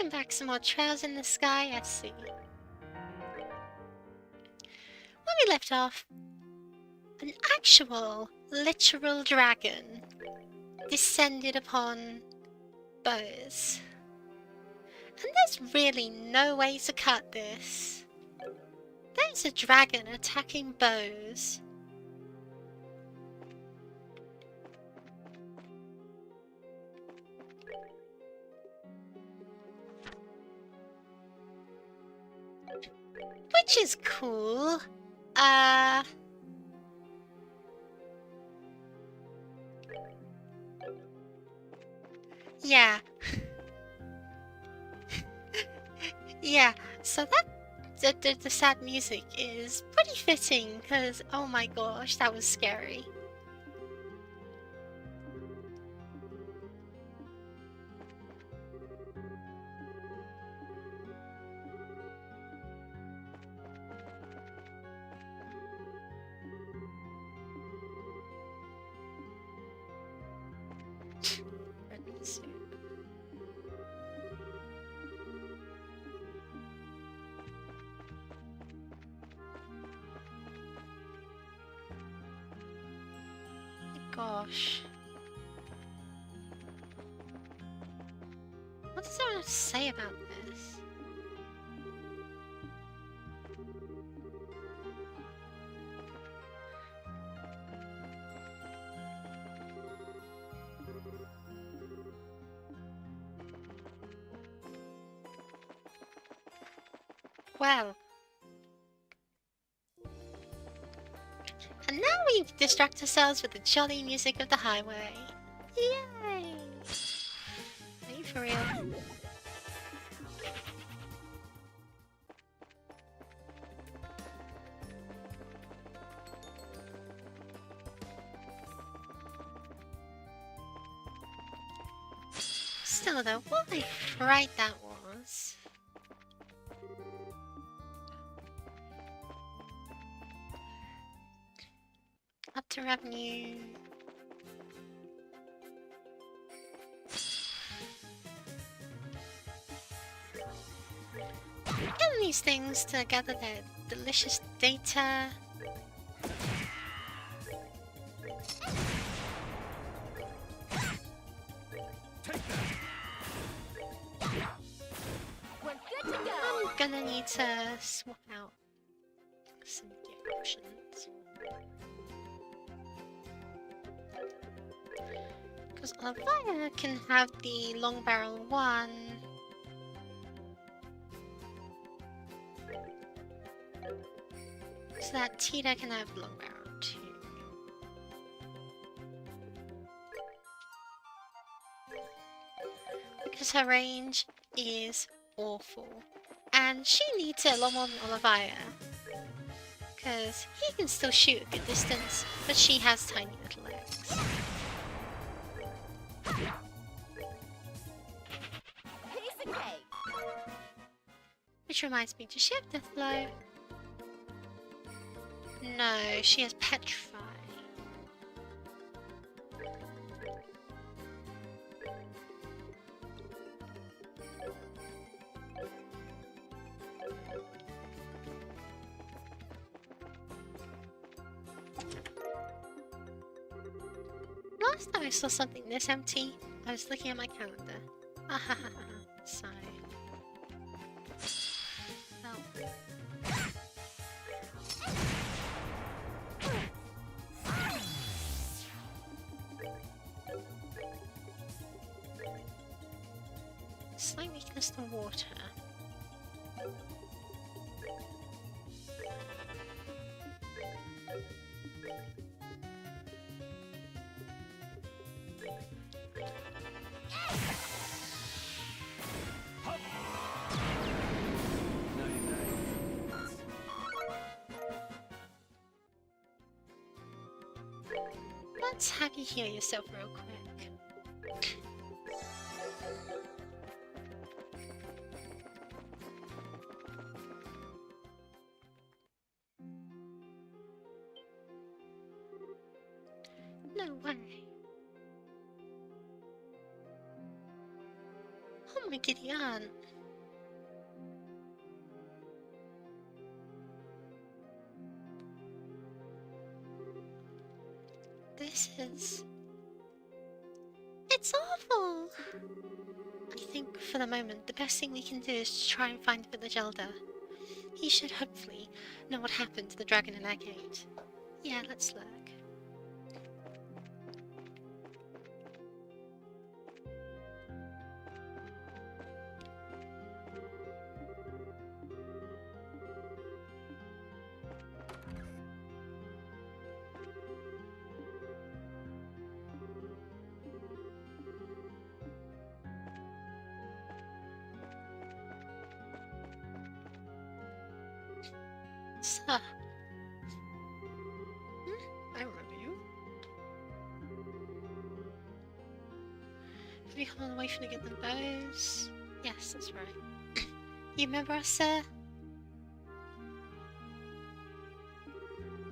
Welcome back, some more trails in the sky, I see. When we left off, an actual, literal dragon descended upon Bose. And there's really no way to cut this. There's a dragon attacking Bose. Which is cool. Yeah. Yeah, so the sad music is pretty fitting, because oh my gosh, that was scary. Gosh. What does everyone have to say about this? Well. And now we distract ourselves with the jolly music of the highway. Yay! Are you for real? Still though, what a fright that was. Up to revenue. Getting these things to gather their delicious data. I'm gonna need to swap out some gear options. Because Olivia can have the long barrel one. So that Tita can have long barrel too. Because her range is awful. And she needs it a lot more than Olivia. Because he can still shoot a good distance, but she has tiny little legs. Which reminds me, does she have Death Blow? No, she has Petrify. Last time I saw something this empty, I was looking at my calendar. Sigh. Well. Slight weakness to water. Let's have you heal yourself real quick. No way. Oh my giddy aunt. This is... It's awful! I think, for the moment, the best thing we can do is try and find the village elder. He should hopefully know what happened to the dragon in Agate. Yeah, let's look. Sir. I remember you. Have you come all the way from to get them bows? Yes, that's right. You remember us, sir?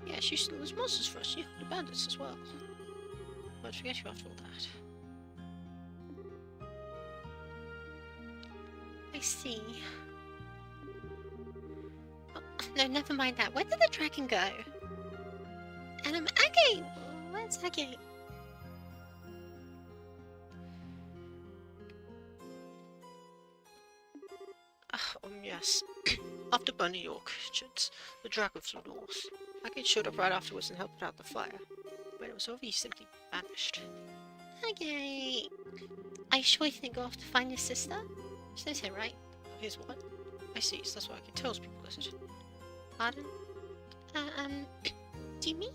Yes, you slew those monsters for us. You helped the bandits as well. Won't forget you after all that. I see. Oh, no, never mind that. Where did the dragon go? And Agate! Where's Agate? Yes. After burning your kitchens, the dragon flew north. Agate showed up right afterwards and helped put out the fire. When it was over, he simply vanished. Agate! Are you sure you didn't go off to find your sister? She lives here, right? Here's what? I see, so that's why I can tell people, is it? Pardon? Do you mean?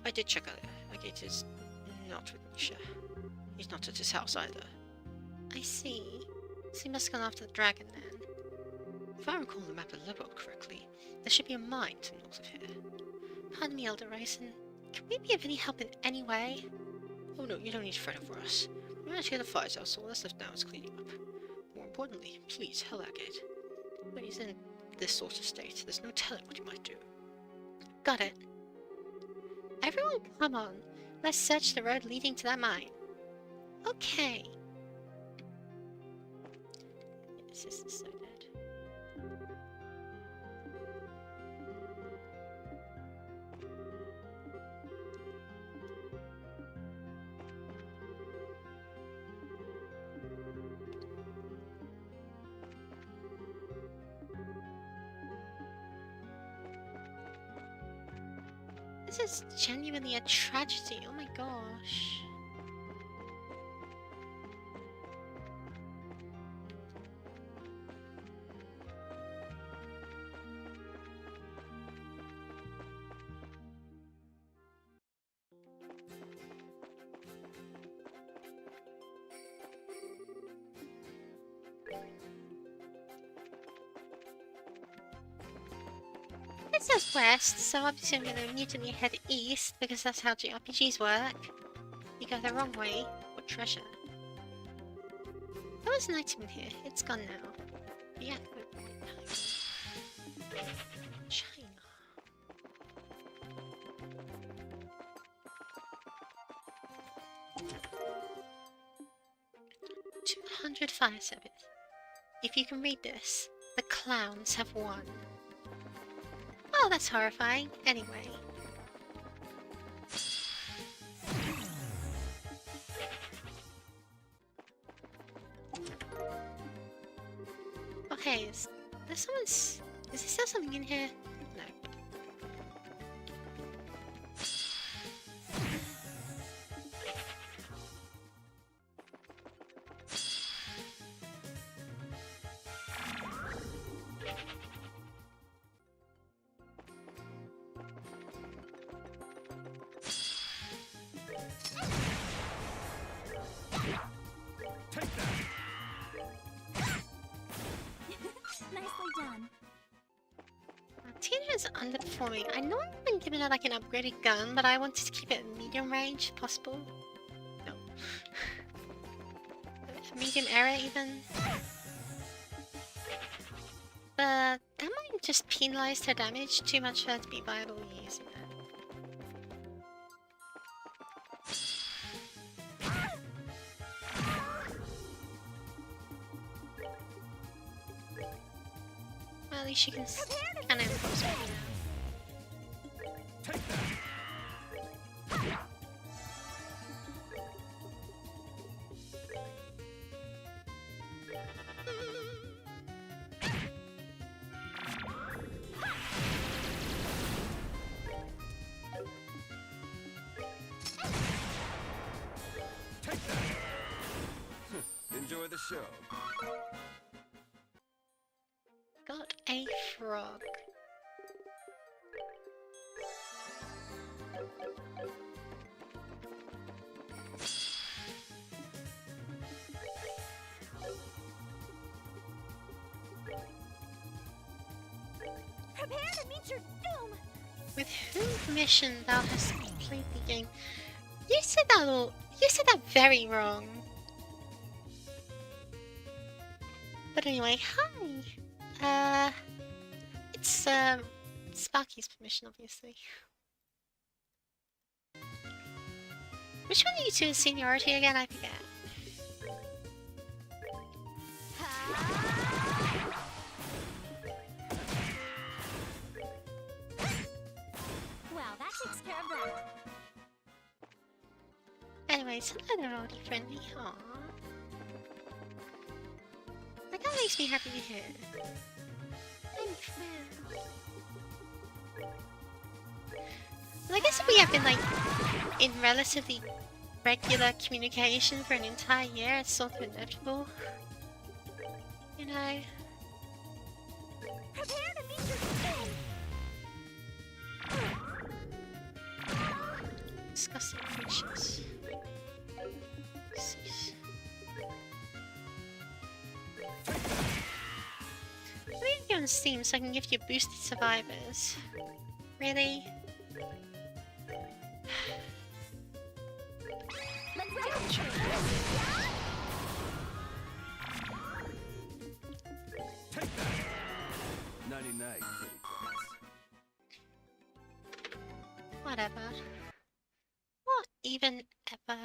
I did check earlier. Agate is not with Misha. He's not at his house either. I see. So he must have gone after the dragon then. If I recall the map of Liberod correctly, there should be a mine to the north of here. Pardon me, Elder Ryzen. Can we be of any help in any way? Oh no, you don't need to fret over us. We managed to get the fires out, so all that's left now is cleaning up. More importantly, please, help Agate. When he's in this sort of state, there's no telling what he might do. Got it. Everyone, come on. Let's search the road leading to that mine. Okay. This is so dead. This is genuinely a tragedy. Oh my gosh. It says west, so obviously I'm going to immediately head east because that's how JRPGs work. You go the wrong way. What treasure? There was an item in here. It's gone now. But yeah. China. 200 fire service. If you can read this, the clowns have won. Oh, that's horrifying. Anyway. Okay, is there someone's... Is there still something in here? No. Tina's underperforming. I know I've been giving her like an upgraded gun, but I wanted to keep it medium range if possible. No. Medium era even. But that might just penalize her damage too much for her to be viable using it. at least you can kind of impose it. Enjoy the show. Got a frog. Prepare to meet your doom! With whom permission thou hast played the game? You said that very wrong. But anyway, hi. It's Sparky's permission, obviously. Which one are you two in seniority again? I forget. Well, that takes care of that. Anyways, hello there, oldie friendly. Aww. Like, that makes me happy to hear. Thanks, man. Well, I guess if we have been, like, in relatively regular communication for an entire year, it's sort of inevitable. You know? Prepare to meet your doom! Disgusting creatures. Cease. I'm gonna go on Steam so I can give you boosted survivors. Really? Let's go! 99 kitty cats. Whatever. What even ever?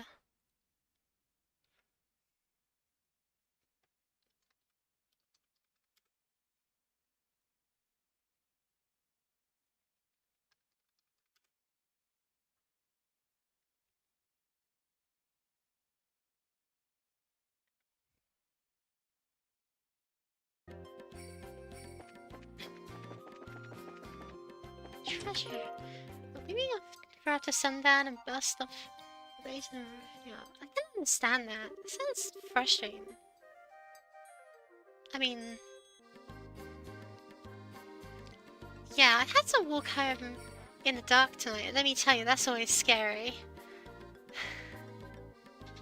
Treasure. But maybe I'll figure out to sundown and burst off the base and yeah, I can understand that. It sounds frustrating. I mean, yeah, I had to walk home in the dark tonight, and let me tell you, that's always scary.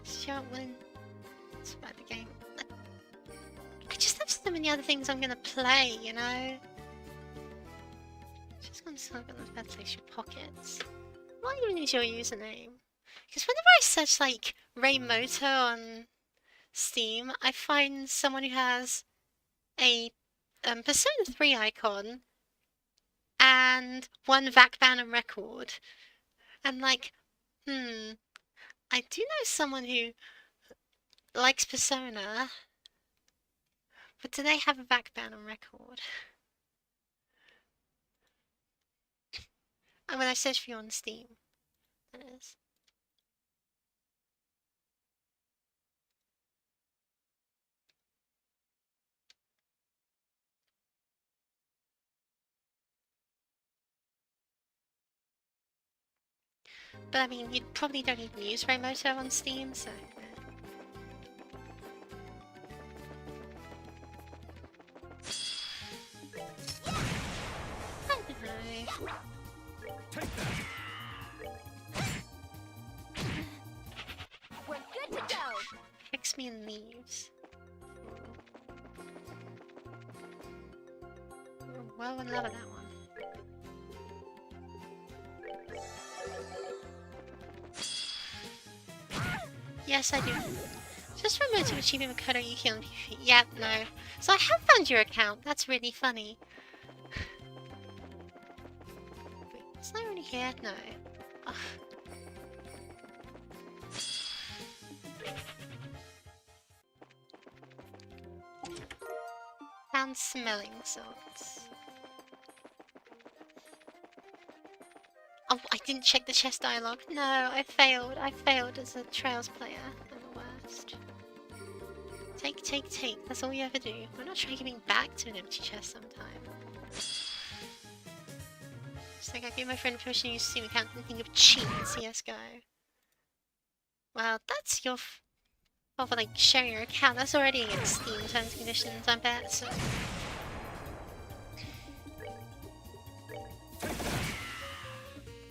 Sure, when it's about the game. I just have so many other things I'm gonna play, you know? Just gonna start gonna ventilate your pockets. What even is your username? Because whenever I search like Raymoto on Steam, I find someone who has a Persona 3 icon and one VAC Banner record. And like, I do know someone who likes Persona, but do they have a VAC Banner record? And when I search for you on Steam, that is. But I mean, you probably don't even use Raymoto on Steam, so... I don't know. We're good to go! Kicks me and leaves. Well, in love with that one. Yes, I do. Just remember to achieve Makoto Yuki on PvP. Yep, no. So I have found your account. That's really funny. Wait, is that already here? No. Ugh. Found smelling salts. didn't check the chess dialogue. No, I failed. I failed as a Trails player. I'm the worst. Take, take, take. That's all you ever do. Why not try giving back to an empty chest sometime? It's like I gave my friend permission to use Steam account and think of cheating in CSGO. Well, that's your fault for like sharing your account. That's already against Steam terms and conditions, I bet, so...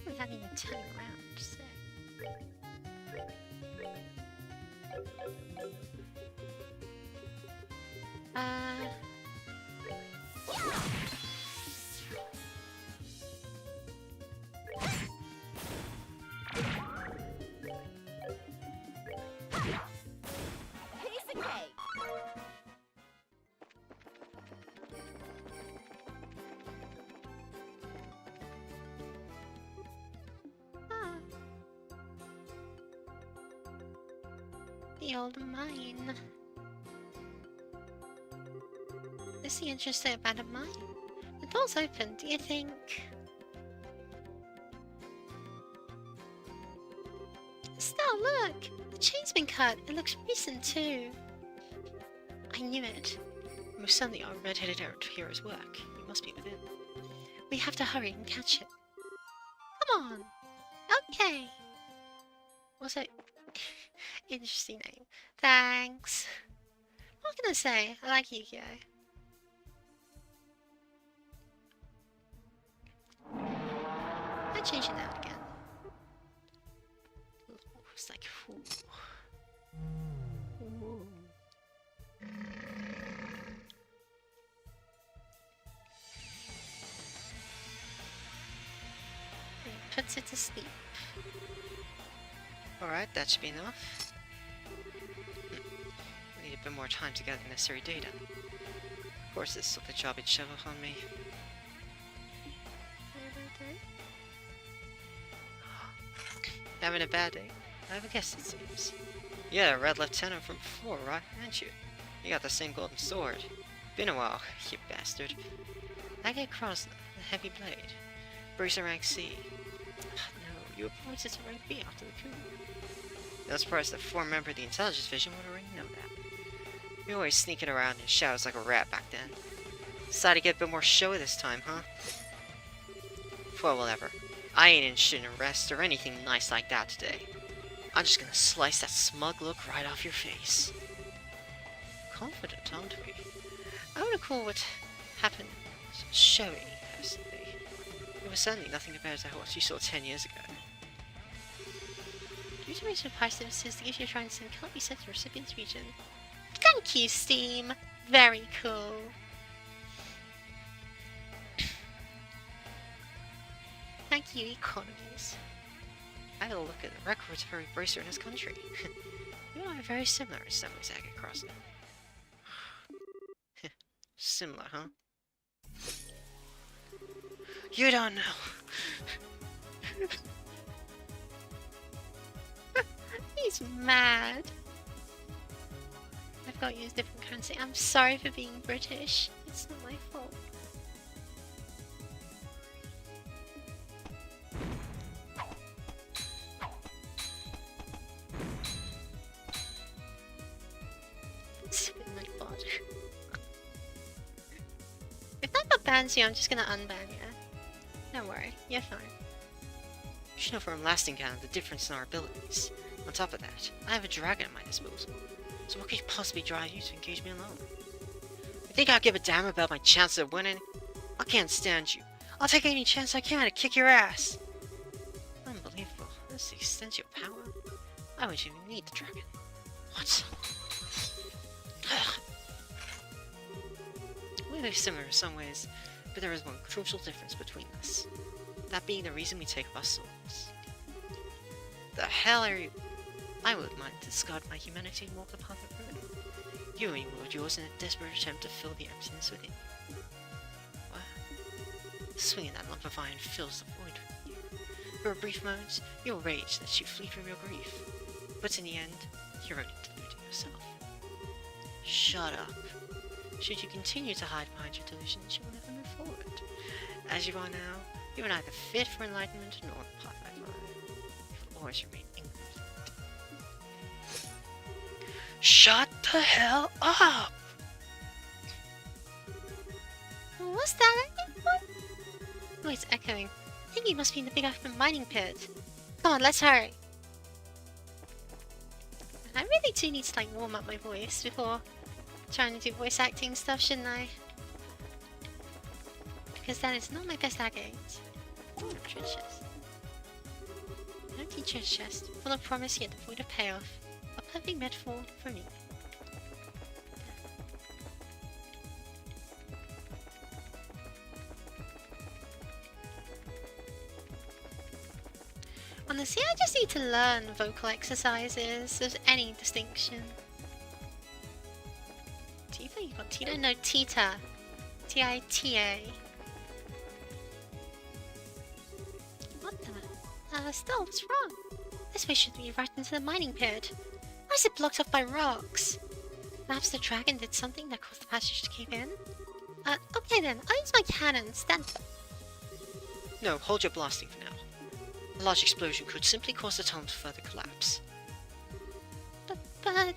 We haven't even turned around, so... Piece of cake. The old mine. This is the interesting about a mine. The door's open, do you think? Stella, look! The chain's been cut. It looks recent too. I knew it. Most certainly our red-headed hero's work. You must be within. We have to hurry and catch it. Come on! Okay! Also, interesting name. Thanks. What can I say? I like Yu-Gi-Oh! I change it now and again. Ooh, it's like, ooh. Ooh. And puts it to sleep. Alright, that should be enough. I need a bit more time to gather the necessary data. Of course, this took the job it shoved on me. Having a bad day? I have a guess, it seems. Yeah, Red Lieutenant from before, right? Aren't you? You got the same golden sword. Been a while, you bastard. I get across the heavy blade. Bracer rank C. No, you were promoted to rank B after the coup. No surprise the former member of the intelligence division would already know that. You're always sneaking around in shadows like a rat back then. Decided to get a bit more showy this time, huh? Well, whatever. I ain't interested in arrest or anything nice like that today. I'm just gonna slice that smug look right off your face. Confident, aren't we? I wouldn't call what happened showy, personally. It was certainly nothing compared to what you saw 10 years ago. Due to my surprise services, the gift you're trying to send can't be sent to the recipient's region. Thank you, Steam! Very cool. Thank you, economies. I had a look at the records of every bracer in this country. You and I are very similar in some ways, Agate Crossing. Similar, huh? You don't know. He's mad. I've got to use different currency. I'm sorry for being British. It's not my fault. Spit in my bod. If that not bans you, I'm just gonna unban you. Don't worry, you're fine. You should know from lasting down the difference in our abilities. On top of that, I have a dragon at my disposal. So what could possibly drive you to engage me alone? You think I'll give a damn about my chances of winning? I can't stand you. I'll take any chance I can to kick your ass. Unbelievable. That's the extent of your power. Why would you even need the dragon? What? We're very similar in some ways, but there is one crucial difference between us. That being the reason we take up our souls. The hell are you? I would mind to discard my humanity and walk the path of ruin. You and wield yours in a desperate attempt to fill the emptiness within you. Well, swinging that lump of iron fills the void within you. For a brief moment, your rage lets you flee from your grief. But in the end, you're only deluding yourself. Shut up. Should you continue to hide behind your delusions, you will never move forward. As you are now, You are neither fit for enlightenment nor the path I follow. You will always remain incomplete. Shut the hell up! What's that? What? Oh, it's echoing. I think he must be in the big open mining pit. Come on, let's hurry. I really do need to like warm up my voice before trying to do voice acting stuff, shouldn't I? Because that is not my best agate. Oh, treasure chest. An empty treasure chest, full of promise yet devoid of payoff. A perfect metaphor for me. Honestly, I just need to learn vocal exercises of any distinction. Tifa? You got Tita? No, Tita. T-I-T-A. What the? Still, what's wrong? This way should be right into the mining pit. Why is it blocked off by rocks? Perhaps the dragon did something that caused the passage to cave in? Okay then, I'll use my cannon. Stand. No, hold your blasting for now. A large explosion could simply cause the tunnel to further collapse. But...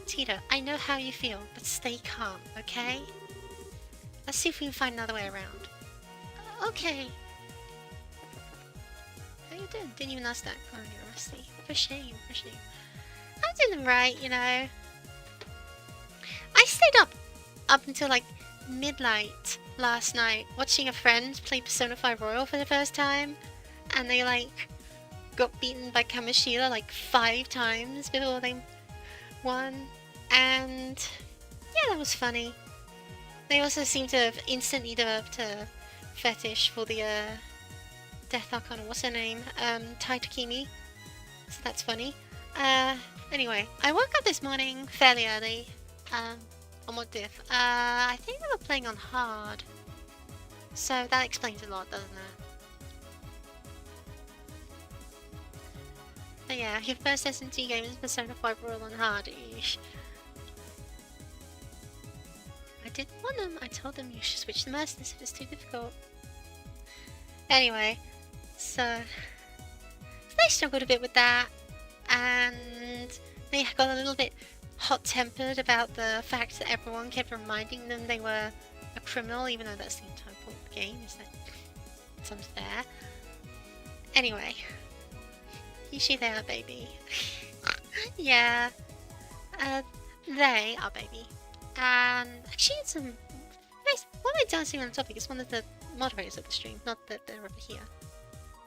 Tito, I know how you feel, but stay calm, okay? Let's see if we can find another way around. Okay. How you doing? Didn't even ask that. Oh, you're rusty. For shame, for shame. I'm doing right, you know. I stayed up until like midnight last night watching a friend play Persona 5 Royal for the first time. And they like got beaten by Kamishita like 5 times before they won. And yeah, that was funny. They also seem to have instantly developed a fetish for the Death Archon, what's her name? Taitakimi. So that's funny. Anyway, I woke up this morning fairly early. On what diff? I think they were playing on hard. So that explains a lot, doesn't it? But yeah, your first S&T game is Persona 5 Royal on hard. Eesh. I didn't want them. I told them you should switch to Merciless if it's too difficult. Anyway, so they struggled a bit with that, and they got a little bit hot-tempered about the fact that everyone kept reminding them they were a criminal, even though that's the entire point of the game, is that someone's there. Anyway, usually they are baby. Yeah, they are baby. And actually, it's some nice. Why am I dancing on the topic? It's one of the moderators of the stream, not that they're over here.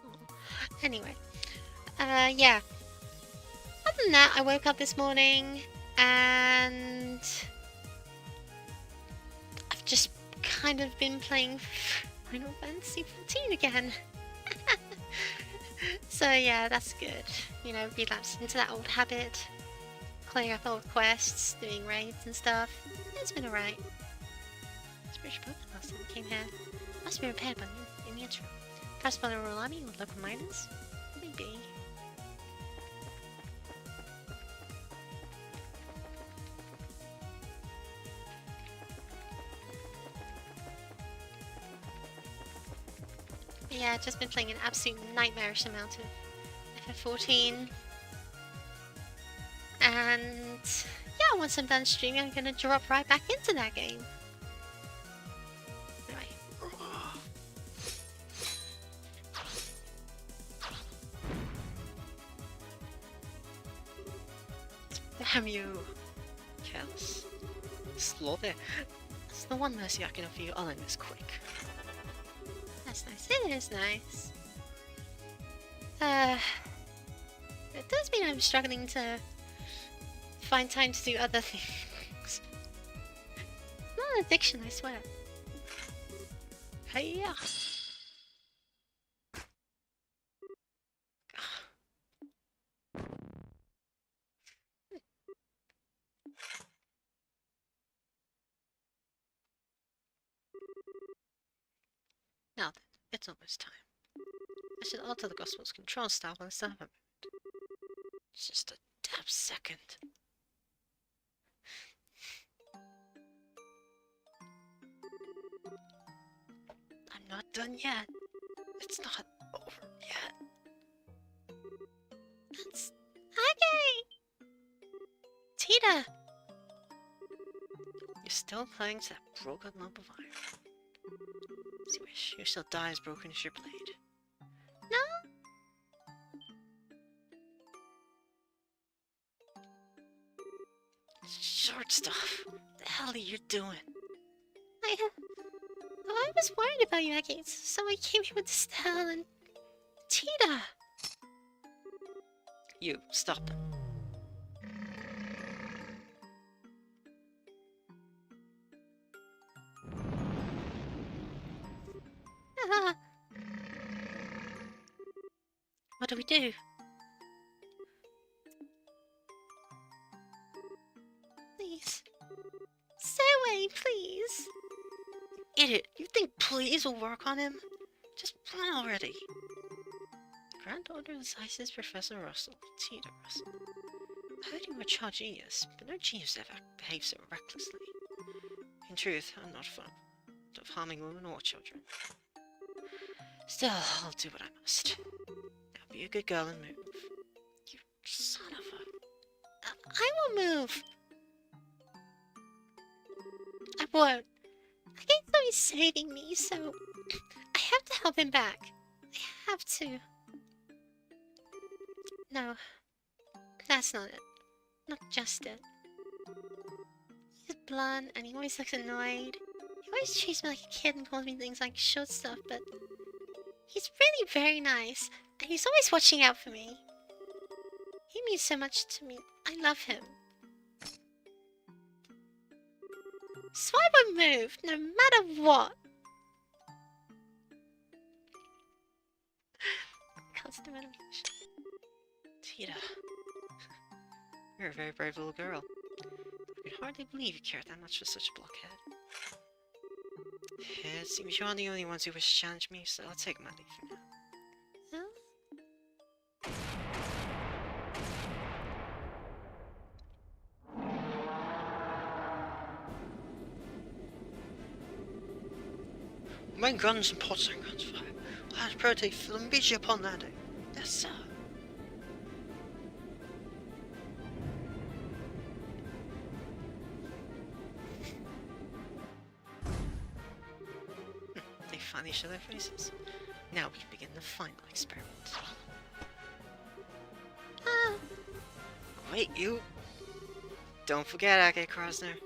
Oh. Anyway, yeah. Other than that, I woke up this morning and I've just kind of been playing Final Fantasy 14 again. So yeah, that's good. You know, relapse into that old habit. Clearing up old quests, doing raids and stuff. It's been alright. Spiritual broken last time I came here. Must be repaired by in the interim. Perhaps by the Royal Army with local miners? Maybe. But yeah, I've just been playing an absolute nightmarish amount of FF14. And yeah, once I'm done streaming, I'm gonna drop right back into that game. Anyway. Damn you, Kels. Slow there. That's the one mercy I can offer you. I'll end this quick. That's nice. It is nice. It does mean I'm struggling to find time to do other things. Not an addiction, I swear. Hey-ya! Now then, it's almost time. I should alter the Gospel's control style while I still have a moment. It's just a damn second. I'm not done yet. It's not over yet. That's okay. Tita! You're still clinging to that broken lump of iron. You wish you shall die as broken as your blade. No? Short stuff. What the hell are you doing? I was worried about you, Agate, so I came here with Stella and Tita. You, stop them. What do we do? Please. Stay away, please. Idiot, you think please will work on him? Just run already. Granddaughter of the scientist Professor Russell, Tita Russell. I heard you were a child genius, but no genius ever behaves so recklessly. In truth, I'm not fond of harming women or children. Still, I'll do what I must. Now be a good girl and move. You son of a... I will move. I won't. Agate's always saving me, so I have to help him back. I have to. No, that's not it. Not just it. He's blunt and he always looks annoyed. He always treats me like a kid and calls me things like short stuff, but he's really very nice and he's always watching out for me. He means so much to me. I love him. So I won't move, no matter what. Constant animation. Tita. You're a very brave little girl. I can hardly believe you cared that much for such a blockhead. Yeah, it seems you're the only ones who wish to challenge me, so I'll take my leave for now. Main guns and pots and guns fire. I'll protect for them, beat you upon landing. Yes, sir. They finally show their faces. Now we begin the final experiment. Wait, you! Don't forget, Agate Krosner.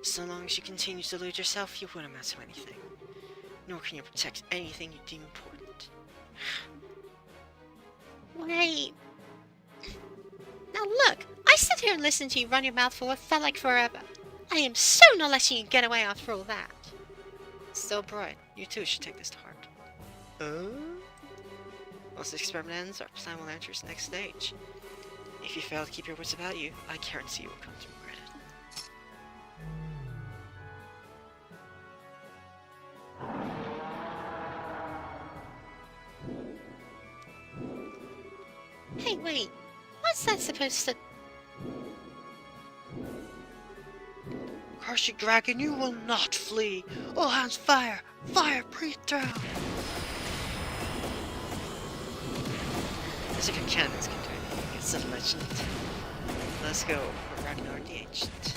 So long as you continue to delude yourself, you wouldn't amount to anything. Nor can you protect anything you deem important. Wait. Now look, I sit here and listen to you run your mouth for what felt like forever. I am so not letting you get away after all that. Still bright. You too should take this to heart. Once the experiment ends, our plan will enter its next stage. If you fail to keep your wits about you, I guarantee you will come to regret it. Hey, wait. What's that supposed to... Curse you, dragon, you will not flee! All hands fire! Fire, breathe down! As if your cannons can do anything, it's a legend. Let's go for Ragnar the Ancient.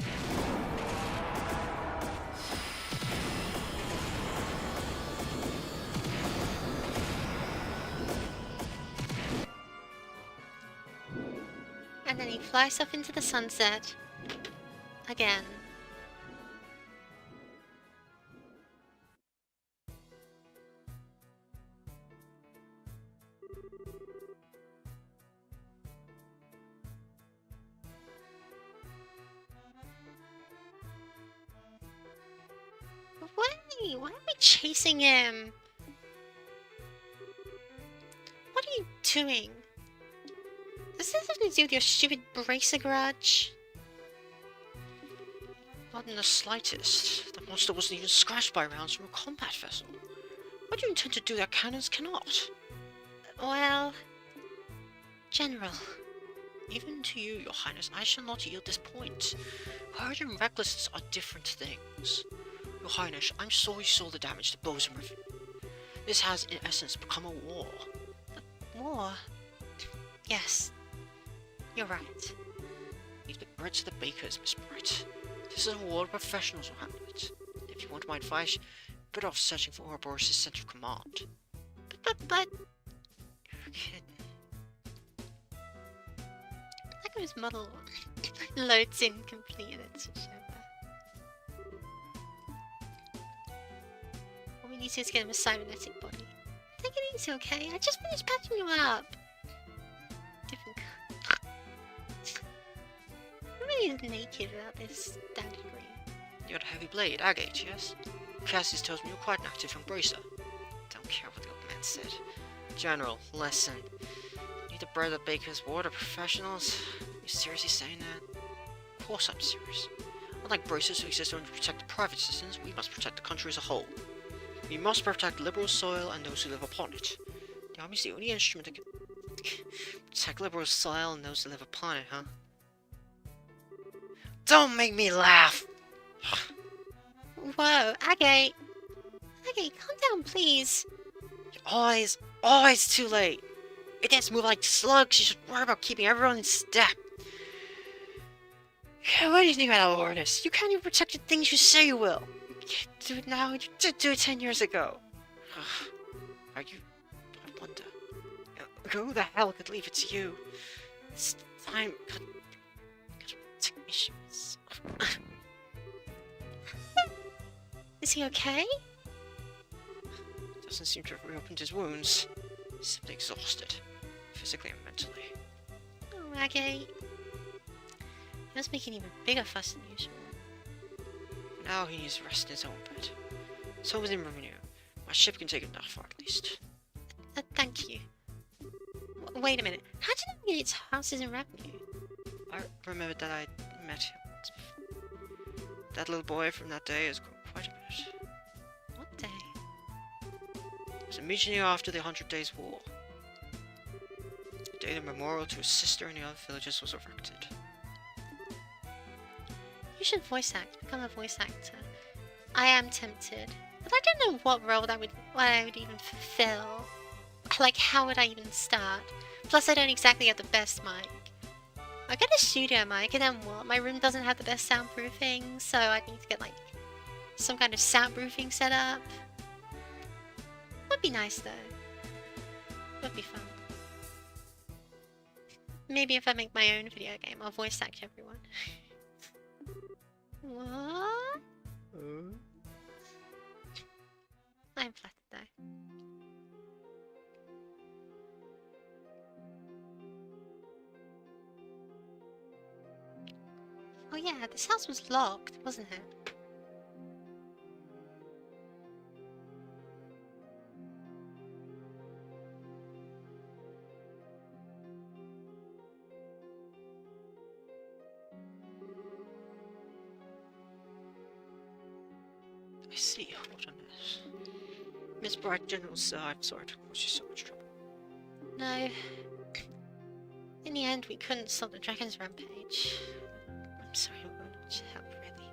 And then he flies off into the sunset. Again. Wait, why are we chasing him? What are you doing? Does this have to do with your stupid bracer grudge? Not in the slightest. The monster wasn't even scratched by rounds from a combat vessel. What do you intend to do that cannons cannot? Well... General. Even to you, your highness, I shall not yield this point. Courage and recklessness are different things. Your highness, I'm sorry you saw the damage to Bozeman. This has, in essence, become a war. War? Yes. You're right. Leave the bread to the bakers, Miss Bright. This is a war, professionals will handle it. If you want my advice, better off searching for Ouroboros' center of command. But... You're kidding. Like his model loads incomplete and it's just all we need to do is get him a cybernetic body. Take it easy, okay? I just finished patching you up. Different. Nobody's naked without this standard green. You got a heavy blade, agate, yes? Cassius tells me you're quite an active young bracer. Don't care what the old man said. General, listen. Need the bread of bakers, water professionals? You seriously saying that? Of course I'm serious. Unlike bracers who exist only to protect the private citizens, we must protect the country as a whole. We must protect liberal soil and those who live upon it. The army's the only instrument that can protect liberal soil and those who live upon it, huh? Don't make me laugh! Whoa, Agate! Agate, calm down, please. Always too late. Idiots move like slugs. You should worry about keeping everyone in step. What do you think about Ouroboros? You can't even protect the things you say you will. You can't do it now. You did do it 10 years ago. Are you? I wonder. Who the hell could leave it to you? It's time. Technicians. Is he okay? Doesn't seem to have reopened his wounds. He's simply exhausted, physically and mentally. Oh, Agate. He was making even bigger fuss than usual. Now he needs to rest in his own bed. So within revenue, my ship can take him that far at least. Thank you. Wait a minute. How did I get its houses in revenue? I remembered that I met him once before. That little boy from that day has grown quite a bit. What day? It was immediately after the 100 Days War. The day the memorial to his sister and the other villagers was erected. You should voice act. Become a voice actor. I am tempted, but I don't know what role I would even fulfill. Like, how would I even start? Plus, I don't exactly have the best mic. I get a studio mic, and then what? My room doesn't have the best soundproofing, so I need to get like some kind of soundproofing set up. Would be nice though. Would be fun. Maybe if I make my own video game, I'll voice act everyone. What? I'm flattered though. Oh yeah, this house was locked, wasn't it? I see. What a mess. Miss Bright, General Sir, I'm sorry to cause you so much trouble. No. In the end, we couldn't stop the dragon's rampage. I'm sorry, we weren't much help, really.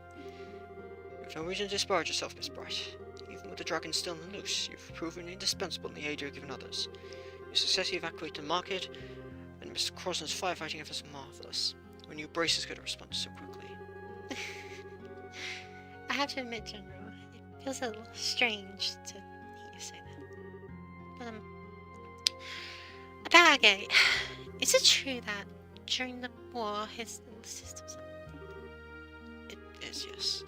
You've no reason to disparage yourself, Miss Bright. Even with the dragon still on the loose, you've proven indispensable in the aid you've given others. Your success to evacuate the market, and Mr. Crosland's firefighting efforts are marvelous. When you braces could have responded so quickly. I have to admit, General, it feels a little strange to hear you say that. But, about Agate, is it true that during the war, his systems... It is, yes.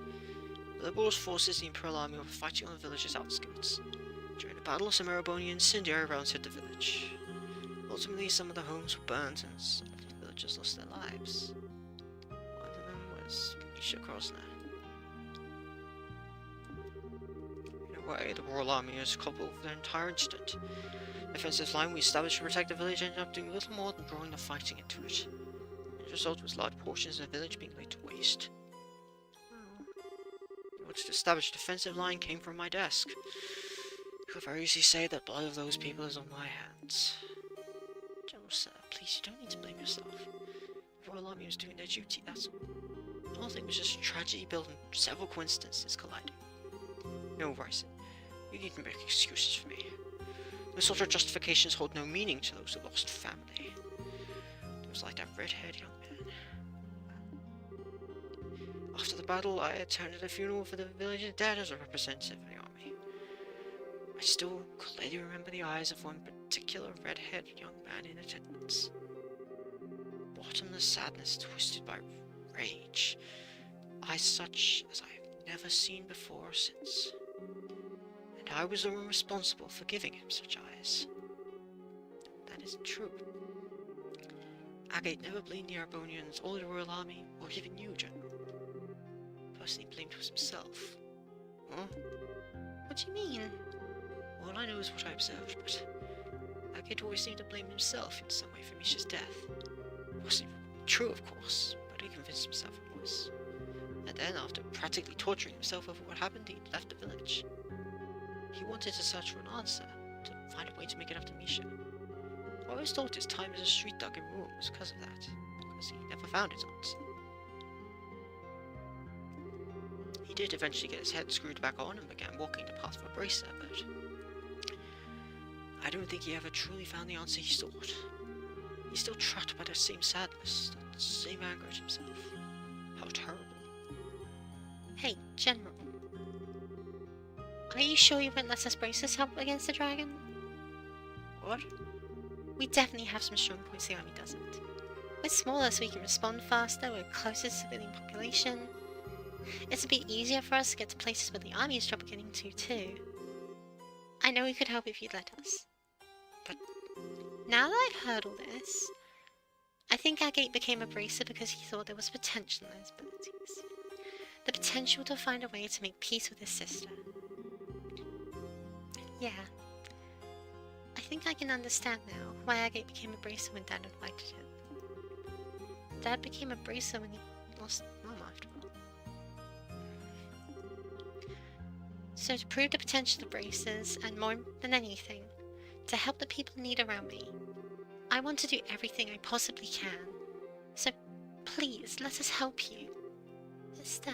The Liberals' forces in the Imperial Army were fighting on the village's outskirts. During the Battle of Samaraboni, incendiary rounds hit the village. Ultimately, some of the homes were burnt and some of the villagers lost their lives. One of them was Misha Krosner. In a way, the Royal Army is culpable for the entire incident. The defensive line we established to protect the village ended up doing little more than drawing the fighting into it. The result was large portions of the village being laid to waste. The order to establish a defensive line came from my desk. You could very easily say that blood of those people is on my hands. General Sir, please, you don't need to blame yourself. The Royal Army was doing their duty, that's all. The whole thing was just a tragedy built on several coincidences colliding. No, Ryzen, you needn't make excuses for me. The sort of justifications hold no meaning to those who lost family. It was like that red-haired young man. After the battle, I attended a funeral for the village's dead as a representative of the army. I still clearly remember the eyes of one particular red-haired young man in attendance. Bottomless sadness twisted by rage. Eyes such as I have never seen before or since. And I was the one responsible for giving him such eyes. That is true. Agate never blamed the Arbonians or the Royal Army, or even you, General. The person he blamed was himself. Huh? What do you mean? All I know is what I observed, but Agate always seemed to blame himself in some way for Misha's death. It wasn't true, of course, but he convinced himself it was. And then, after practically torturing himself over what happened, he left the village. He wanted to search for an answer, to find a way to make it up to Misha. I always thought his time as a street dog in Rome was because of that, because he never found his answer. He did eventually get his head screwed back on and began walking the path of a bracer, but I don't think he ever truly found the answer he sought. He's still trapped by that same sadness, that same anger at himself. How terrible. Hey, General. Are you sure you won't let us brace us up against the dragon? What? We definitely have some strong points the army doesn't. We're smaller so we can respond faster, we're closer to civilian population. It's a bit easier for us to get to places where the army is trouble getting to too. I know we could help if you'd let us. But now that I've heard all this, I think Agate became a bracer because he thought there was potential in his abilities. The potential to find a way to make peace with his sister. Yeah. I think I can understand now why Agate became a bracer when Dad invited him. Dad became a bracer when he lost Mom after all. So to prove the potential of bracers, and more than anything, to help the people in need around me, I want to do everything I possibly can. So please, let us help you. Estelle.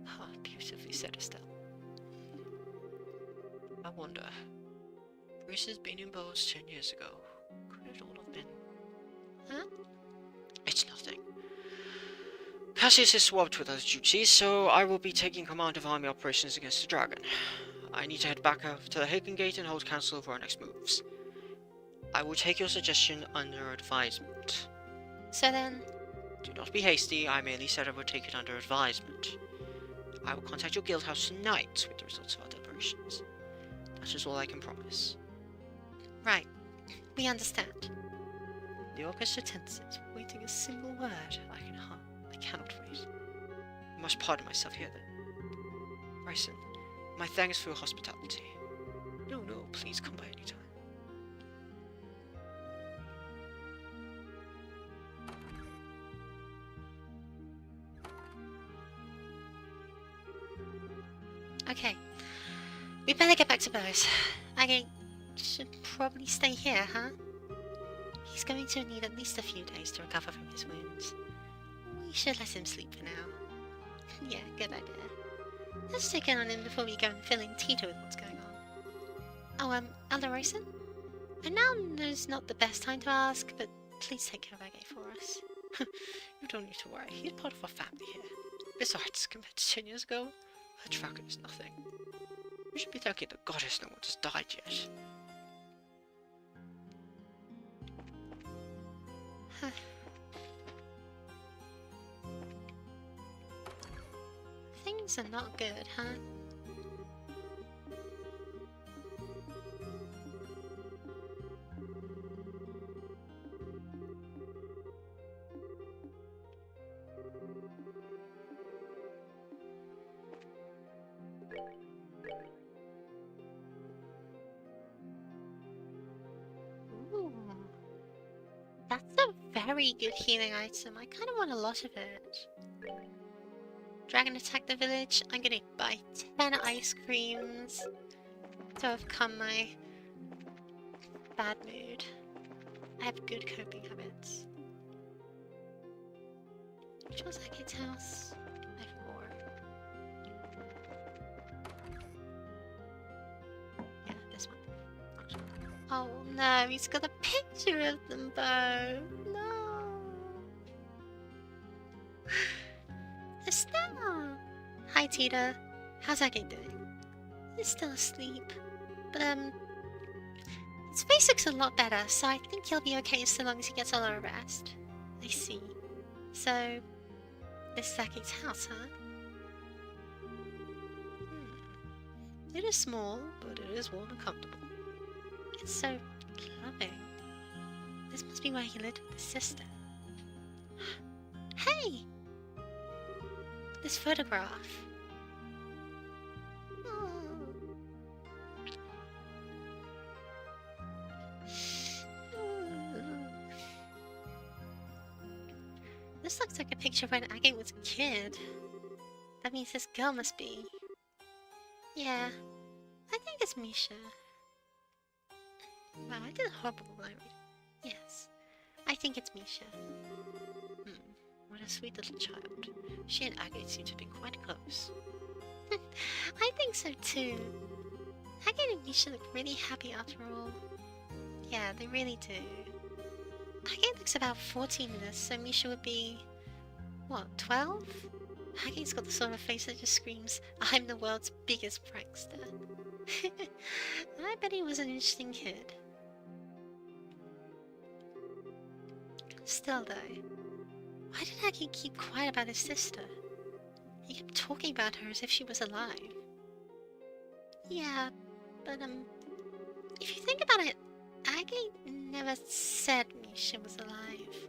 oh, beautifully said, Estelle. I wonder, braces being imposed 10 years ago, could it all have been? Huh? It's nothing. Cassius is swamped with other duties, so I will be taking command of army operations against the dragon. I need to head back up to the Haken Gate and hold council over our next moves. I will take your suggestion under advisement. So then, Do not be hasty, I merely said I would take it under advisement. I will contact your guild house tonight with the results of our deliberations. That is all I can promise. right, we understand. The orchestra tenses, waiting a single word. I cannot wait. I must pardon myself here then. Bryson, my thanks for your hospitality. No, please come by any time. Okay, we better get back to Bose. Agate should probably stay here, huh? He's going to need at least a few days to recover from his wounds. We should let him sleep for now. Yeah, good idea. Let's check in on him before we go and fill in Tito with what's going on. Oh, Elder Royson? I know it's not the best time to ask, but please take care of Agate for us. You don't need to worry, he's part of our family here. Besides, compared to 10 years ago, her dragon is nothing. We should be thanking the goddess no one has died yet. Things are not good, huh? Ooh. That's a very good healing item. I kind of want a lot of it. Dragon attacked the village. I'm gonna buy 10 ice creams to overcome my bad mood. I have good coping habits. Which was Agate's house? I have 4. Yeah, this one. Oh no, he's got a picture of them both. No. Estelle! Hi, Tita. How's Agate doing? He's still asleep. But, his face looks a lot better, so I think he'll be okay so long as he gets a lot of rest. I see. So, this is Agate's house, huh? It is small, but it is warm and comfortable. It's so loving. This must be where he lived with his sister. Hey! This photograph. Oh. This looks like a picture of when Agate was a kid. That means this girl must be... Yeah, I think it's Misha. Wow, I did a horrible memory. Yes, I think it's Misha. What a sweet little child. She and Agate seem to have been quite close. I think so too. Agate and Misha look really happy after all. Yeah, they really do. Agate looks about 14 in this, so Misha would be... what, 12? Agate's got the sort of face that just screams, I'm the world's biggest prankster. I bet he was an interesting kid. Still though, why did Agate keep quiet about his sister? He kept talking about her as if she was alive. Yeah, but if you think about it, Agate never said Misha was alive.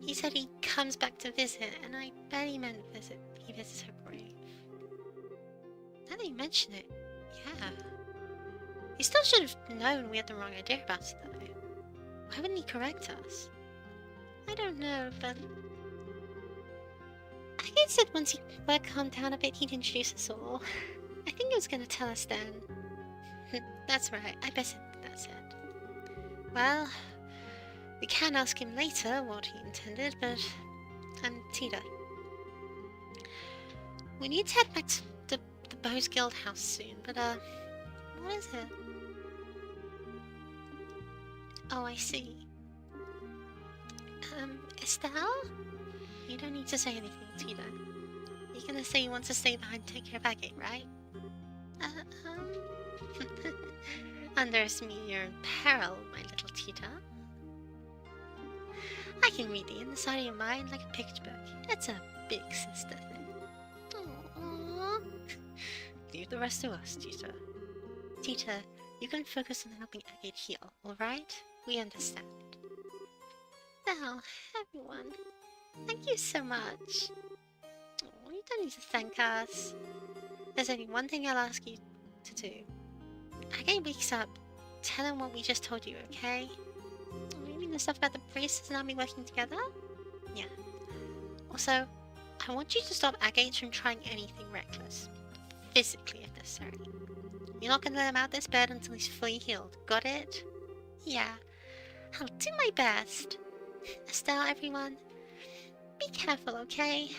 He said he comes back to visit, and I bet he meant he visits her grave. Now that you mention it, yeah. He still should have known we had the wrong idea about it though. Why wouldn't he correct us? I don't know, but... Agate said once he calmed down a bit, he'd introduce us all. I think he was going to tell us then. That's right, I bet that's it. Well, we can ask him later what he intended, but... Tita. We need to head back to the Bows Guild house soon, but what is it? Oh, I see. Estelle? You don't need to say anything, Tita. You're gonna say you want to stay behind and take care of Agate, right? Underestimate your own peril, my little Tita. I can read the inside of your mind like a picture book. It's a big sister thing. Aww. Leave the rest to us, Tita. Tita, you can focus on helping Agate heal, alright? We understand. Now, everyone, thank you so much. Oh, you don't need to thank us. There's only one thing I'll ask you to do. Agate wakes up, tell him what we just told you, okay? You mean the stuff about the priests and army working together? Yeah. Also, I want you to stop Agate from trying anything reckless. Physically, if necessary. You're not gonna let him out this bed until he's fully healed. Got it? Yeah. I'll do my best. Estelle, everyone, be careful, okay?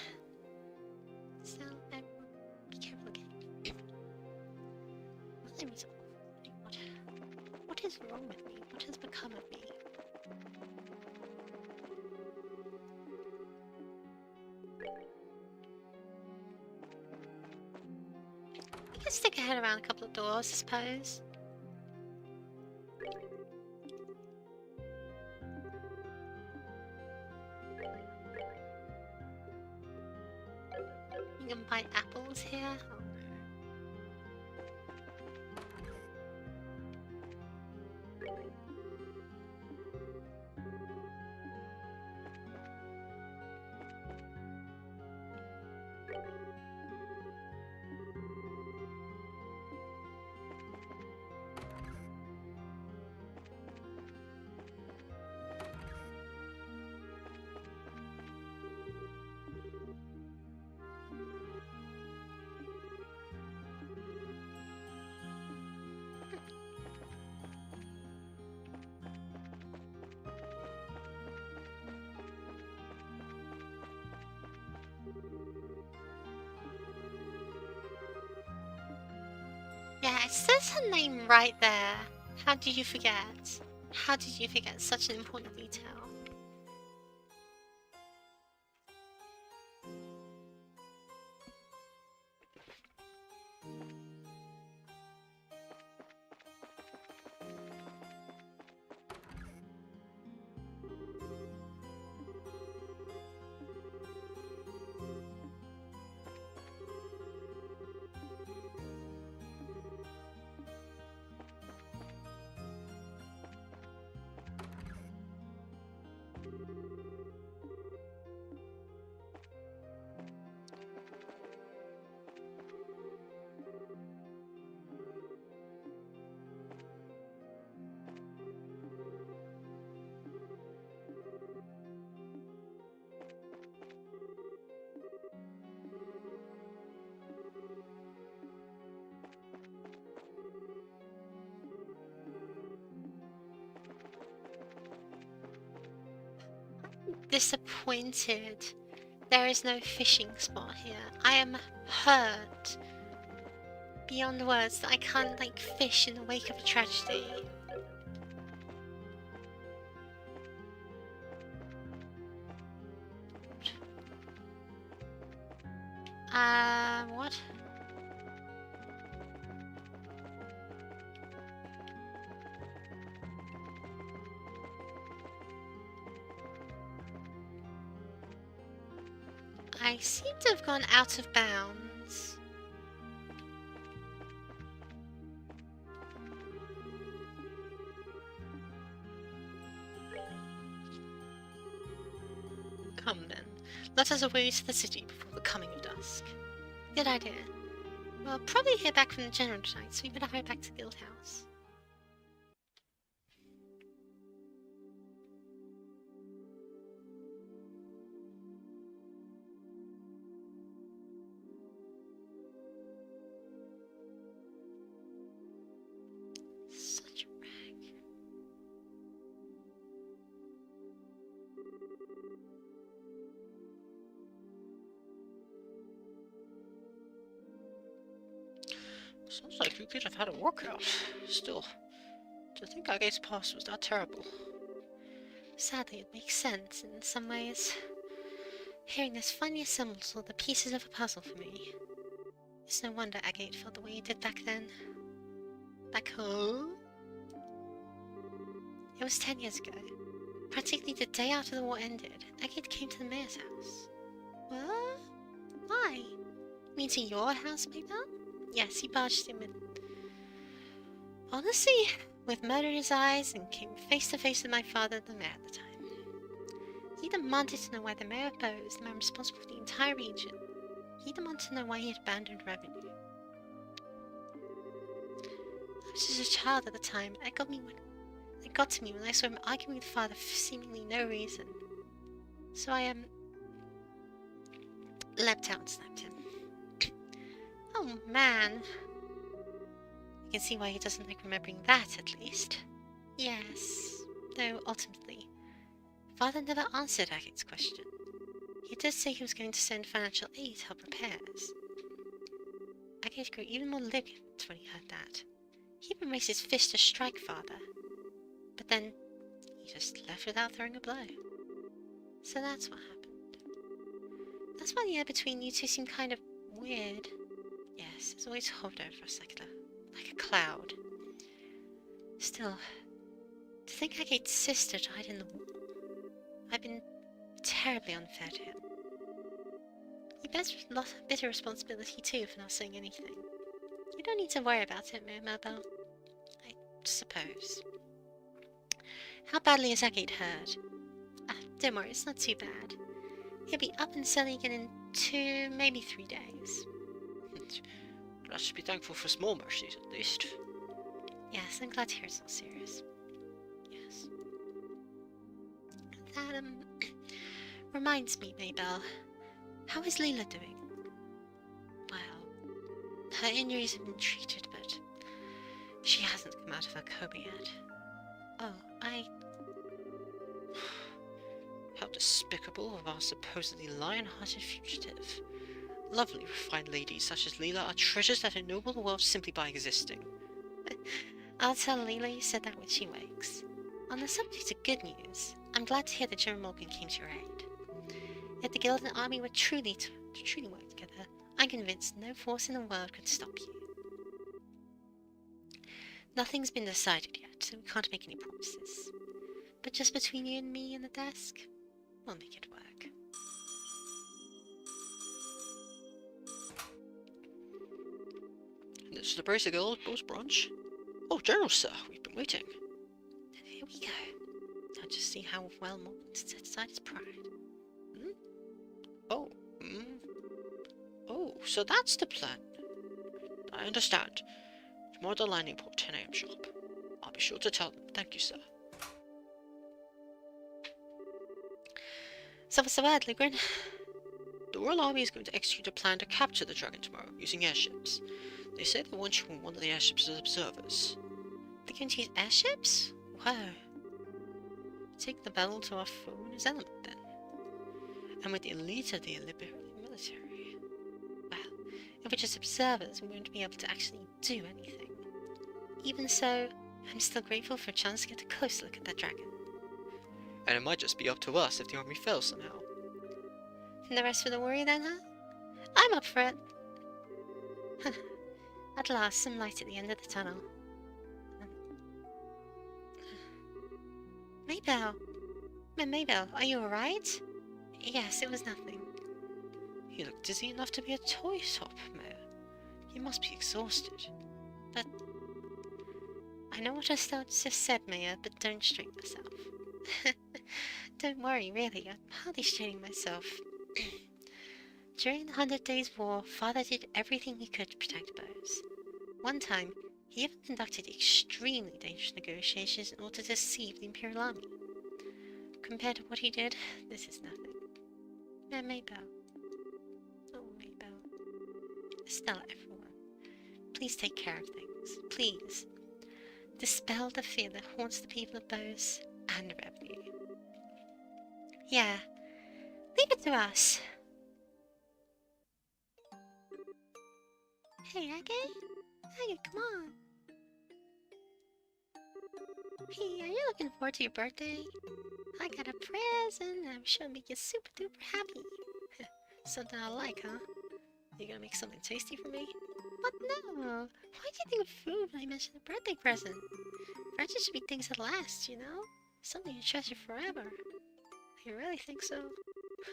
Estelle, everyone, be careful, okay? What is wrong with me? What has become of me? I can stick a head around a couple of doors, I suppose. You can buy apples here. Oh. Yeah, it says her name right there. How did you forget? How did you forget such an important detail? Disappointed. There is no fishing spot here. I am hurt beyond words that I can't like fish in the wake of a tragedy. What? I seem to have gone out of bounds. Come then, let us away to the city before the coming of dusk. Good idea. We'll probably hear back from the general tonight, so we better hurry back to the Guildhouse. Such a rag. Sounds like you could have had a workout. Still, to think Agate's past was that terrible. Sadly, it makes sense in some ways. Hearing this finally assembles all the pieces of a puzzle for me. It's no wonder Agate felt the way he did back then. Back home? It was 10 years ago. Practically the day after the war ended, Agate came to the mayor's house. What? Why? Mean to your house, Maybell? Yes, he barged in with... Honestly, with murder in his eyes, and came face to face with my father, the mayor at the time. He demanded to know why the mayor of Bose, the man responsible for the entire region, he demanded to know why he had abandoned revenue. I was just a child at the time. It got to me when I saw him arguing with father for seemingly no reason. So I leapt out and snapped him. Oh man. I can see why he doesn't like remembering that, at least. Yes, though ultimately, father never answered Agate's question. He did say he was going to send financial aid to help repairs. Agate grew even more livid when he heard that. He even raised his fist to strike father. But then, he just left without throwing a blow. So that's what happened. That's why the air between you two seemed kind of weird. Yes, it's always hovered over us like a cloud. Still, to think Agate's sister died in the war, I've been terribly unfair to him. He bears a bit of responsibility too for not saying anything. You don't need to worry about it, Mabel. I suppose. How badly is Agate hurt? Don't worry, it's not too bad. He'll be up and selling again in 2, maybe 3 days. Let's just be thankful for small mercies, at least. Yes, I'm glad to hear it's not serious. Yes. That, reminds me, Maybell. How is Leela doing? Well, her injuries have been treated, but she hasn't come out of her coma yet. Oh, How despicable of our supposedly lion-hearted fugitive. Lovely, refined ladies such as Leela are treasures that ennoble the world simply by existing. I'll tell Leela you said that when she wakes. On the subject of good news, I'm glad to hear that General Morgan came to your aid. If the Guild and Army were truly work together, I'm convinced no force in the world could stop you. Nothing's been decided yet, so we can't make any promises. But just between you and me and the desk, we'll make it work. This is the Bracer Guild Post Branch. Oh, General, sir, we've been waiting. Here we go. Now just see how well Morgan set aside his pride. Oh, oh, so that's the plan. I understand. Tomorrow at the landing port, 10 AM sharp. I'll be sure to tell them. Thank you, sir. So what's the word, Lugrin? The Royal Army is going to execute a plan to capture the dragon tomorrow, using airships. They say they want you on one of the airships as observers. They're going to use airships? Whoa. Take the battle to our foe in his element, then. And with the elite of the Liberian military. Well, if we're just observers, we won't be able to actually do anything. Even so, I'm still grateful for a chance to get a close look at that dragon. And it might just be up to us if the army fails somehow. And the rest for the worry then, huh? I'm up for it. At last, some light at the end of the tunnel. Maybell! Maybell, are you alright? Yes, it was nothing. You look dizzy enough to be a toy shop, Mayor. You must be exhausted. But I know what I just said, Mayor, but don't strain myself. Don't worry, really, I'm hardly straining myself. During the 100 Days War, Father did everything he could to protect Bose. One time, he even conducted extremely dangerous negotiations in order to deceive the Imperial Army. Compared to what he did, this is nothing. Maybell. Oh, Maybell. Stella, everyone. Please take care of things. Please. Dispel the fear that haunts the people of Bose and Revenue. Yeah. Leave it to us. Hey, Agate? Agate, come on. Hey, are you looking forward to your birthday? I got a present and I'm sure it'll make you super duper happy. Something I like, huh? You gonna make something tasty for me? But no! Why do you think of food when I mention a birthday present? Presents should be things that last, you know? Something you treasure forever. You really think so?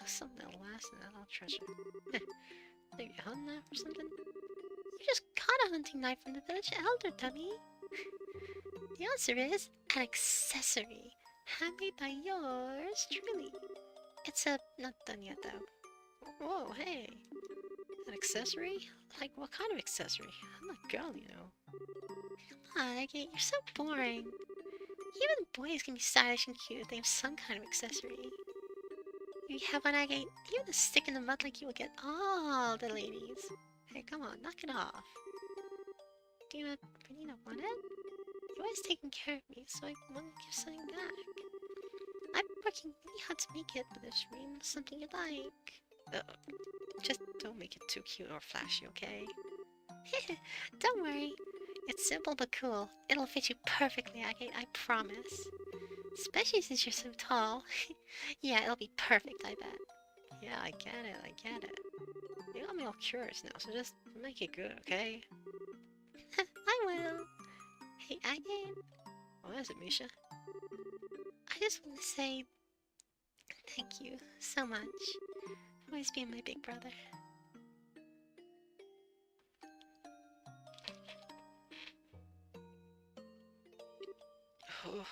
Something that'll last and that I'll treasure. Maybe a hunting knife or something? You just got a hunting knife from the village elder, dummy! The answer is an accessory. Handmade by yours truly. It's not done yet though. Whoa, hey! An accessory? Like what kind of accessory? I'm a girl, you know. Come on, Agate, you're so boring. Even boys can be stylish and cute if they have some kind of accessory. If you have one, Agate, even a stick in the mud like you will get all the ladies. Hey, come on, knock it off. Do you really not want it? You're always taking care of me, so I want to give something back. I'm working really hard to make it, but there's really something you like. Just don't make it too cute or flashy, okay? Don't worry. It's simple but cool. It'll fit you perfectly, Agate, I promise. Especially since you're so tall. Yeah, it'll be perfect, I bet. Yeah, I get it. You got me all curious now, so just make it good, okay? I will. Hey, Agate. What is it, Misha? I just want to say thank you so much for always being my big brother. Oh.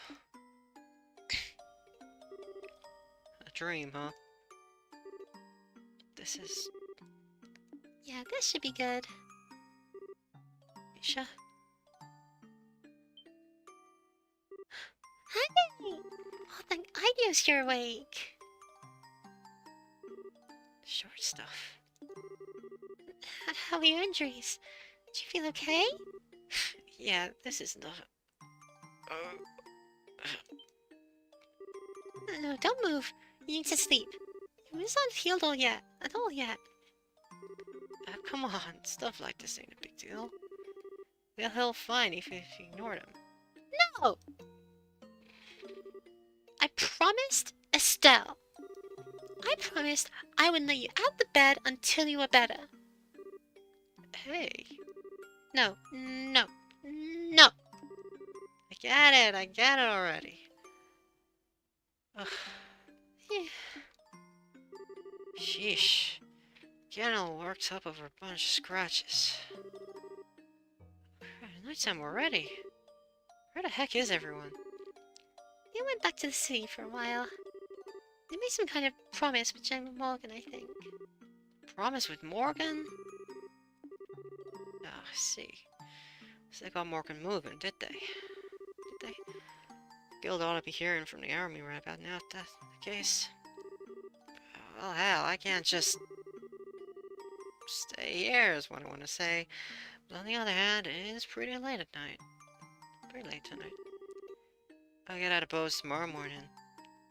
A dream, huh? This is... Yeah, this should be good. Misha? Hey! Oh, thank ideas you're awake. Short stuff. How are your injuries? Do you feel okay? Yeah, this is not... No, don't move. You need to sleep. Your wound's not healed at all yet. Come on, stuff like this ain't a big deal. They'll heal fine if you ignore them. Oh. I promised Estelle. I promised I would let you out the bed until you were better. Hey, No, no, no. I get it already. Ugh. Yeah. Sheesh. Getting all worked up over a bunch of scratches. Nighttime already. Where the heck is everyone? They went back to the city for a while. They made some kind of promise with General Morgan, I think. Promise with Morgan? Ah, I see. So they got Morgan moving, did they? Did they? Guild ought to be hearing from the army right about now if that's the case. Well, hell, I can't just stay here is what I want to say. But on the other hand, it is pretty late at night. Pretty late tonight. I'll get out of Bose tomorrow morning.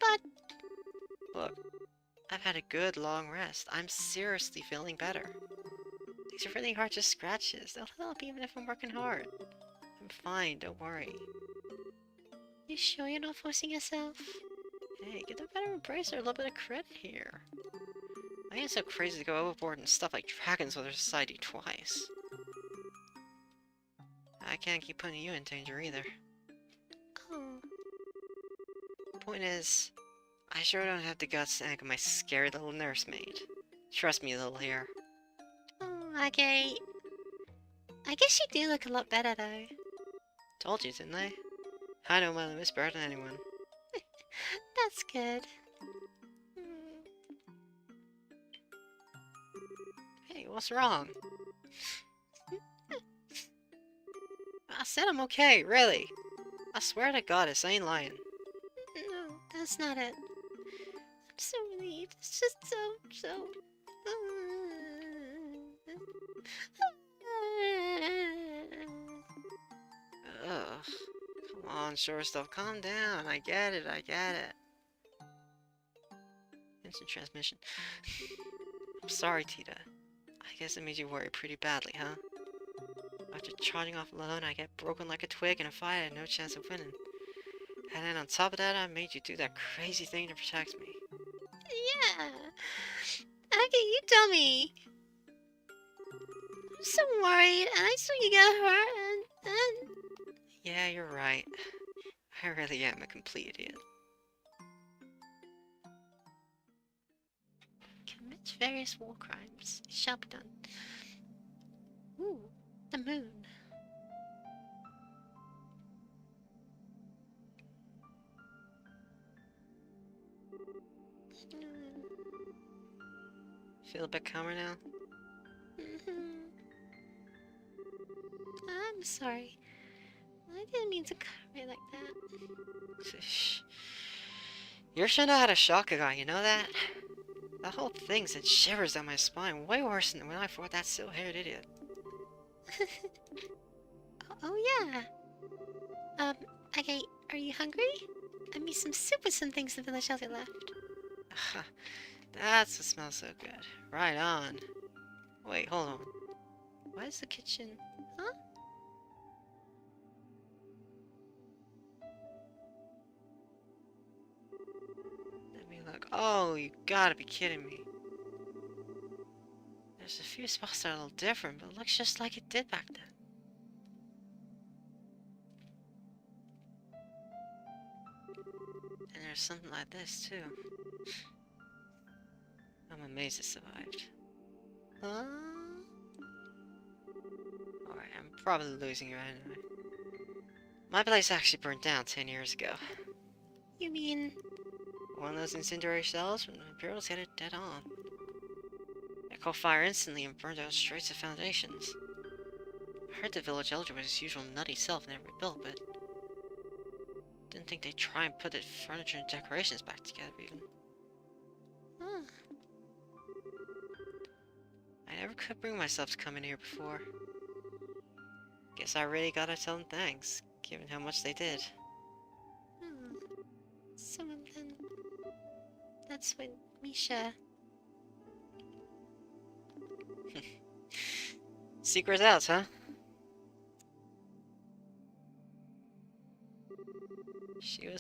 But Look, I've had a good long rest. I'm seriously feeling better. These are really hard just scratches. They'll help even if I'm working hard. I'm fine, don't worry. you sure you're not forcing yourself? Hey, get a better embrace or a little bit of credit here. I ain't so crazy to go overboard and stuff like dragons with our society twice. I can't keep putting you in danger either. Oh, Point is, I sure don't have the guts to act my scary little nursemaid. Trust me, little hair. oh, okay. I guess you do look a lot better, though. Told you, didn't I? I know my limits better than anyone. That's good. Hey, what's wrong? I said I'm okay, really. I swear to Goddess, I ain't lying. No, that's not it. I'm so relieved. It's just so... Ugh. Come on, short stuff, calm down. I get it, I get it. Instant transmission. I'm sorry, Tita. I guess it made you worry pretty badly, huh? After charging off alone, I get broken like a twig in a fight I had no chance of winning. And then on top of that, I made you do that crazy thing to protect me. Yeah. Okay, you tell me. I'm so worried, and I saw you get hurt, and... Yeah, you're right. I really am a complete idiot. Commit various war crimes. It shall be done. Ooh, the moon. Feel a bit calmer now? I'm sorry. I didn't mean to cover it like that. Shh. You should have had a shock guy, you know that? That whole thing sent shivers down my spine, way worse than when I fought that silver-haired idiot. Oh yeah. Okay, are you hungry? I made some soup with some things the village elder left. That's what smells so good. Right on. Wait, hold on. Why is the kitchen... Huh? Let me look. Oh, you gotta be kidding me. There's a few spots that are a little different, but it looks just like it did back then. And there's something like this, too. I'm amazed it survived. Huh? Alright, I'm probably losing you anyway. My place actually burned down 10 years ago. You mean... One of those incendiary cells from the Imperials hit it dead on. It caught fire instantly and burned out straight to foundations. I heard the village elder was his usual nutty self and never rebuilt, but... didn't think they'd try and put the furniture and decorations back together even. Huh. I never could bring myself to come in here before. Guess I really gotta tell them thanks, given how much they did. Hmm. So then... That's when Misha... Secrets out, huh?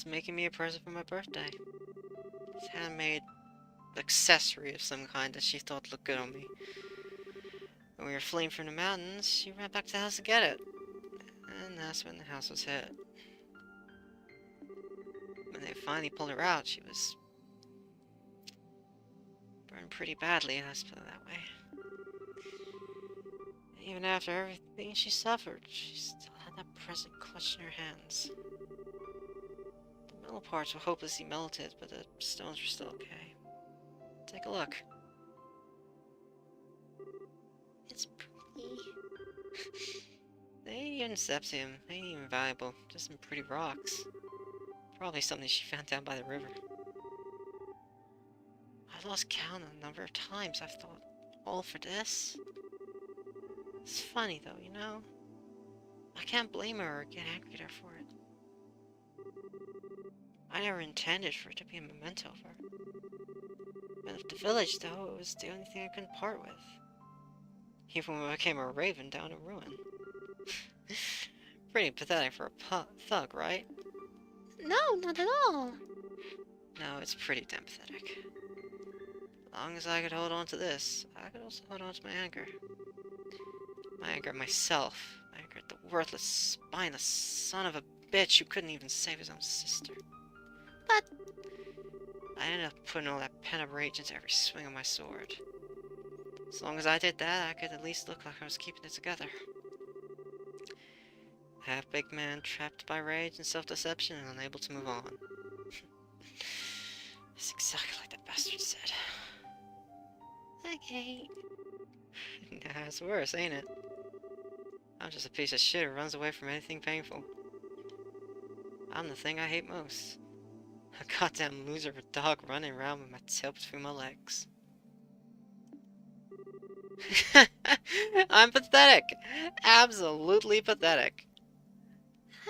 was making me a present for my birthday. This handmade accessory of some kind that she thought looked good on me. When we were fleeing from the mountains, she ran back to the house to get it. And that's when the house was hit. When they finally pulled her out, she was burned pretty badly, let's put it that way. Even after everything she suffered, she still had that present clutched in her hands. The metal parts were hopelessly melted, but the stones were still okay. Take a look. It's pretty. They ain't even septium, they ain't even valuable, just some pretty rocks. Probably something she found down by the river. I lost count on the number of times I've thought, all for this? It's funny though, you know? I can't blame her or get angry at her for it. I never intended for it to be a memento of her. And of the village though, it was the only thing I couldn't part with. Even when I became a raven down in ruin. Pretty pathetic for a thug, right? No, not at all. No, it's pretty damn pathetic. As long as I could hold on to this, I could also hold on to my anger. My anger at myself. My anger at the worthless, spineless son of a bitch who couldn't even save his own sister. But I ended up putting all that pent-up rage into every swing of my sword. As long as I did that, I could at least look like I was keeping it together. Half-baked man trapped by rage and self-deception and unable to move on. It's exactly like that bastard said. okay. Nah, it's worse, ain't it? I'm just a piece of shit who runs away from anything painful. I'm the thing I hate most. A goddamn loser of a dog running around with my tail between my legs. I'm pathetic! Absolutely pathetic.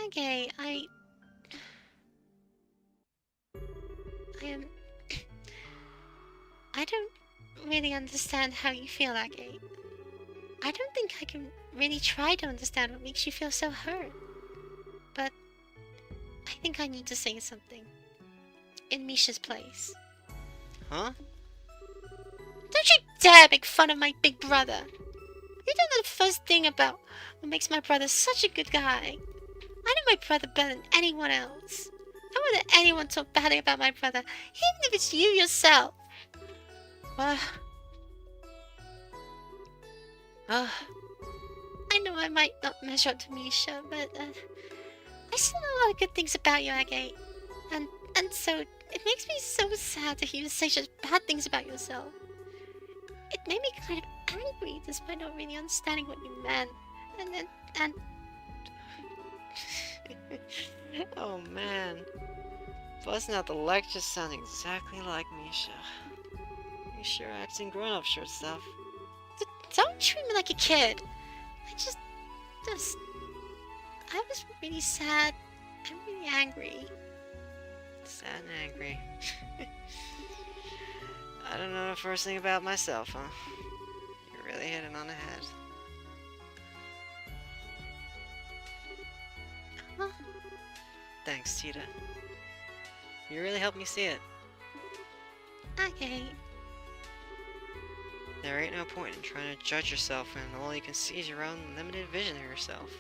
Okay, I am. I don't really understand how you feel, Agate. I don't think I can really try to understand what makes you feel so hurt. But I think I need to say something. In Misha's place. Huh? Don't you dare make fun of my big brother! You don't know the first thing about what makes my brother such a good guy. I know my brother better than anyone else. I won't let anyone talk badly about my brother, even if it's you yourself. I know I might not measure up to Misha, but I still know a lot of good things about you, Agate. And so it makes me so sad to hear you say such bad things about yourself. It made me kind of angry, despite not really understanding what you meant. And Oh man. Busting out the lectures sound exactly like Misha. You sure acting grown up, short stuff. don't treat me like a kid. I was really sad and really angry. Sad and angry. I don't know the first thing about myself, huh? You really hit it on the head. Huh? Thanks, Tita. You really helped me see it. Okay. There ain't no point in trying to judge yourself when all you can see is your own limited vision of yourself.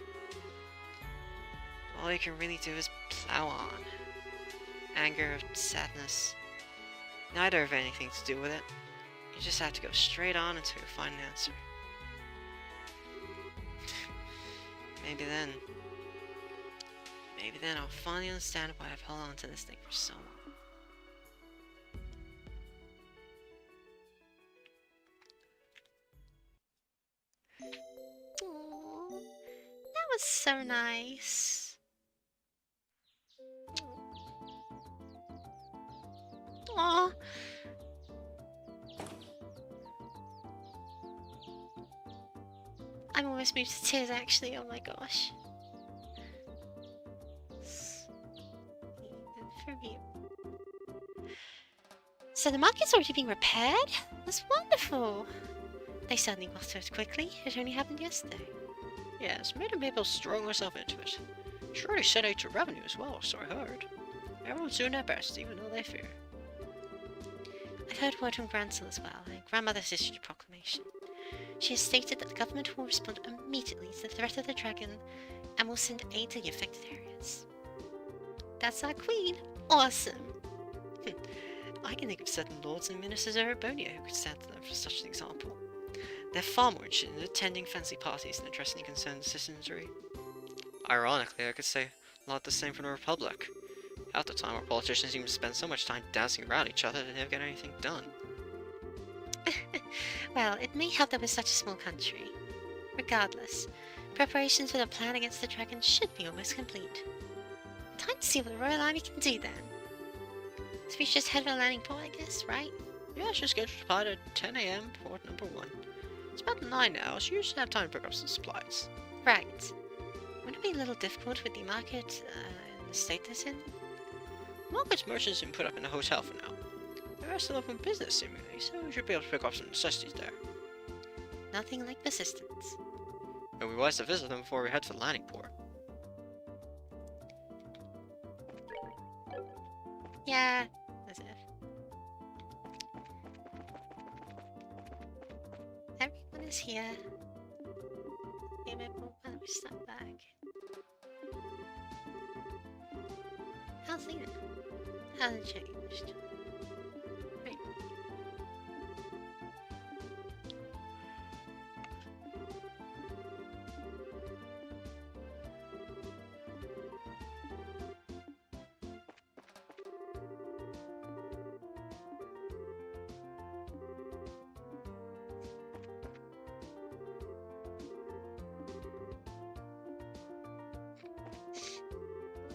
All you can really do is plow on. Anger, sadness, neither have anything to do with it. You just have to go straight on until you find an answer. Maybe then I'll finally understand why I've held on to this thing for so long. Aww, that was so nice. Aww. I'm almost moved to tears actually, oh my gosh. For you. So the market's already being repaired? That's wonderful. They certainly got to it quickly. It only happened yesterday. Yes, Madam Mabel's throwing herself into it. She already set out to revenue as well, so I heard. Everyone's doing their best, even though they fear. I've heard word from Gransel as well. My grandmother's issued a proclamation. She has stated that the government will respond immediately to the threat of the dragon and will send aid to the affected areas. That's our queen! Awesome! I can think of certain lords and ministers of Erebonia who could stand to them for such an example. They're far more interested in attending fancy parties than addressing concerned citizenry. Ironically, I could say a lot the same for the Republic. Half the time, our politicians seem to spend so much time dancing around each other they never get anything done. Well, it may help that we're such a small country. Regardless, preparations for the plan against the dragon should be almost complete. Time to see what the Royal Army can do then. So we should just head for the landing port, I guess, right? Yeah, she's scheduled to depart at 10 AM, port number 1. It's about 9 now, so you should have time to pick up some supplies. Right. Wouldn't it be a little difficult with the market in the state it's in? Market's merchants have been put up in a hotel for now. The rest are open business seemingly, so we should be able to pick up some necessities there. Nothing like persistence. It would be wise to visit them before we head for the landing port. Yeah, as if. Everyone is here. Maybe we'll step back. How's it? Hasn't changed. Right.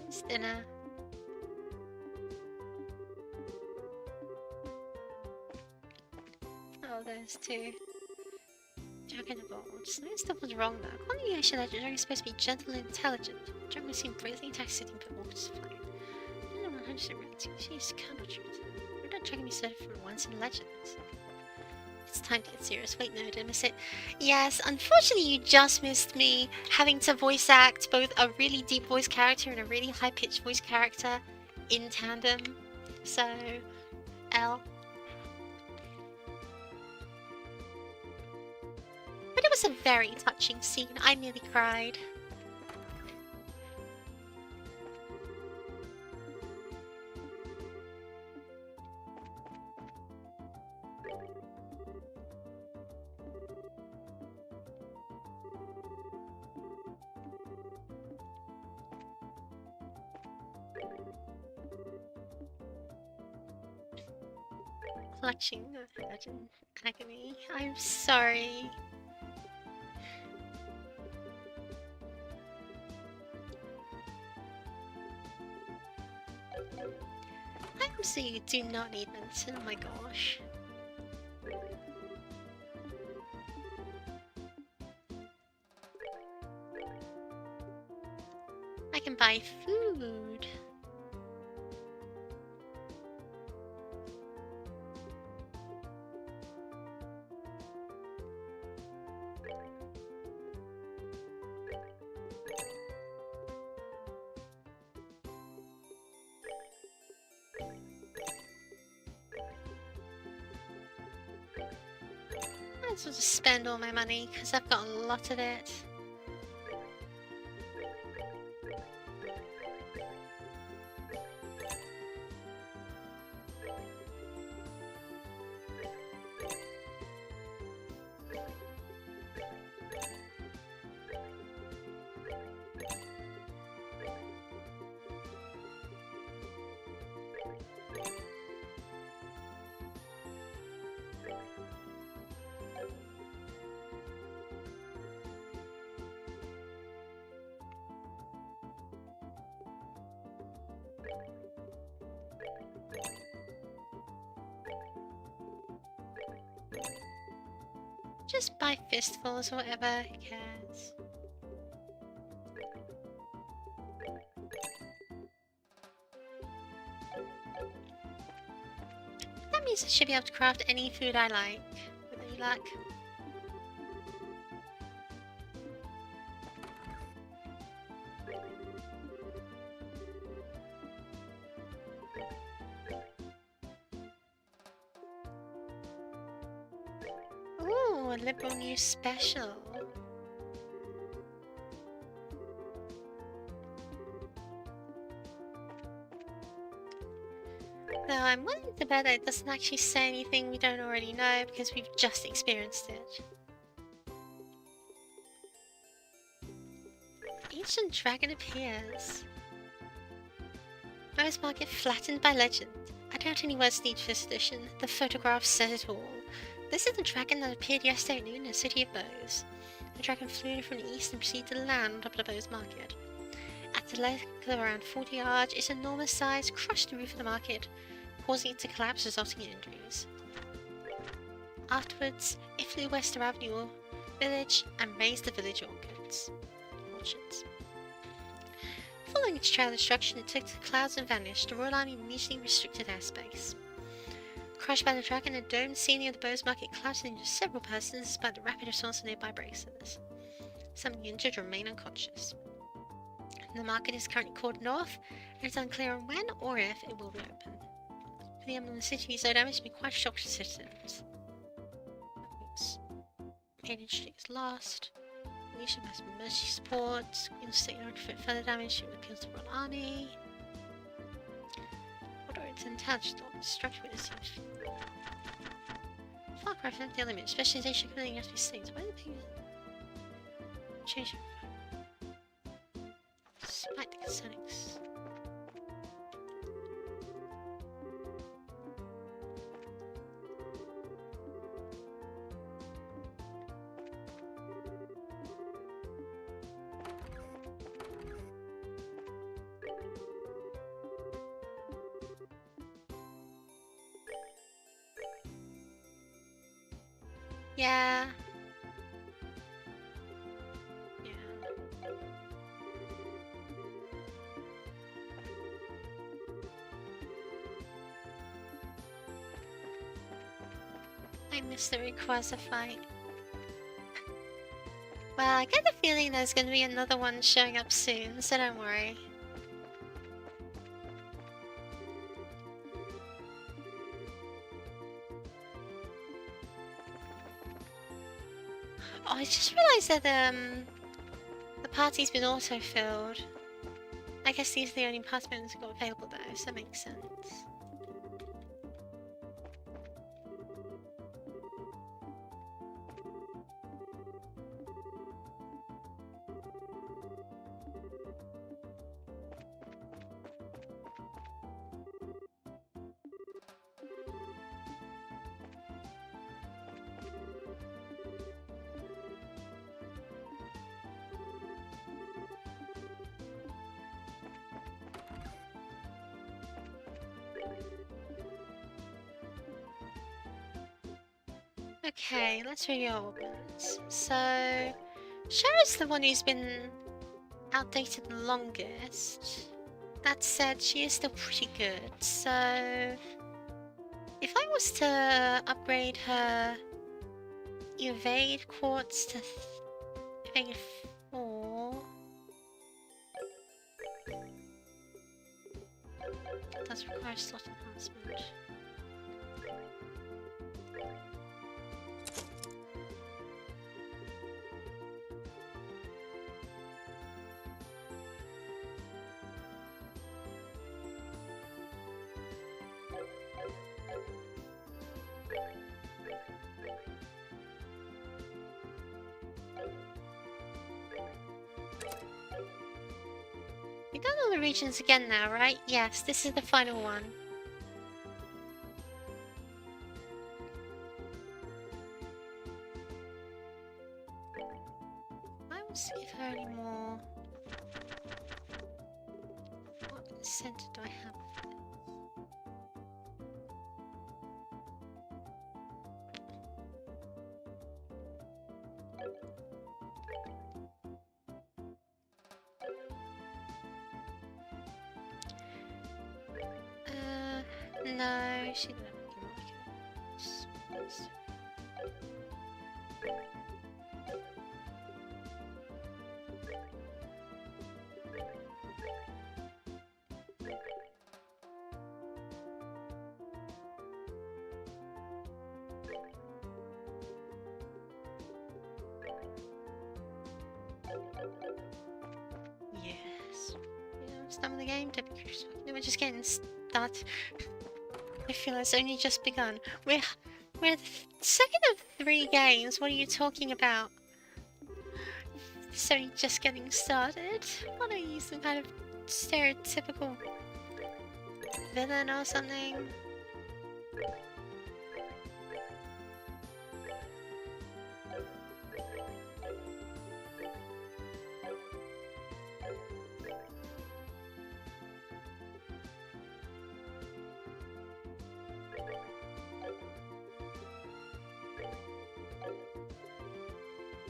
It's dinner. Oh, there's two. Dragon evolved. No stuff was wrong though. According to the ancient legend, Dragon is supposed to be gentle and intelligent. Dragon seemed bravely attacked city and put walkers to flight. I don't know 100% reality. She is counter-truth. Where did Dragon be started from once in legends? It's time to get serious. Wait, no, did I miss it? Yes, unfortunately you just missed me having to voice act both a really deep voice character and a really high-pitched voice character in tandem. So, L. But it was a very touching scene. I nearly cried. Clutching the legend agony. I'm sorry. I absolutely do not need medicine, oh my gosh. I can buy food. Might as well just spend all my money because I've got a lot of it. Just buy fistfuls or whatever, who cares? That means I should be able to craft any food I like, with any luck. a liberal news special. Though I'm willing to bet that it doesn't actually say anything we don't already know because we've just experienced it. Ancient dragon appears. Rose Market flattened by legend. I doubt any words need for this edition. The photograph says it all. This is the dragon that appeared yesterday at noon in the city of Bose. The dragon flew in from the east and proceeded to land on top of the Bose Market. At the length of around 40 yards, its enormous size crushed the roof of the market, causing it to collapse, resulting in injuries. Afterwards, it flew west to Avenue Village and razed the village orchards. Following its trail of destruction, it took to the clouds and vanished. The Royal Army immediately restricted airspace. Crushed by the dragon, a domed scene near the Bose Market collapsed into several persons despite the rapid response of nearby bracers. Some of the injured remain unconscious. The market is currently cordoned off, and it's unclear on when or if it will reopen. For the emblem of the city, so damage to be quite a shock to citizens. Main industry is lost. Nation must mercy support. Queen State order for further damage. She appeals to the Royal Army. Order its intelligence or destruction witnesses. Far cry from the limit. Specialization coming has to be saved. Why are the people change it? Despite the cosmetics. Yeah. Yeah. I missed the Rayquaza fight. Well, I get the feeling there's gonna be another one showing up soon, so don't worry. Oh, I just realised that the party's been auto-filled. I guess these are the only party members we've got available though, so that makes sense. Okay, let's review our weapons. So, Shara's the one who's been outdated the longest. That said, she is still pretty good, so... If I was to upgrade her Evade Quartz to Evade 4... That does require a slot enhancement. We've done all the regions again now, right? Yes, this is the final one. I will see if her anymore. What center do I have for this? No, she didn't like it. almost done with the game? No, we're just getting started. I feel it's only just begun. We're the second of 3 games. What are you talking about? It's only just getting started. What are you, some kind of stereotypical villain or something?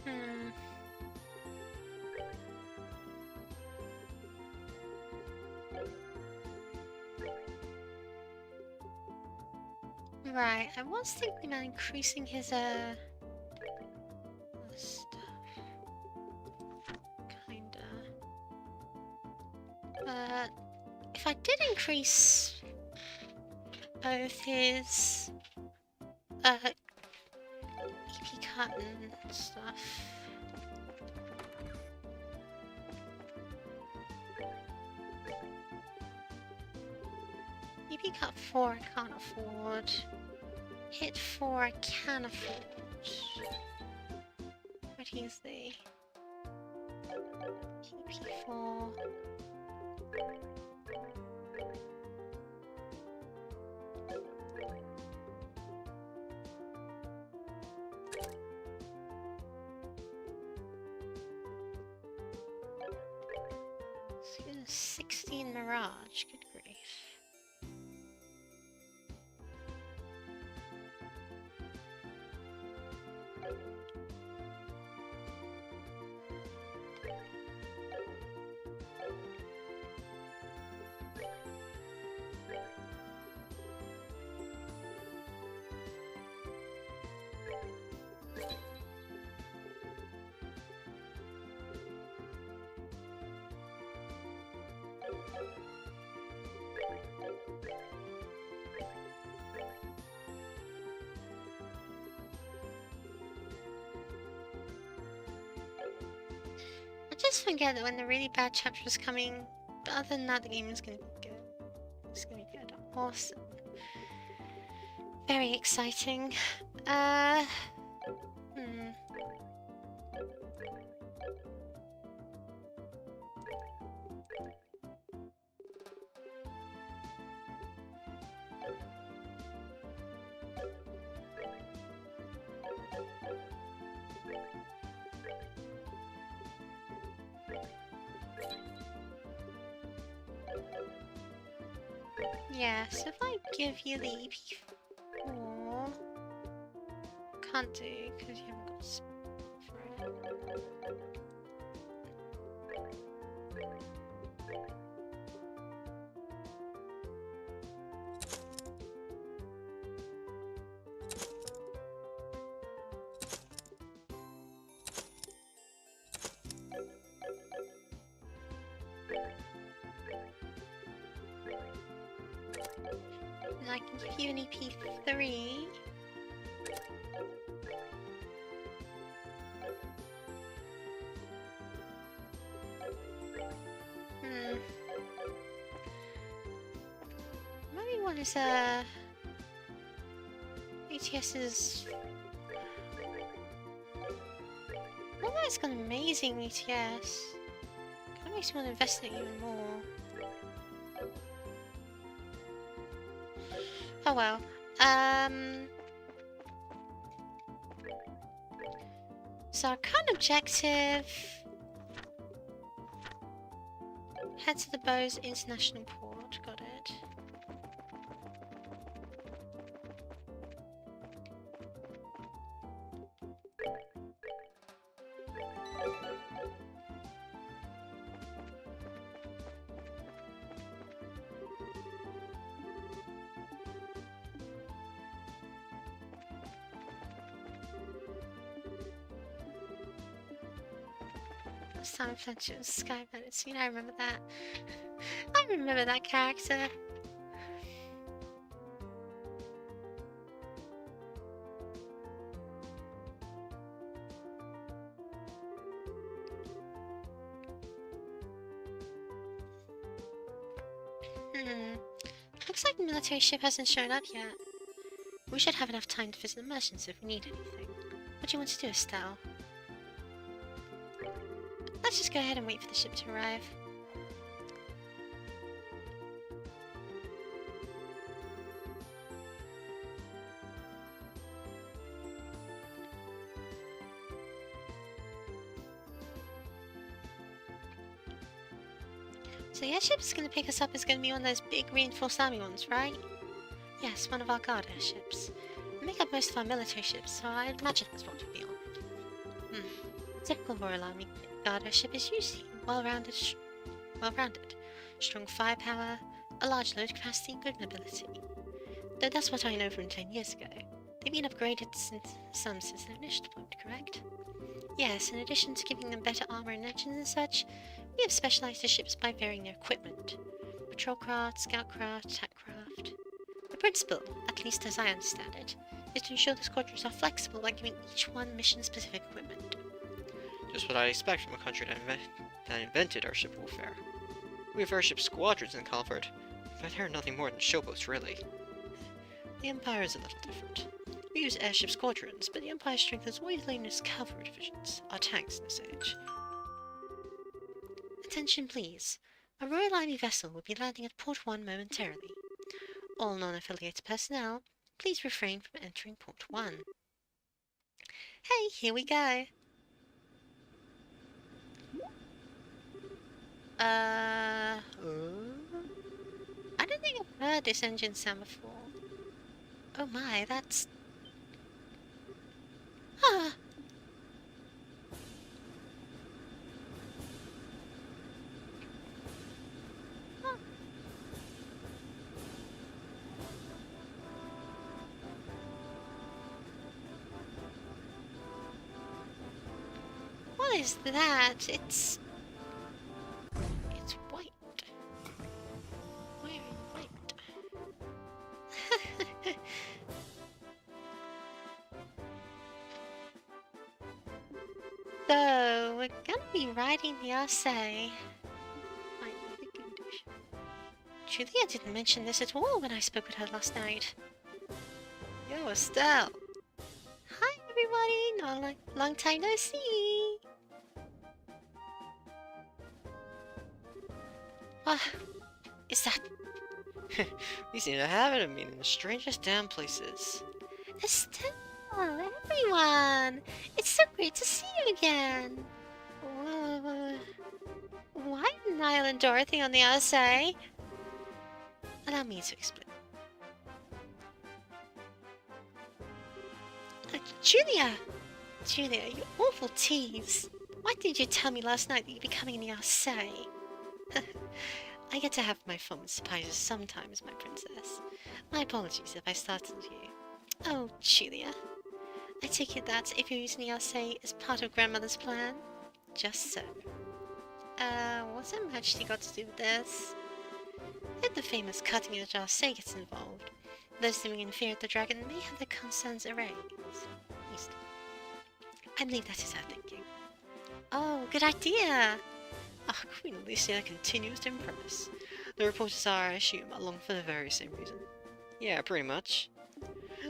Hmm. Right, I was thinking about increasing his other stuff. Kinda. But if I did increase both his EP cut and stuff. EP cut 4 I can't afford. Hit 4 I can afford. What is the EP4? Let's get a 16 Mirage, good grief. I just forget that when the really bad chapter is coming, but other than that, the game is gonna be good. It's gonna be good. Awesome. Very exciting. Hmm. Yeah, so if I give you the EP4, can't do because you haven't got space for it. And I can give you an EP3. Maybe one is ATS is. Well, that's got amazing ATS. That makes me want to invest in it even more. Oh well. So our current objective. Head to the Bose International Port. Got it. Time Fletcher was Sky Bandits. You know, I remember that. I remember that character. Looks like the military ship hasn't shown up yet. We should have enough time to visit the merchants if we need anything. What do you want to do, Estelle? Let's just go ahead and wait for the ship to arrive. So the airship is going to pick us up is going to be one of those big reinforced army ones, right? Yes, one of our guard airships. We make up most of our military ships, so I imagine that's what we'll be on. A typical Royal Army guard airship is usually well-rounded, strong firepower, a large load capacity, and good mobility. Though that's what I know from 10 years ago. They've been upgraded since their initial deployment, correct? Yes, in addition to giving them better armor and engines and such, we have specialized the ships by varying their equipment. Patrol craft, scout craft, attack craft. The principle, at least as I understand it, is to ensure the squadrons are flexible by giving each one mission-specific equipment. Just what I expect from a country that invented airship warfare. We have airship squadrons in Calvard, but they're nothing more than showboats, really. The Empire is a little different. We use airship squadrons, but the Empire's strength has always lain in its cavalry divisions, our tanks in this age. Attention please. A Royal Army vessel will be landing at Port 1 momentarily. All non-affiliated personnel, please refrain from entering Port 1. Hey, here we go! I don't think I've heard this engine sound before. Oh my, that's... Ah! What is that? It's white. Very white. So, we're gonna be riding the Arcee. Julia didn't mention this at all when I spoke with her last night. Yo, Estelle! Hi everybody! Long time no see! What is that? We seem to have it of meeting in the strangest damn places. Estelle, everyone! It's so great to see you again! Why isn't Niall and Dorothy on the Arcee? Allow me to explain. Julia! Julia, you awful tease! Why didn't you tell me last night that you'd be coming in the Arcee? I get to have my fun with surprises sometimes, my princess. My apologies if I startled you. Oh, Julia. I take it that if you're using the Arcee as part of Grandmother's plan? Just so. What's her majesty got to do with this? If the famous cutting-edge Arcee gets involved, those living in fear of the dragon may have their concerns erased. I believe that is her thinking. Oh, good idea! Ah, Queen Alicia continues to impress. The reporters are, I assume, along for the very same reason. Yeah, pretty much.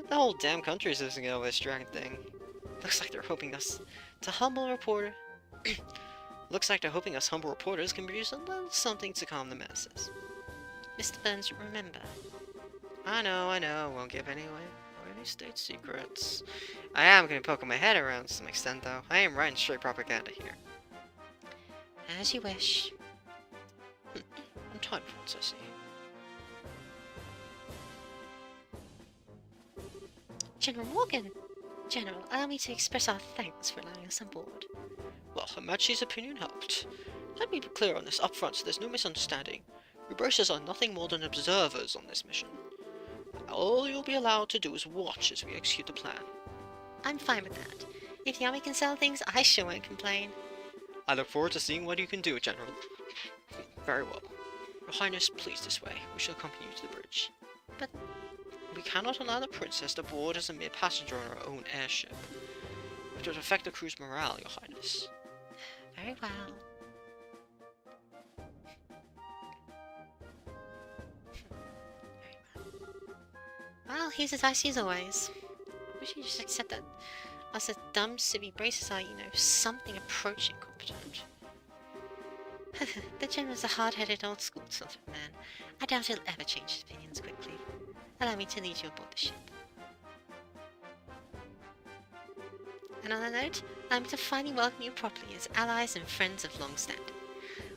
The whole damn country is losing over this dragon thing. Looks like they're hoping us to humble reporter. Looks like they're hoping us humble reporters can produce a little something to calm the masses. Mr. Burns, remember. I know, won't give any state secrets. I am going to be poking my head around to some extent, though. I am writing straight propaganda here. As you wish. I'm time for once, I see. General Morgan! General, allow me to express our thanks for allowing us on board. Well, Her Majesty's opinion helped. Let me be clear on this up front so there's no misunderstanding. We Bracers are nothing more than observers on this mission. All you'll be allowed to do is watch as we execute the plan. I'm fine with that. If the army can sell things, I sure won't complain. I look forward to seeing what you can do, General. Very well. Your Highness, please this way. We shall accompany you to the bridge. But we cannot allow the princess to board as a mere passenger on our own airship. It would affect the crew's morale, Your Highness. Very well. Well, he's as icy as always. Wish you just accept that us as dumb, silly braces are, something approaching competent. The general's a hard-headed, old-school sort of man. I doubt he'll ever change his opinions quickly. Allow me to lead you aboard the ship. And on that note, allow me to finally welcome you properly as allies and friends of long standing.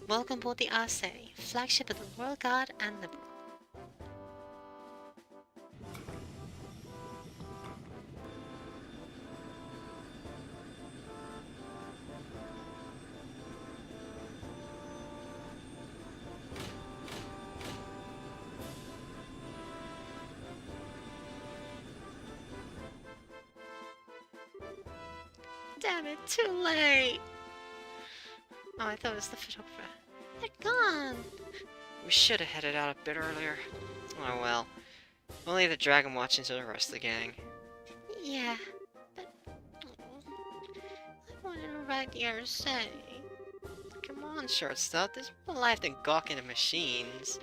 Welcome aboard the Arcee, flagship of the Royal Guard and Liberal. Damn it, too late! Oh, I thought it was the photographer. They're gone! We should have headed out a bit earlier. Oh well. Only the Dragon watching to the rest of the gang. Yeah, but... I wanted to ride the Arcee. Come on, shortstop. There's more life than gawking at machines.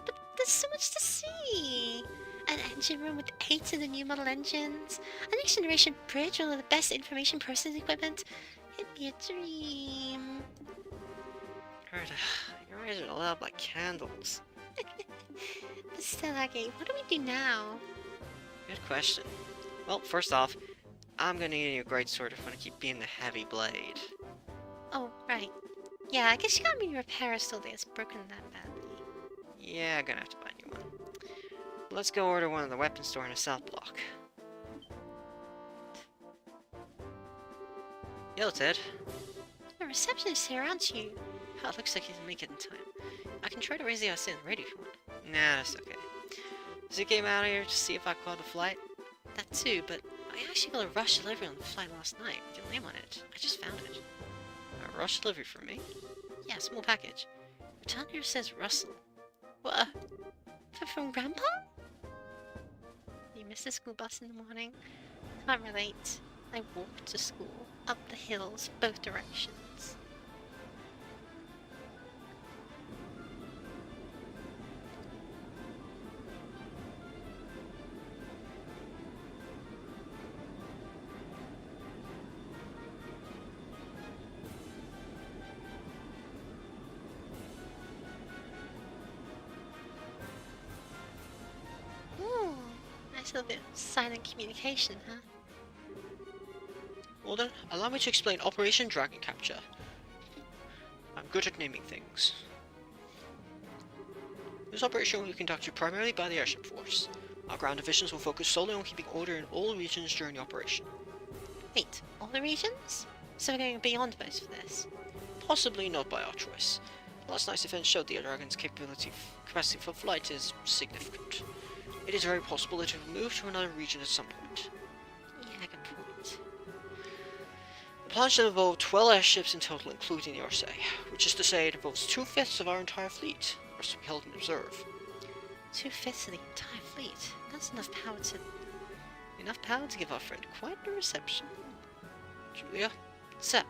But there's so much to see! An engine room with 8 of the new model engines, a next generation bridge with all the best information processing equipment. It'd be a dream. Your eyes are lit up like candles. But still, Aggie, what do we do now? Good question. Well, first off, I'm gonna need a great sword if I want to keep being the heavy blade. Oh, right. Yeah, I guess you got me a repair still that's broken that badly. Yeah, I'm gonna have to buy a new one. Let's go order one at the weapons store in the South Block. Hello, Ted. The receptionist here, aren't you? Oh, it looks like you didn't make it in time. I can try to raise the Arcee on the radio if you want. Nah, that's okay. Zeke came out here to see if I caught a flight. That too, but I actually got a rush delivery on the flight last night with your name on it. I just found it. A rush delivery for me? Yeah, small package. Return here says Russell. What? From Grandpa? You missed the school bus in the morning? Can't relate. I walked to school, up the hills, both directions. Ooh, nice little bit of silent communication, huh? Well then, allow me to explain Operation Dragon Capture. I'm good at naming things. This operation will be conducted primarily by the Airship Force. Our ground divisions will focus solely on keeping order in all regions during the operation. Wait, all the regions? So we're going beyond most for this? Possibly not by our choice. Last night's event showed the Dragon's capacity for flight is significant. It is very possible that it will move to another region at some point. Yeah, good point. The plan should involve 12 airships in total, including the Arcee, which is to say it involves 2/5 of our entire fleet, or to be held and observe. 2/5 of the entire fleet. That's enough power to... Enough power to give our friend quite a reception. Julia, set.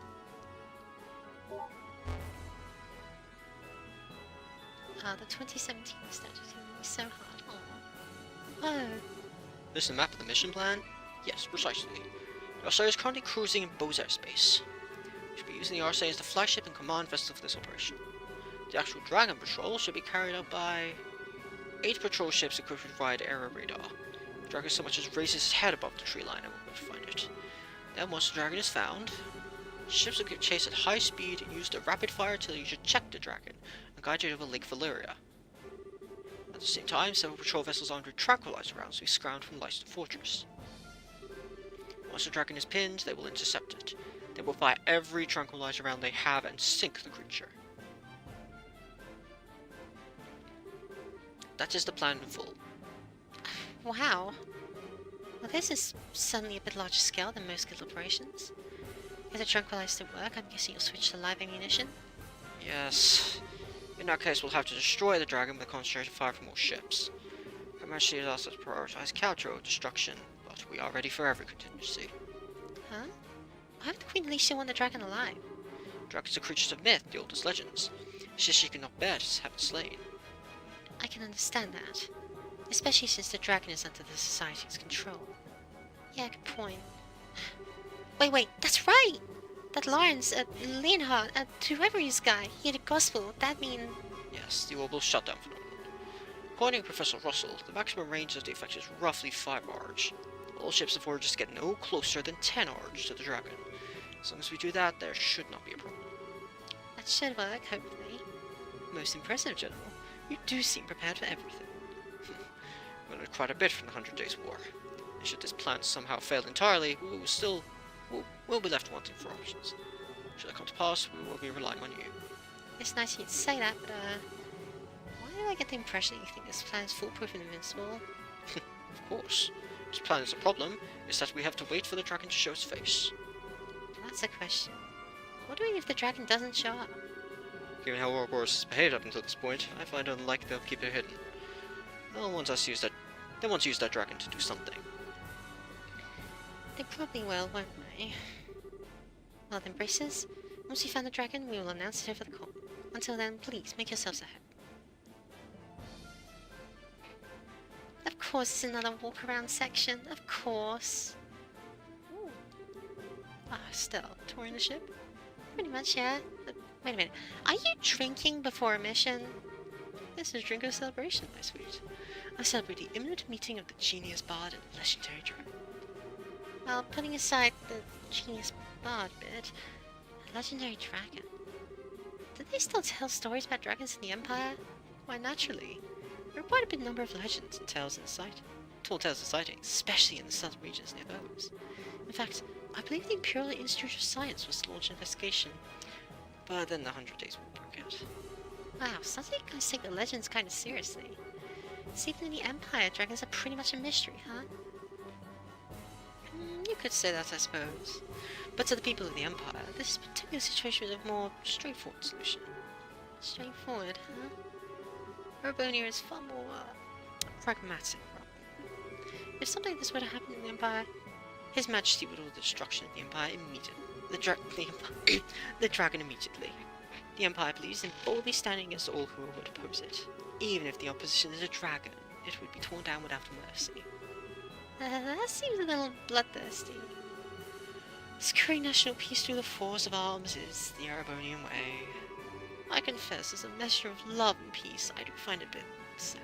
The 2017 statue is going to be so hard. Aw. Oh. This is the map of the mission plan? Yes, precisely. The Arcee is currently cruising in Bose airspace. We should be using the Arcee as the flagship and command vessel for this operation. The actual Dragon patrol should be carried out by 8 patrol ships equipped with wide area radar. The Dragon so much as raises its head above the tree line and we'll be able to find it. Then once the Dragon is found, ships will give chase at high speed and use the rapid fire artillery to check the Dragon and guide it over Lake Valyria. At the same time, several patrol vessels armed with tranquilizer rounds will be scrounged from Leicester Fortress. Once the Dragon is pinned, they will intercept it. They will fire every tranquilizer round they have and sink the creature. That is the plan in full. Wow. Well, this is suddenly a bit larger scale than most guild operations. If the tranquilizer didn't work, I'm guessing you'll switch to live ammunition? Yes. In that case, we'll have to destroy the Dragon with concentrated fire from all ships. Her Majesty has asked us to prioritize Caltro destruction, but we are ready for every contingency. Huh? Why would the Queen Alicia want the dragon alive? Dragons are creatures of myth, the oldest legends. It's just she cannot bear to have it slain. I can understand that. Especially since the dragon is under the Society's control. Yeah, good point. Wait, that's right! That Lawrence, Leonhardt, whoever this guy, he had a gospel. That mean... Yes, the orbital shutdown phenomenon. According to Professor Russell, the maximum range of the effect is roughly 5 Arg. All ships of Voyagers get no closer than 10 Arg to the Dragon. As long as we do that, there should not be a problem. That should work, hopefully. Most impressive, General. You do seem prepared for everything. We learned quite a bit from the 100 Days War. And should this plan somehow fail entirely, we'll be left wanting for options. Should that come to pass, we will be relying on you. It's nice of you to say that, but, why do I get the impression that you think this plan is foolproof and invincible? Of course. This plan is a problem, is that we have to wait for the dragon to show its face. That's the question. What do we do if the dragon doesn't show up? Given how Ouroboros has behaved up until this point, I find it unlikely they'll keep it hidden. They'll want to use that dragon to do something. They probably will, won't they? Well then, braces. Once we find the dragon, we will announce it over the call. Until then, please, make yourselves at home. Of course, it's another walk-around section. Of course. Ooh. Ah, still, touring the ship? Pretty much, yeah. Wait a minute. Are you drinking before a mission? This is drink of celebration, my sweet. I celebrate the imminent meeting of the genius bard and legendary dragon. Well, putting aside the genius bard bit, a legendary dragon. Do they still tell stories about dragons in the Empire? Why, naturally. There are quite a big number of legends and tales in sight. Tall tales of sightings, especially in the southern regions near those. In fact, I believe the Imperial Institute of Science was to launch an investigation. But then the 100 Days War broke out. Wow, sounds like you guys take the legends kind of seriously. So even in the Empire, dragons are pretty much a mystery, huh? You could say that, I suppose. But to the people of the Empire, this particular situation was a more straightforward solution. Straightforward, huh? Urbonia is far more pragmatic. If something like this were to happen in the Empire, His Majesty would order the destruction of the Empire immediately. The dragon immediately. The Empire believes in boldly standing against all who would oppose it. Even if the opposition is a dragon, it would be torn down without mercy. That seems a little bloodthirsty. Securing national peace through the force of arms is the Erebonian way. I confess, as a measure of love and peace, I do find it a bit sad.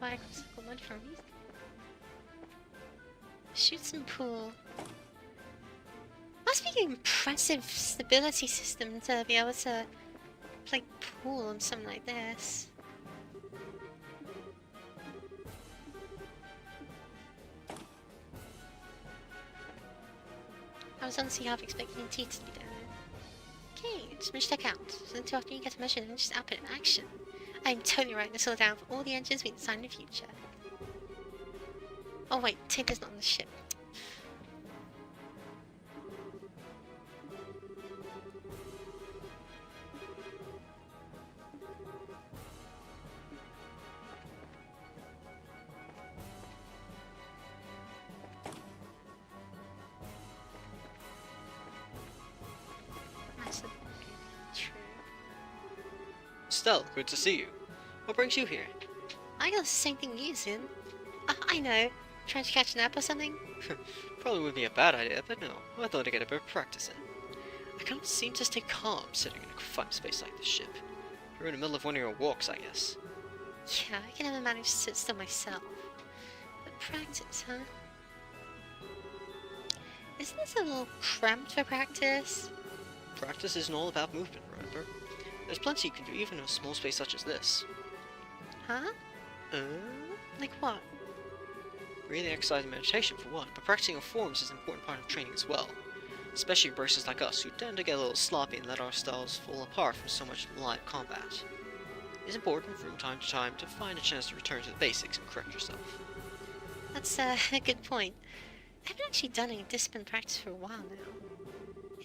Buy a mud for a reason. Shoot some pool. Must be an impressive stability system to be able to play pool on something like this. I was honestly half expecting T to be down there. Okay, just much check out. So until after you get a mission and just output in action. I'm totally writing this all down for all the engines we design in the future. Oh wait, Tinker's not on the ship. That's true. Stell, good to see you. What brings you here? I got the same thing you did. I know. Trying to catch a nap or something? Probably would be a bad idea, but no. I thought I'd get a bit of practice in. I can't seem to stay calm sitting in a confined space like this ship. You're in the middle of one of your walks, I guess. Yeah, I can never manage to sit still myself. But practice, huh? Isn't this a little cramped for practice? Practice isn't all about movement, remember? There's plenty you can do even in a small space such as this. Huh? Like what? Breathing exercise and meditation for one, but practicing your forms is an important part of training as well. Especially bracers like us, who tend to get a little sloppy and let our styles fall apart from so much live combat. It's important from time to time to find a chance to return to the basics and correct yourself. That's a good point. I haven't actually done any discipline practice for a while now.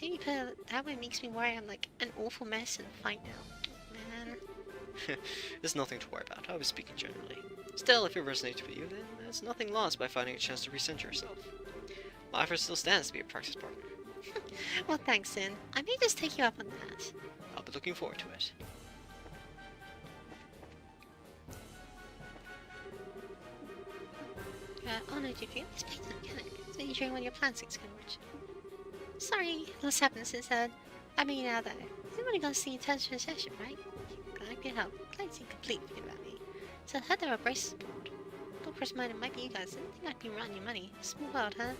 Maybe put it that way makes me worry I'm like an awful mess in a fight now. Man. There's nothing to worry about. I was speaking generally. Still, if it resonates with you, then there's nothing lost by finding a chance to recenter yourself. My offer still stands to be a practice partner. Well, thanks, Sin. I may just take you up on that. I'll be looking forward to it. Oh no, did you forget this paint mechanic? It's been during one of your plans gets coverage. Sorry, what's happened since then? I mean, now though, you've only got to see attention to the session, right? Glad I could help. Glad you seem complete forget about me. So I heard there were braces aboard. Thought for a moment it might be you guys. Didn't think I'd be running your money. Small world, huh?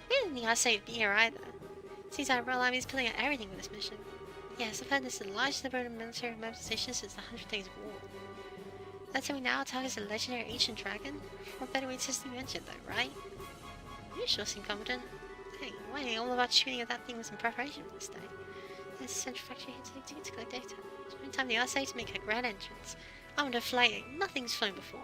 We didn't think I'd say to be here either. Seems like Royal Army's pulling out everything with this mission. Yes, I've heard this is the largest liberated military mobilization since the 100 Days of War. That's how we now target a legendary ancient dragon? What better way to test the invention though, right? You sure seem confident. Hey, why ain't all about shooting at that thing was in preparation for this day? There's a central factory here today to collect data. Spring time the RSA to make her grand entrance. I'm under flying. Nothing's flown before.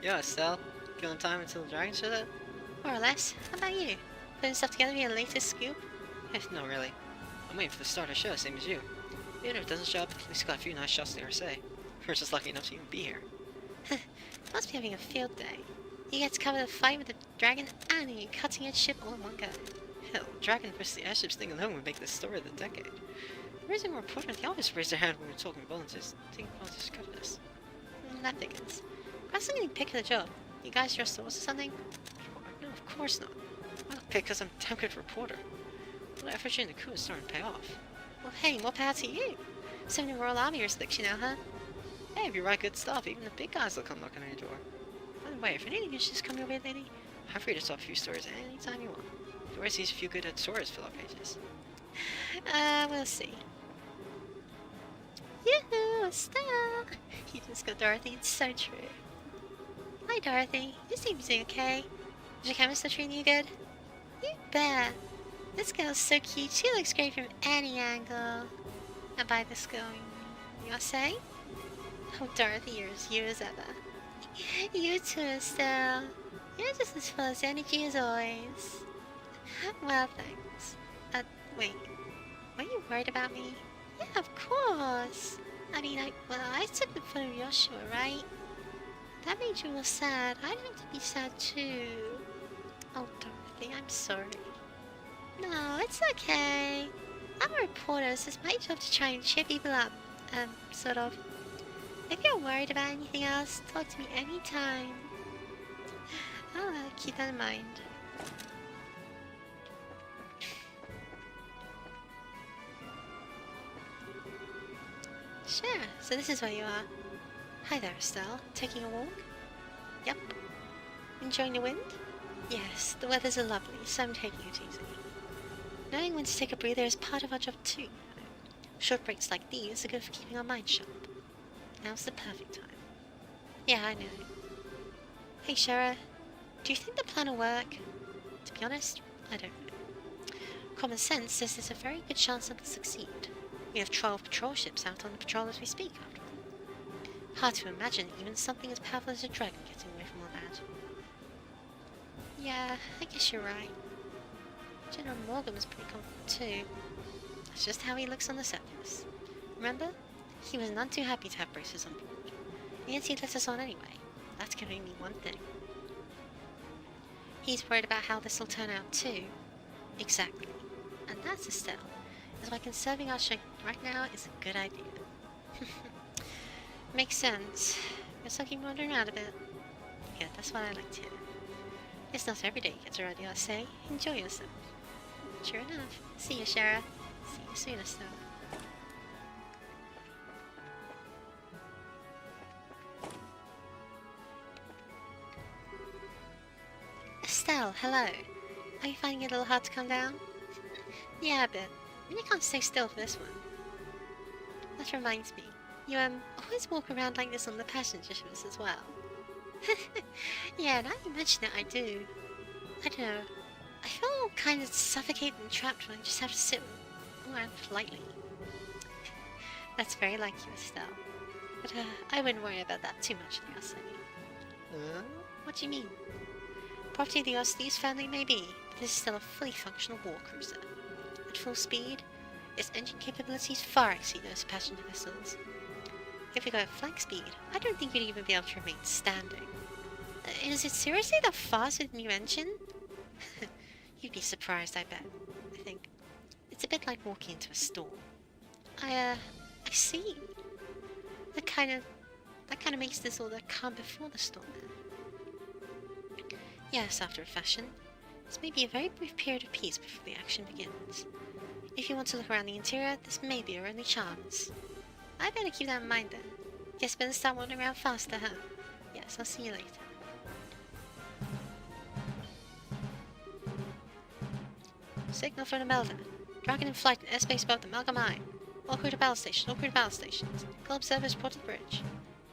Yeah, Estelle. Killing time until the dragon shows up? More or less. How about you? Putting stuff together for your latest scoop? No, really. I'm waiting for the start of the show, same as you. Even if it doesn't show up, at least got a few nice shots to RSA. We're just lucky enough to even be here. Must be having a field day. You get to cover the fight with the dragon and a cutting-edge ship all in one go. Hell, Dragon versus the airships thing alone would make this story of the decade. The reason we're reporter at the office raised their hand when we were talking volunteers. Think volunteers cover this. That figures. Perhaps I'm getting picked for the job. You guys your source or something? No, of course not. I got picked because I'm a damn good reporter. All the effort during the coup is starting to pay off. Well, hey, more power to you. Some new Royal Army restricts you now, huh? Hey, if you write good stuff, even the big guys will come knocking on your door. By the way, if anything, you should just come your way, lady. I'm free to swap a few stories anytime you want. If you always see a few good stories fill our pages. We'll see. Yoo-hoo, Estelle! You just got Dorothy, it's so true. Hi, Dorothy. You seem to be okay. Is your chemist treating you good? You bet. This girl's so cute. She looks great from any angle. And by this girl, you're saying? Oh, Dorothy, you're as you as ever. You too, Estelle. You're just as full of energy as always. Well, thanks. Wait. Were you worried about me? Yeah, of course. I mean, I took the photo of Joshua, right? That made you all sad. I'd have to be sad too. Oh, Dorothy, I'm sorry. No, it's okay. I'm a reporter, so it's my job to try and cheer people up. Sort of. If you're worried about anything else, talk to me anytime. I'll keep that in mind. Sure, so this is where you are. Hi there, Estelle. Taking a walk? Yep. Enjoying the wind? Yes, the weather's lovely, so I'm taking it easy. Knowing when to take a breather is part of our job too. Short breaks like these are good for keeping our minds sharp. Now's the perfect time. Yeah, I know. Hey, Shara, do you think the plan will work? To be honest, I don't know. Common sense says there's a very good chance it'll succeed. We have 12 patrol ships out on the patrol as we speak, after all. Hard to imagine even something as powerful as a dragon getting away from all that. Yeah, I guess you're right. General Morgan was pretty confident too. That's just how he looks on the surface. Remember? He was none too happy to have braces on board. And yet he let us on anyway. That's gonna mean one thing. He's worried about how this will turn out too. Exactly. And that's Estelle. Is why conserving our strength right now is a good idea. Makes sense. Guess I'll keep wandering around a bit. Yeah, that's what I like to hear. It's not every day you get to ride the RSA. Enjoy yourself. Sure enough. See you, Shara. See you soon, Estelle. Estelle, hello. Are you finding it a little hard to calm down? Yeah, a bit. I mean, you can't stay still for this one. That reminds me, you always walk around like this on the passenger ships as well. Yeah, now you mention it, I do. I don't know. I feel kind of suffocated and trapped when I just have to sit around politely. That's very like you, Estelle. But I wouldn't worry about that too much, I say. What do you mean? Property of the Ostes family may be, but this is still a fully functional war cruiser. At full speed, its engine capabilities far exceed those of passenger vessels. If we go at flank speed, I don't think you'd even be able to remain standing. Is it seriously that fast with a new engine? You'd be surprised, I bet. I think it's a bit like walking into a storm. I see. That kind of makes this all the calm before the storm. Yes, after a fashion. This may be a very brief period of peace before the action begins. If you want to look around the interior, this may be your only chance. I better keep that in mind then. Guess better start wandering around faster, huh? Yes, I'll see you later. Signal from the Melda. Dragon in flight in airspace above the Malga Mine. All crew to battle station, all crew to battle stations. Call observers, report to the bridge.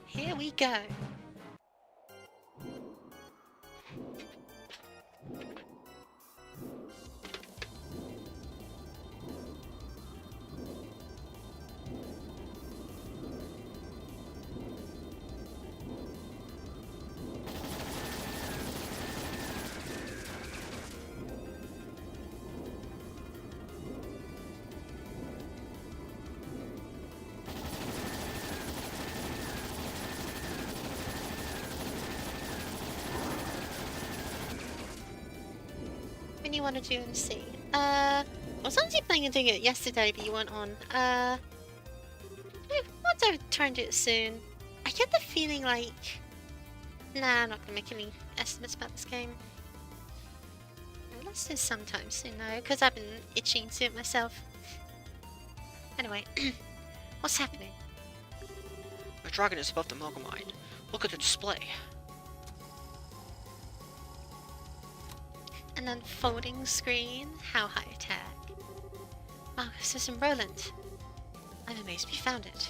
Here we go. When you want to do and see. I was honestly planning on doing it yesterday, but you weren't on. I'll try and do it soon. I get the feeling like, nah, I'm not gonna make any estimates about this game. Let's do sometime soon though, because I've been itching to do it myself. Anyway, what's happening? The dragon is above the Malga Mine. Look at the display. An unfolding screen? How high tech? Marcus and Roland. I'm amazed we found it.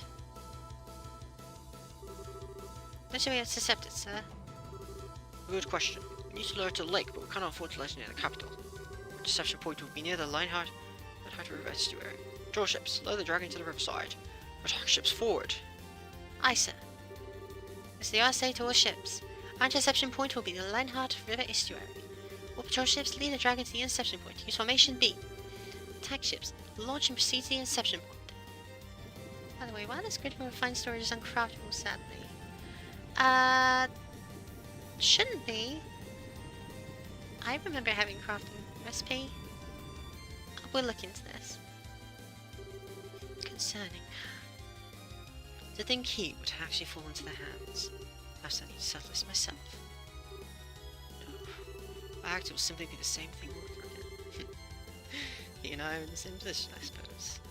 When should we have intercepted, sir? Good question. We need to lure it to the lake, but we cannot afford to let it near the capital. Our deception point will be near the Lionheart River estuary. Draw ships, lower the dragon to the riverside. Attack ships forward. Aye, sir. As the RSA to all ships, our interception point will be the Lionheart River estuary. All patrol ships lead the dragon to the interception point. Use formation B. Attack ships launch and proceed to the interception point. By the way, why this critical refined storage is uncraftable, sadly. Shouldn't be. I remember having crafting recipe. We'll look into this. Concerning. To think he would actually fall into their hands. Perhaps I need to settle this myself. No. Act will simply be the same thing all over again. He and I are in the same position, I suppose.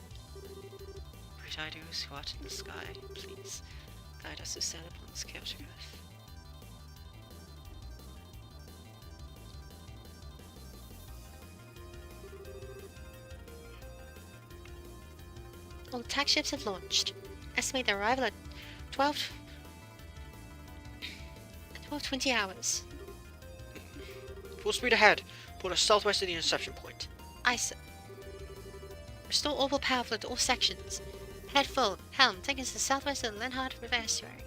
Bright ideals who art in the sky, please guide us to sail upon this chaotic earth. All attack ships have launched. Estimate their arrival at 12:20 hours. Full speed ahead. Port us southwest of the interception point. Aye, sir. Restore orbital power flow to all sections. Head full. Helm, take us to the southwest of the Lenhard River estuary.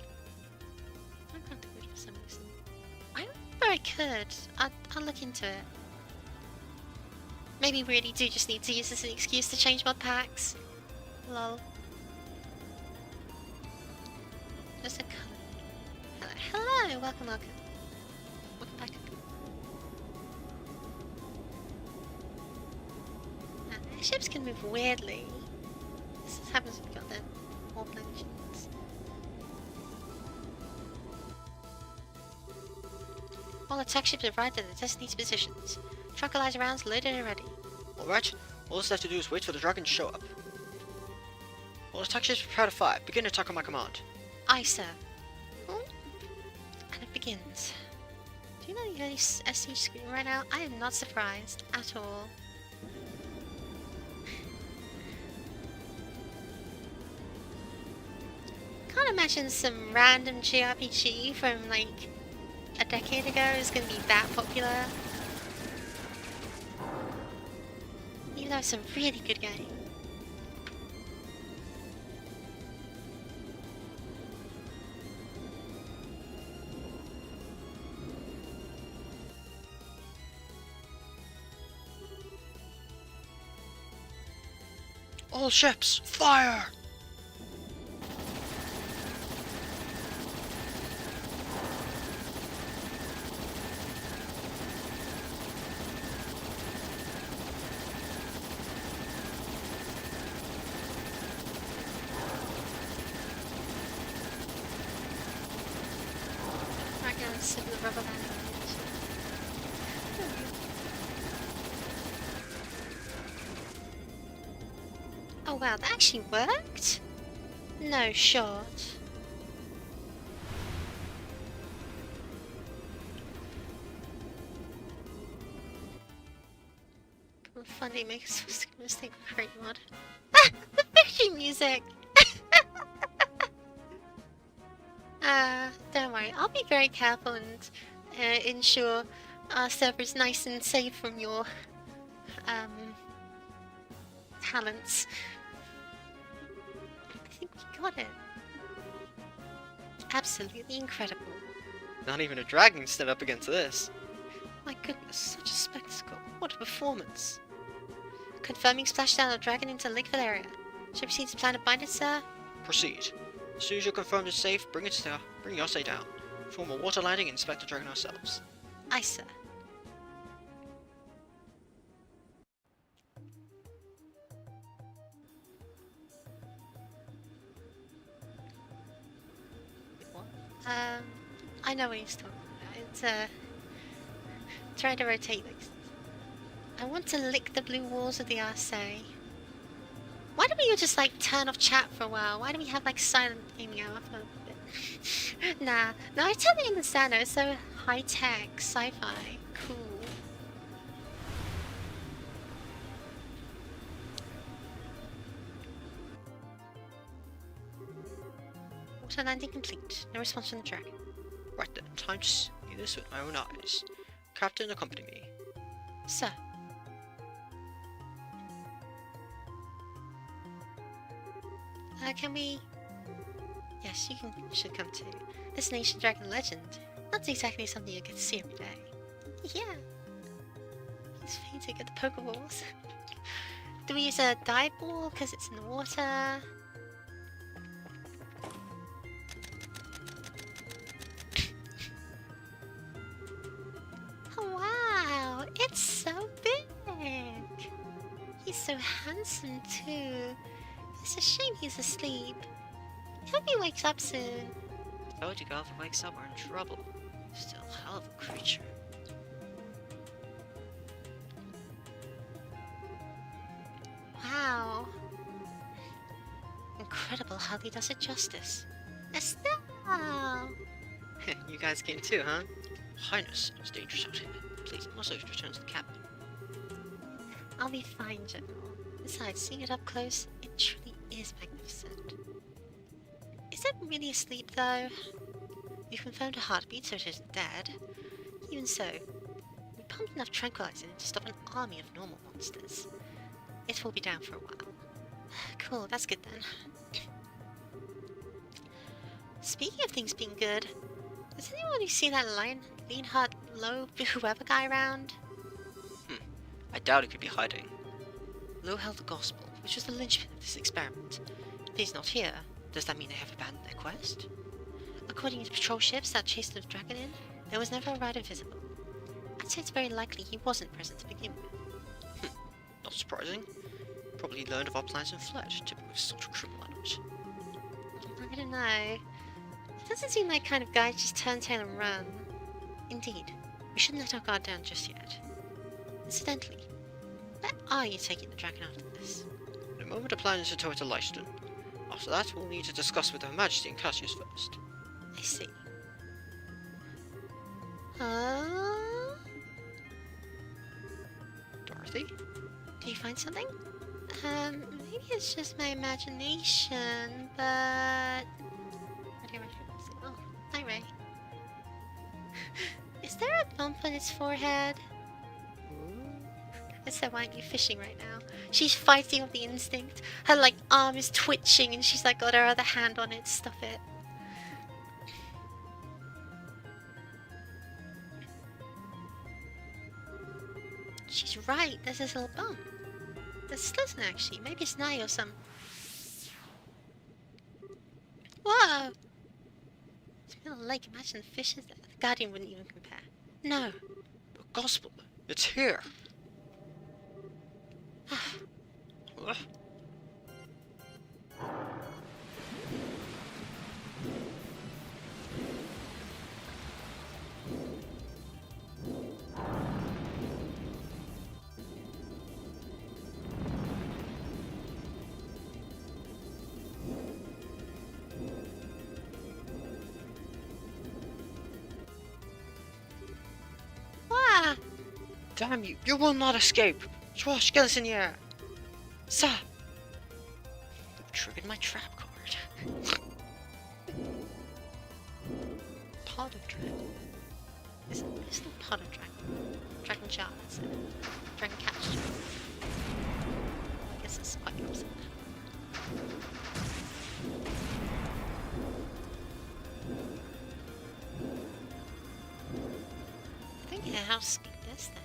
I can't do it for some reason. I remember I could. I'll look into it. Maybe we really do just need to use this as an excuse to change mod packs. Lol. Just a colour. Hello, welcome. Welcome back. Ships can move weirdly. This happens when we've got the warp engines. All attack ships have arrived at their designated positions. Tranquilizer rounds loaded and ready. Alright, all us have to do is wait for the dragon to show up. All attack ships prepare to fire. Begin attack on my command. Aye, sir. And it begins. Do you know you're only SC screen right now? I am not surprised at all. Can't imagine some random JRPG from like a decade ago is gonna be that popular. Even though it's a really good game. All ships, fire! Right now, it's the rubber band. Oh wow, that actually worked? No shot. Funny makes us mistake for great mod. Ah! The fishing music! Don't worry, I'll be very careful and ensure our server is nice and safe from your talents. I think we got it. Absolutely incredible. Not even a dragon stood up against this. My goodness, such a spectacle. What a performance. Confirming splashdown of dragon into Lake Valeria. Shall we proceed to plan to bind it, sir? Proceed. As soon as you're confirmed it's safe, bring Yosei down. Form a water landing and inspect the dragon ourselves. Aye, sir. I know what he's talking about. It's, trying to rotate this. I want to lick the blue walls of the RSA. Why don't we all just, like, turn off chat for a while? Why don't we have, like, silent gaming hour for a bit? Nah. No, I totally understand though. It's so high-tech, sci-fi, cool. Water landing complete. No response from the dragon. Right then, time to see this with my own eyes. Captain, accompany me. Sir. Can we... Yes, you should come too. This Nation Dragon legend. Not exactly something you get to see every day. Yeah. He's fainting at the Pokeballs. Do we use a dive ball because it's in the water? Oh wow, it's so big. He's so handsome too. It's a shame he's asleep. Hope he wakes up soon. Told you, girl, if he wakes up, we're in trouble. Still a hell of a creature. Wow. Incredible how he does it justice. Estelle! You guys came too, huh? Highness, it's dangerous out here. Please, must return to the cabin. I'll be fine, General. Besides, seeing it up close, it truly is magnificent. Is it really asleep, though? We've confirmed a heartbeat, so it isn't dead. Even so, we pumped enough tranquilizer in to stop an army of normal monsters. It will be down for a while. Cool, that's good then. Speaking of things being good, does anyone see that Leonhard Low whoever guy around? I doubt he could be hiding. Low held the gospel, which was the linchpin of this experiment. If he's not here, does that mean they have abandoned their quest? According to patrol ships that chased the dragon in, there was never a rider visible. I'd say it's very likely he wasn't present to begin with. Not surprising. Probably learned of our plans and fled, typical of such a criminal animals. I don't know. It doesn't seem like kind of guy to just turn tail and run. Indeed, we shouldn't let our guard down just yet. Incidentally, where are you taking the dragon after this? In a moment, our plan is to tow it to Leiston. After that, we'll need to discuss with Her Majesty and Cassius first. I see. Dorothy? Do you find something? Maybe it's just my imagination, but... Oh, hi Ray. Is there a bump on its forehead? It's that why aren't you fishing right now? She's fighting with the instinct. Her like arm is twitching and she's like got her other hand on it to stop it. She's right, there's this little bump. This doesn't actually. Maybe it's Nye or some. Whoa! It's a little lake. Imagine the fishes there. The Guardian wouldn't even compare. No. The gospel. It's here. What? Wow! Damn you! You will not escape! Swash, get us in the air! Sir! You've triggered my trap card. Pod of Dragon. It's not Pod of Dragon. Dragon Jar, that's it. Dragon Catch. I guess it's quite the opposite. I think I house this thing.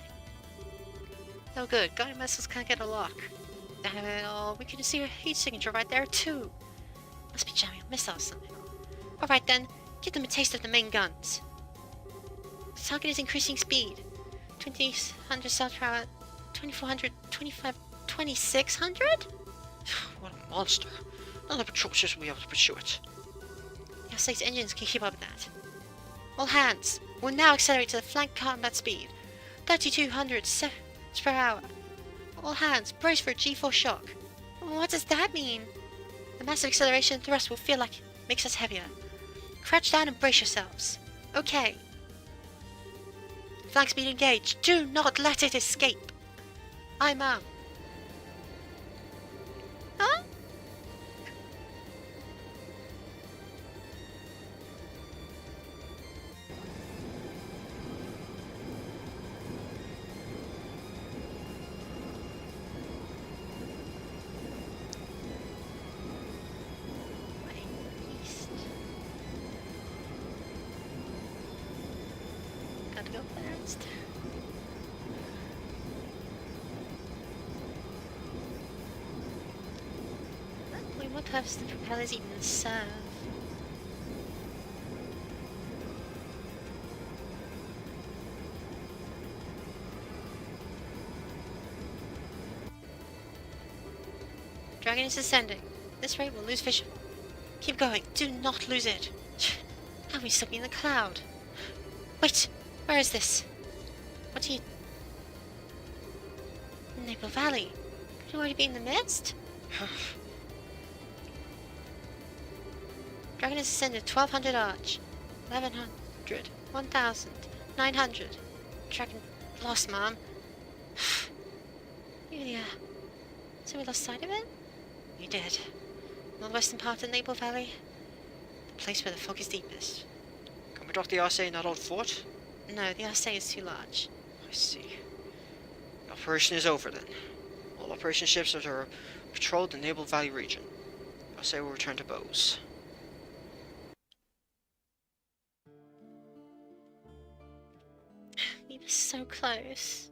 Oh good, Guardian Missiles can't get a lock. Damn it all, we can see her heat signature right there too. Must be jamming a missile somehow. Alright then, give them a taste of the main guns. The target is increasing speed. 2000 south per hour, 2400, 25, 2600? What a monster! None of the patrol ships will be able to pursue it. Your 6 engines can keep up with that. All hands, we'll now accelerate to the flank combat speed. 3200 per hour. All hands, brace for a G-force shock. What does that mean? The massive acceleration thrust will feel like it makes us heavier. Crouch down and brace yourselves. Okay. Flank speed engaged. Do not let it escape. I'm Huh? East. Gotta go fast. What purpose do propellers even serve? Dragon is ascending. This rate will lose vision. Keep going. Do not lose it. How are we stuck in the cloud? Wait, where is this? What do you... Nipple Valley. Could you already be in the midst? Dragon has ascended 1200 arch. 1100. 1000. 900. Dragon lost, Mom. Yeah. So we lost sight of it? We did. Northwestern part of Nipple Valley. The place where the fog is deepest. Can we dock the RSA in that old fort? No, the RSA is too large. I see. The operation is over then. All operation ships that are patrolled the Nipple Valley region. RSA will return to Bose. We were so close.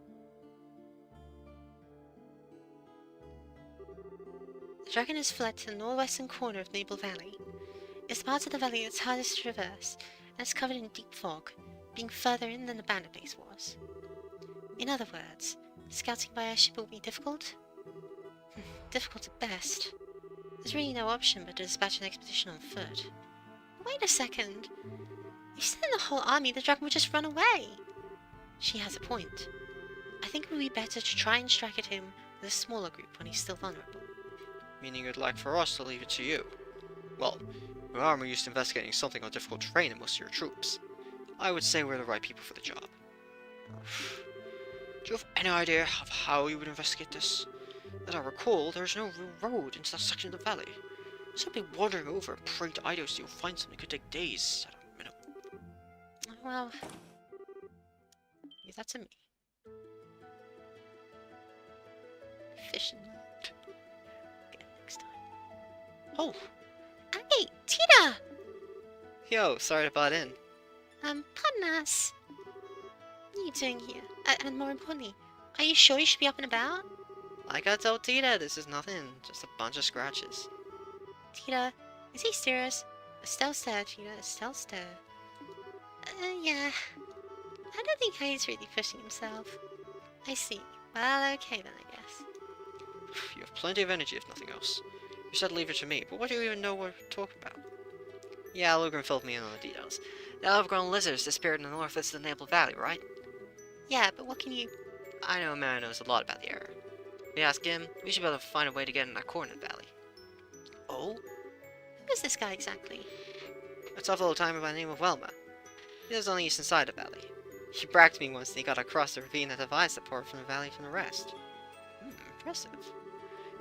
The dragon has fled to the northwestern corner of Nipple Valley. It's the part of the valley that's hardest to traverse, and it's covered in deep fog, being further in than the bandit base was. In other words, scouting by airship will be difficult? Difficult at best. There's really no option but to dispatch an expedition on foot. Wait a second. You said in the whole army the dragon would just run away. She has a point. I think it would be better to try and strike at him with a smaller group when he's still vulnerable. Meaning you'd like for us to leave it to you? Well, your armor used to investigating something on difficult terrain in most of your troops. I would say we're the right people for the job. Do you have any idea of how you would investigate this? As I recall, there is no real road into that section of the valley. Simply wandering over and praying to idols you'll find something could take days at a minimum. Well, leave that to me. Fishing. Get next time. Oh! Hey, Tina! Yo, sorry to butt in. Pardon us. What are you doing here? And more importantly, are you sure you should be up and about? Like I told Tita, this is nothing, just a bunch of scratches. Tita, is he serious? Estelle stare, Tita. Estelle stare. Yeah. I don't think he's really pushing himself. I see. Well, okay then, I guess. You have plenty of energy, if nothing else. You said leave it to me, but what do you even know what we're talking about? Yeah, Lugren filled me in on the details. The overgrown lizards disappeared in the northwest of the Naples Valley, right? Yeah, but what can you... I know a man who knows a lot about the area. If you ask him, we should be able to find a way to get in that corner of the valley. Oh? Who is this guy exactly? A tough little timer by the name of Welma. He lives on the eastern side of the valley. He bragged to me once that he got across the ravine that divides the port from the valley from the rest. Impressive.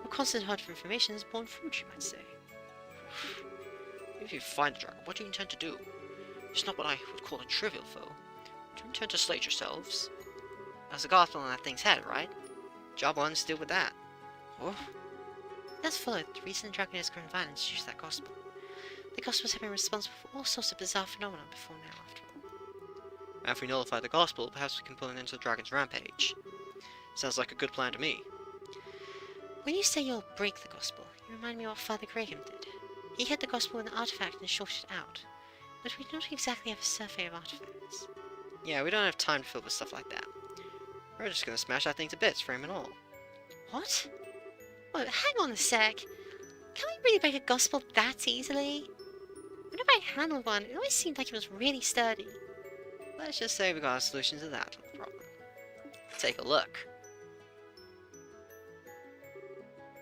A constant hunt for information is born fruit, you might say. If you find the dragon, what do you intend to do? It's not what I would call a trivial foe. Do you intend to slay it yourselves? That's the gospel on that thing's head, right? Job one is deal with that. Oh? Let's follow the recent Dragonesque and violence use that gospel. The gospels have been responsible for all sorts of bizarre phenomena before now, after all. And if we nullify the gospel, perhaps we can pull it into the dragon's rampage. Sounds like a good plan to me. When you say you'll break the gospel, you remind me of what Father Graham did. He hid the gospel in an artifact and shorted it out. But we don't exactly have a survey of artifacts. Yeah, we don't have time to fill with stuff like that. We're just gonna smash that thing to bits, frame and all. What? Whoa, hang on a sec. Can we really break a gospel that easily? Whenever I handled one, it always seemed like it was really sturdy. Let's just say we got a solution to that little problem. Take a look.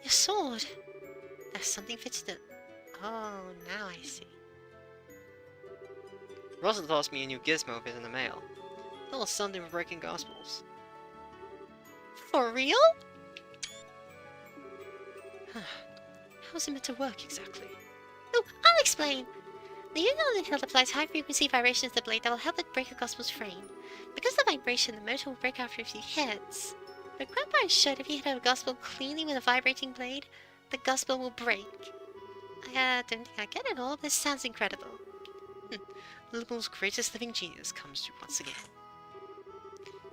Your sword! There's something fitted it. Oh, now I see. Russell tossed me a new gizmo in the mail. A little something for breaking gospels. For real? How's it meant to work exactly? Oh, I'll explain! The unit on the hilt applies high-frequency vibrations to the blade that will help it break a gospel's frame. Because of the vibration, the motor will break after a few hits. But Grandpa showed if you hit a gospel cleanly with a vibrating blade, the gospel will break. I don't think I get it all, but this sounds incredible. Liverpool's greatest living genius comes through once again.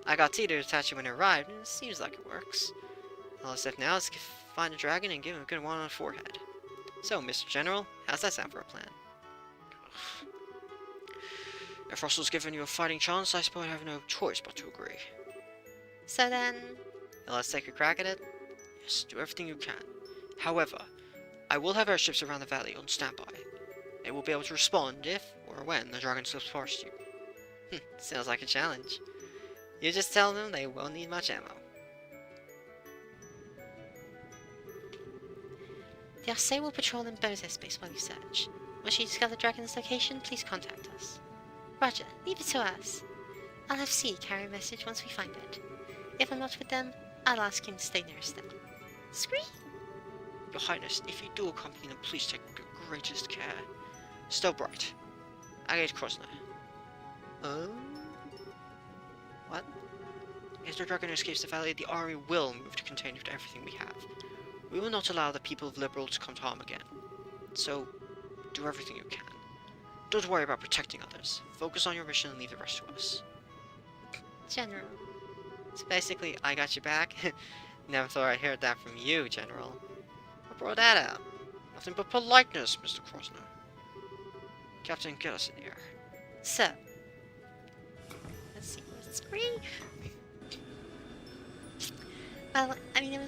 I got Tita to attach it when it arrived, and it seems like it works. All that's left now is to find a dragon and give him a good one on the forehead. So, Mr. General, how's that sound for a plan? If Russell's given you a fighting chance, I suppose I have no choice but to agree. So then... Let's take a crack at it? Yes, do everything you can. However, I will have airships around the valley on standby. They will be able to respond if or when the dragon slips past you. Sounds like a challenge. You just tell them they won't need much ammo. The Arcee will patrol in Bo's airspace while you search. Once you discover the dragon's location, please contact us. Roger, leave it to us. I'll have C carry a message once we find it. If I'm not with them, I'll ask him to stay nearest them. Scree? Your Highness, if you do accompany them, please take the greatest care. Still bright. Agate Krosner. What? If the dragon escapes the valley, the army will move to contain everything we have. We will not allow the people of Liberal to come to harm again. So, do everything you can. Don't worry about protecting others. Focus on your mission and leave the rest to us. General. So basically, I got your back. Never thought I'd hear that from you, General. What brought that out? Nothing but politeness, Mr. Krosner. Captain, get us in here. So. Let's see, where's Scree? Well, I mean,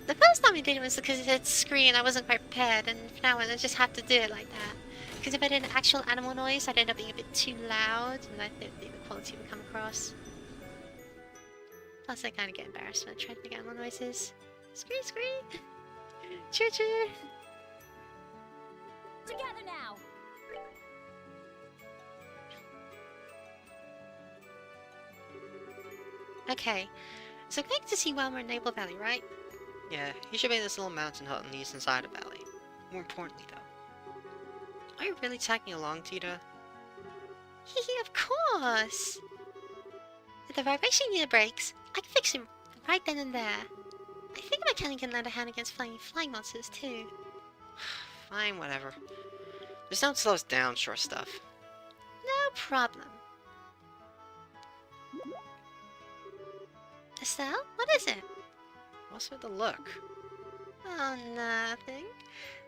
the first time I did it was because it said Scree and I wasn't quite prepared, and from now on I just have to do it like that. Because if I did an actual animal noise, I'd end up being a bit too loud, and I don't think the quality would come across. Plus, I kind of get embarrassed when I try to make animal noises. Scree, scree! Choo choo! Together now. Okay, so we're going to see Wilmer in Naval Valley, right? Yeah, he should be in this little mountain hut on the eastern side of Valley. More importantly, though, are you really tagging along, Tita? Hee of course! If the vibration unit breaks, I can fix it right then and there. I think my cannon can lend a hand against flying monsters too. Fine, whatever. Just don't slow us down, short stuff. No problem. Estelle, what is it? What's with the look? Oh, nothing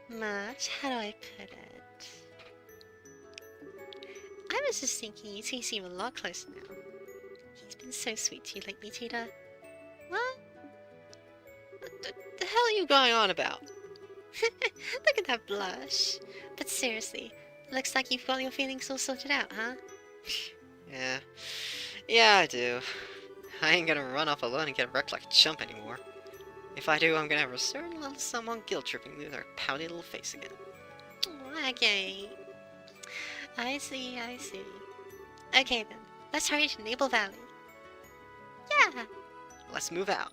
much. How do I put it? I was just thinking you two seem a lot closer now. He's been so sweet to you lately, Tita. What? What the hell are you going on about? Look at that blush. But seriously, looks like you've got your feelings all sorted out, huh? Yeah. Yeah, I do. I ain't gonna run off alone and get wrecked like a chump anymore. If I do, I'm gonna have a certain little someone guilt-tripping me with her pouty little face again. Oh, okay. I see, I see. Okay then, let's hurry to Naval Valley. Yeah, Let's move out.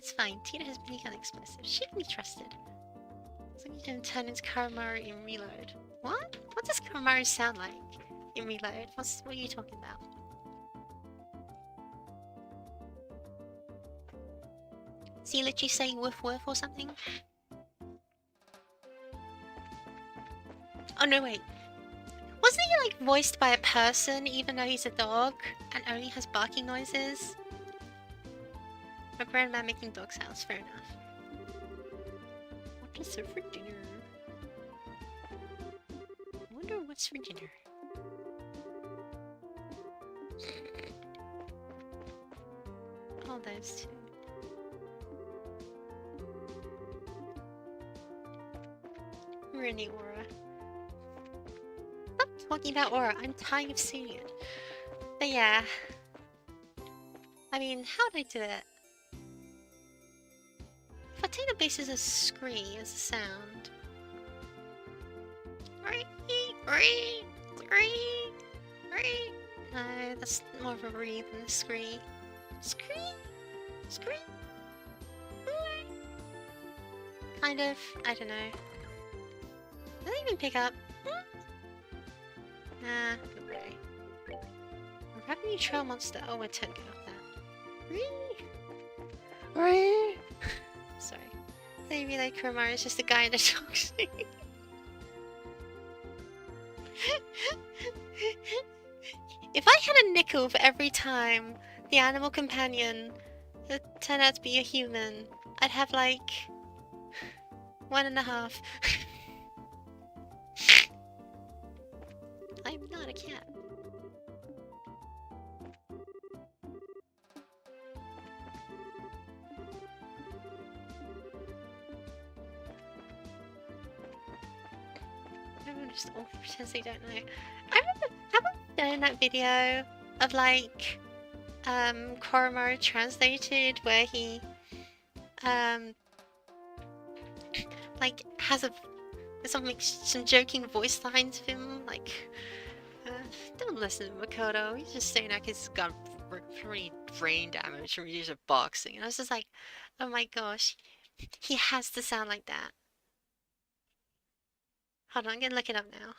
it's fine. Tina has been unexplosive. She can be trusted. So you don't turn into Karamaru in Reload. What? What does Karamaru sound like in Reload? What are you talking about? Does he literally say woof woof or something? Oh no, wait. Wasn't he like voiced by a person even though he's a dog and only has barking noises? My grandma making dog sounds, fair enough. What is it for dinner? I wonder what's for dinner. All those two. Really, Aura. Stop talking about Aura. I'm tired of seeing it. But yeah. I mean, how would I do it? If I take the bass as a scree, as a sound. No, that's more of a re than a scree. Scree? Scree? Kind of. I don't know. Did they even pick up? Nah, no way. A revenue trail monster. Oh, we're turning off that. Sorry. They realize Kuramaru is just a guy in a toxic. If I had a nickel for every time the animal companion turned out to be a human, I'd have like 1.5. I'm not a cat. Everyone just all pretends they don't know. I remember, have I done that video of like, Koromaru translated where he, like has some joking voice lines of him, like, don't listen to Makoto, he's just saying like he's got pretty brain damage from years of boxing, and I was just like, oh my gosh, he has to sound like that. Hold on, I'm gonna look it up now.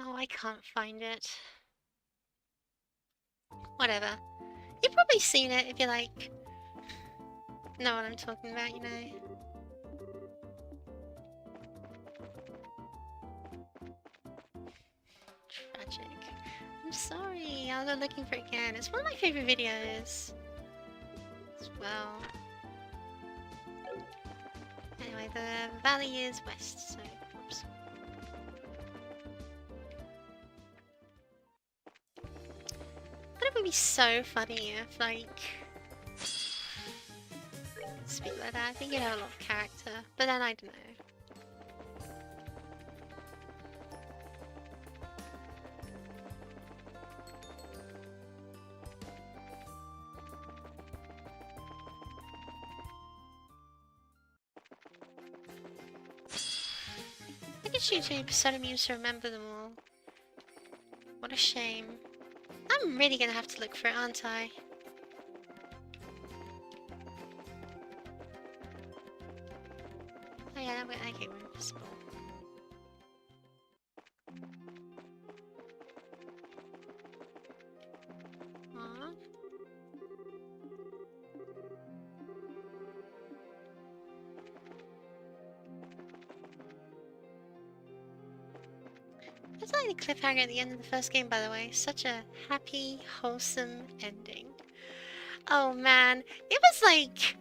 Oh, I can't find it. Whatever. You've probably seen it if you like know what I'm talking about, you know. Tragic. I'm sorry. I'll go looking for it again. It's one of my favorite videos as well. Anyway, the valley is west, so oops. But it would be so funny if, like, speak like that. I think you'd have a lot of character, but then I don't know. Look at YouTube, so amused to remember them all. What a shame. I'm really gonna have to look for it, aren't I? Oh yeah, okay, we're invisible. Aww. That's like the cliffhanger at the end of the first game, by the way. Such a happy, wholesome ending. Oh man, it was like...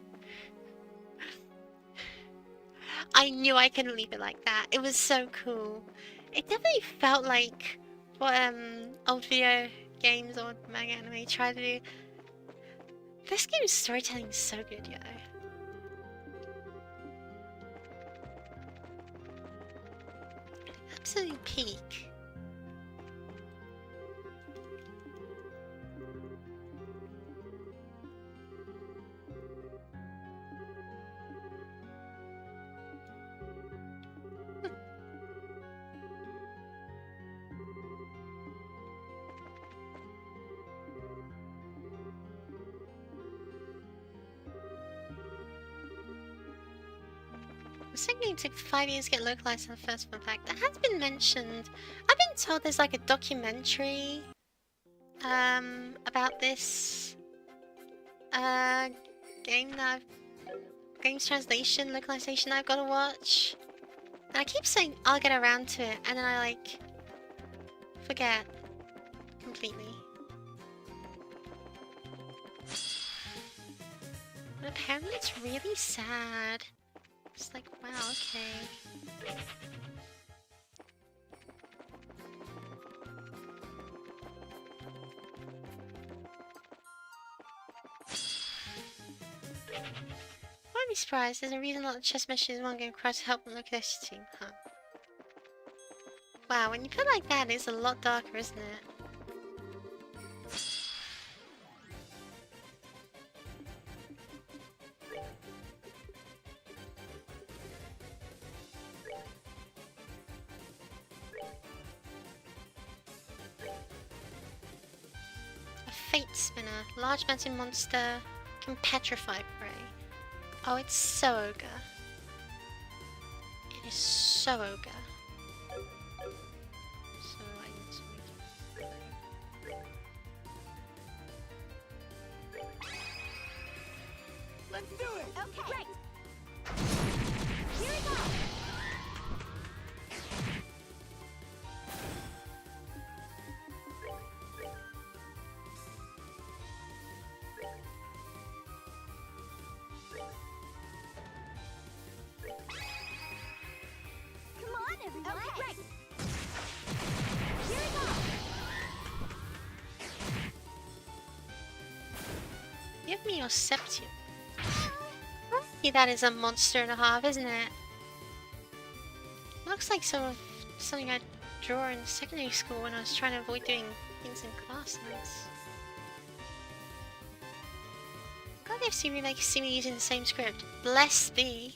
I knew I couldn't leave it like that. It was so cool. It definitely felt like what old video games or manga anime try to do. This game's storytelling is so good, yo. Absolutely peak. The second game took 5 years to get localized in the first fun fact. That has been mentioned. I've been told there's like a documentary about this game that game's translation, localization that I've got to watch. And I keep saying I'll get around to it, and then I like forget completely. But apparently it's really sad. It's like, wow, okay. Won't be surprised, there's a reason a lot of chess machines won't get across to help them look at this team, huh? Wow, when you put it like that, it's a lot darker, isn't it? Fate Spinner. Large mountain monster can petrify prey. Oh, it's so ogre. It is so ogre. So I need to Let's do it! Okay. Right. Here we go. Come on, everyone. Okay. Right. Here we go. give me your Septium. Yeah, that is a monster and a half, isn't it? Looks like something I drew in secondary school when I was trying to avoid doing things in class notes. God, they've seen me using the same script. Bless thee.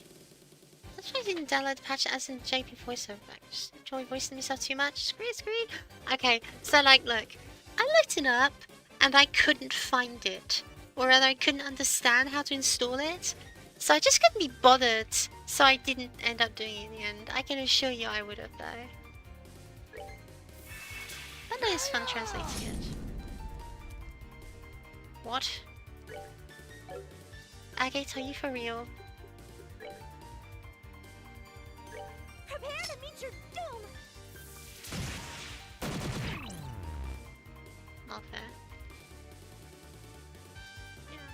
That's why I didn't download the patch as in JP voiceover back. Just enjoy voicing myself too much. Screen. Okay, so like, look. I looked it up and I couldn't find it. Or rather, I couldn't understand how to install it. So I just couldn't be bothered. So I didn't end up doing it in the end. I can assure you I would have though. But it is fun translating it. What? Agate, are you for real? Prepare to meet your doom! not fair. Yeah.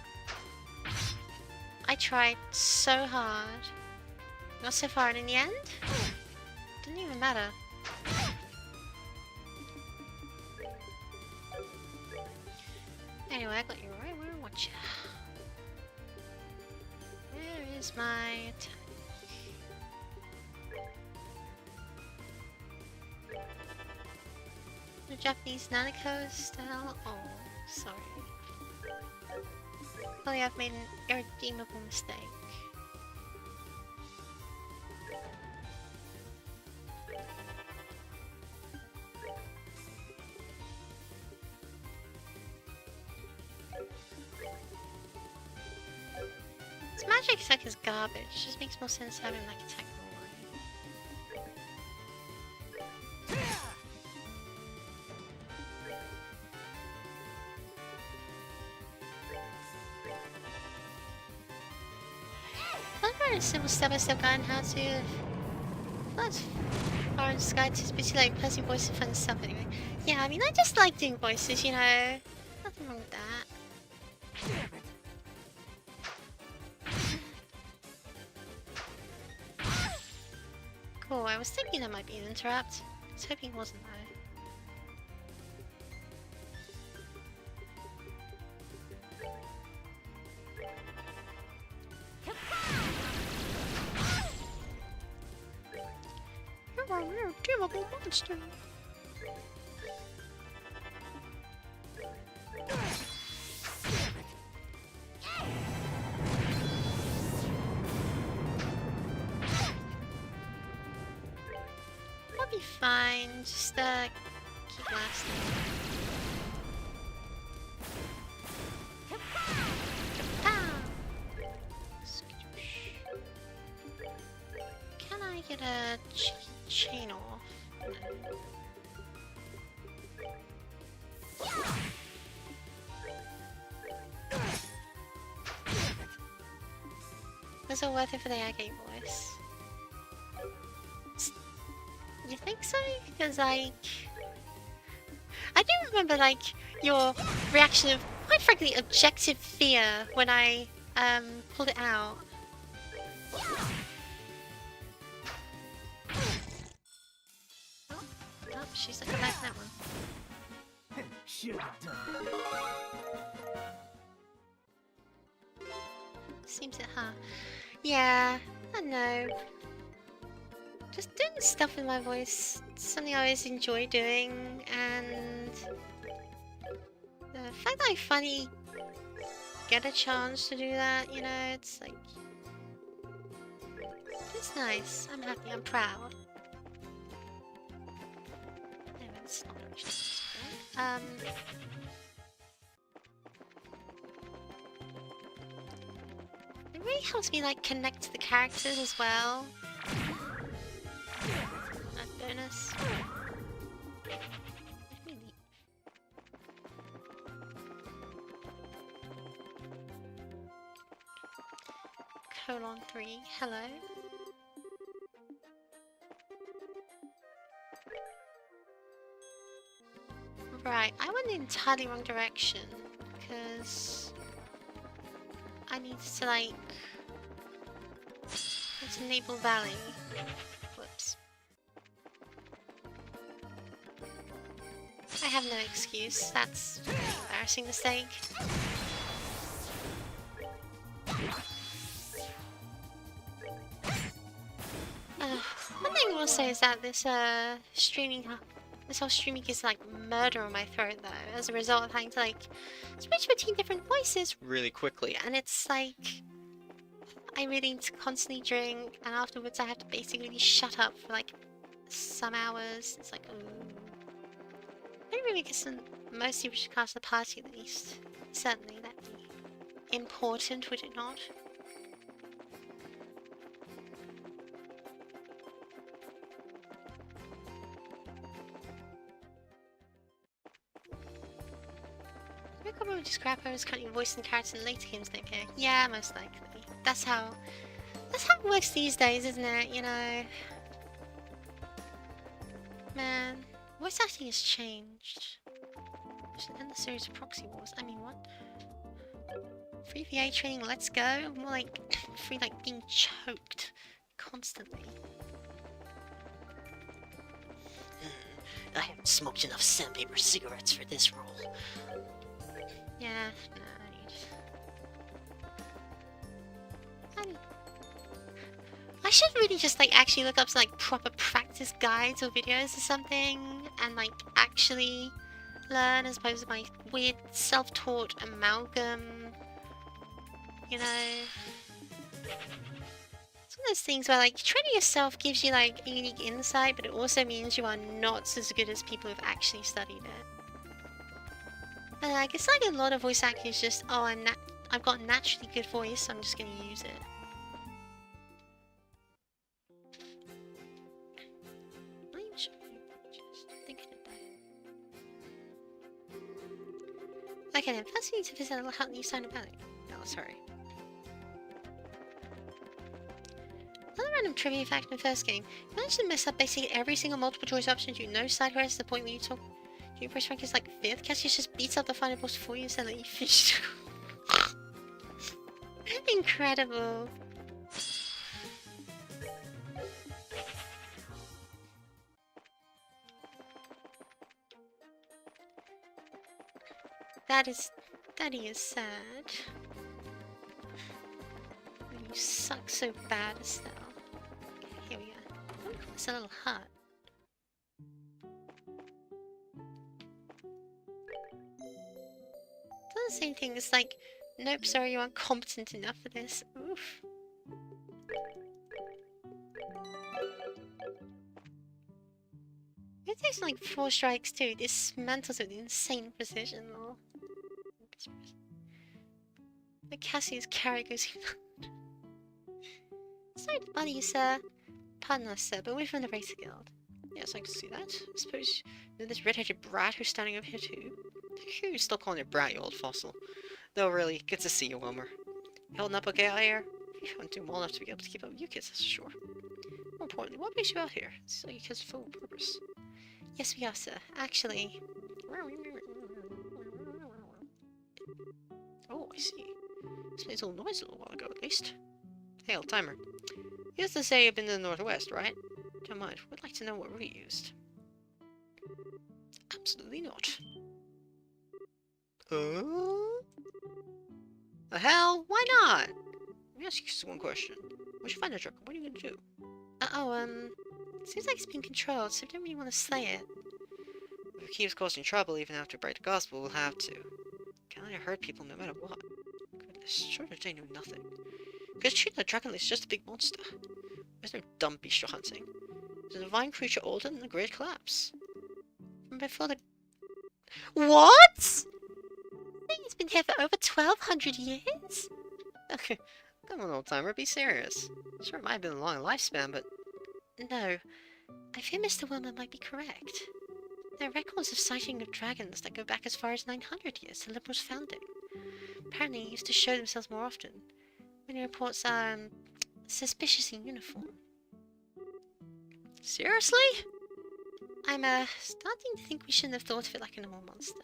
I tried so hard. Got so far, and in the end, didn't even matter. Anyway, I got you right where I want you. Where is my attack? The Japanese Nanako style? Oh, sorry. Probably I've made an irredeemable mistake. This magic attack is garbage. It just makes more sense having like attack normally. I'm very a simple step-by-step guide on how to. That's far in the sky to basically like pressing voices and fun stuff anyway. Yeah, I mean I just like doing voices, you know. Nothing wrong with that. Cool, I was thinking that might be an interrupt. I was hoping it wasn't though. You're a rare killable monster. I'll be fine, just keep lasting. Can I get a chain off? No. Was it worth it for the agate voice? You think so? Because like... I do remember like your reaction of quite frankly objective fear when I pulled it out. Oh, she's like back that one. Should have done. Seems it, huh? Yeah, I know. Just doing stuff with my voice, something I always enjoy doing, and the fact that I finally get a chance to do that, you know, it's like, it's nice. I'm happy, I'm proud. Anyway, it's not much. It really helps me like connect to the characters as well. That bonus. Really. Colon 3, hello. Right, I went the entirely wrong direction because I needed to like go to Naval Valley. Whoops. I have no excuse. That's an embarrassing mistake. One thing I will say is that this whole streaming is like murder on my throat though, as a result of having to like switch between different voices really quickly, and it's like I really need to constantly drink, and afterwards I have to basically shut up for like some hours. It's like, maybe we guess most people should cast the party at least. Certainly that'd be important, would it not? I probably just grab her as currently voicing the character in later games don't care. Yeah, most likely. That's how it works these days, isn't it? You know. Man, voice acting has changed. Just end the series of proxy wars. I mean, what? Free VA training, let's go. More like free, like being choked constantly. I haven't smoked enough sandpaper cigarettes for this role. Yeah, no, I should really just like actually look up some like proper practice guides or videos or something and like actually learn as opposed to my weird self-taught amalgam, you know. It's one of those things where like training yourself gives you like a unique insight, but it also means you are not as good as people who've actually studied it. And like it's like a lot of voice acting is just, oh, I've got a naturally good voice, so I'm just gonna use it. Not even sure, just thinking about it. Okay then, first we need to visit a hut you signed about it. Oh, sorry. Another random trivia fact in the first game. You managed to mess up basically every single multiple choice option to no side quests to the point where you talk. Your first rank is like 5th. Cassius just beats up the final boss for you so that you finish. Incredible. That is sad. You suck so bad, Estelle. Okay, here we go. Oh, it's a little hut. Doesn't say things like, nope, sorry, you aren't competent enough for this. Oof. It takes like 4 strikes too. This mantles with insane precision. Lol. The Cassius carry goes. Sorry to bother you, sir. Pardon us, sir, but we're from the Racer Guild. Yes, I can see that. I suppose you know this red-headed brat who's standing over here too. You're still calling it brat, you old fossil. Though really, good to see you, Wilmer. You holding up okay out here? I'm doing well enough to be able to keep up with you kids, that's for sure. More importantly, what makes you out here? It's like you kids full of purpose. Yes, we are, sir. Actually... Oh, I see. This made a little noise a little while ago, at least. Hey, old timer. You used to say you've been to the northwest, right? Don't mind. We'd like to know what route you used. Absolutely not. The hell? Why not? Let me ask you just one question. Once you find the truck, what are you gonna do? Seems like it's being controlled, so I don't really want to slay it. If it keeps causing trouble even after we break the gospel, we'll have to. Can't let it hurt people no matter what. Goodness, sure as they knew nothing. Because treating the dragon is just a big monster. There's no dumb beast you're hunting. It's a divine creature older than the Great Collapse. From before the... What?! It's been here for over 1,200 years? Okay, come on, old timer, be serious. Sure, it might have been a long lifespan, but... No. I fear Mr. Wilmer might be correct. There are records of sighting of dragons that go back as far as 900 years to Liberal's founding. Apparently, they used to show themselves more often. Many reports are, suspicious in uniform. Seriously? I'm, starting to think we shouldn't have thought of it like a normal monster.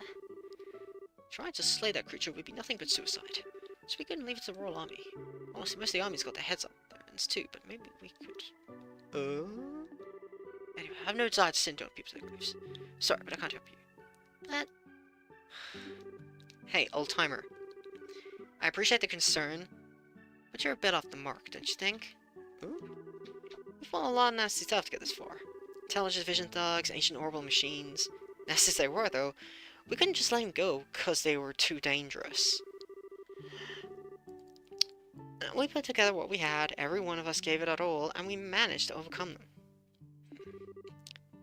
Trying to slay that creature would be nothing but suicide. So we couldn't leave it to the Royal Army. Honestly, most of the army's got their heads up their ends too, but maybe we could... Anyway, I have no desire to send people to the cliffs. Sorry, but I can't help you. But... Hey, old timer. I appreciate the concern, but you're a bit off the mark, don't you think? We've fought a lot of nasty stuff to get this far. Intelligence vision thugs, ancient orbital machines. Nasty as they were, though, we couldn't just let them go because they were too dangerous. We put together what we had, every one of us gave it our all, and we managed to overcome them.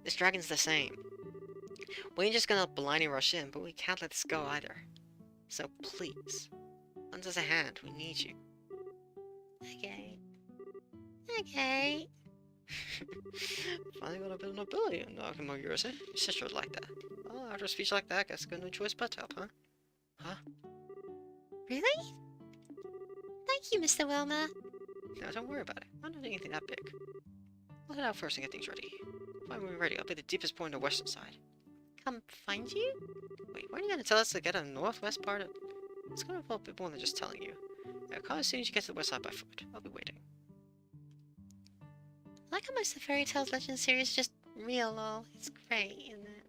This dragon's the same. We ain't just gonna blindly rush in, but we can't let this go either. So please, lend us a hand, we need you. Okay. Okay. Finally got a bit of nobility in Nakamura, eh? Your sister would like that. Oh, after a speech like that, I guess I got no choice but to help, huh? Huh? Really? Thank you, Mr. Wilmer. No, don't worry about it. I'm not doing anything that big. I'll head out first and get things ready. When we're ready, I'll be the deepest point on the western side. Come find you? Wait, where are you to tell us to get a northwest part of... It's gonna involve a bit more than just telling you. Call as soon as you get to the west side by foot. I'll be waiting. I like how most of the Fairy Tales Legend series is just real lol. It's great, isn't it?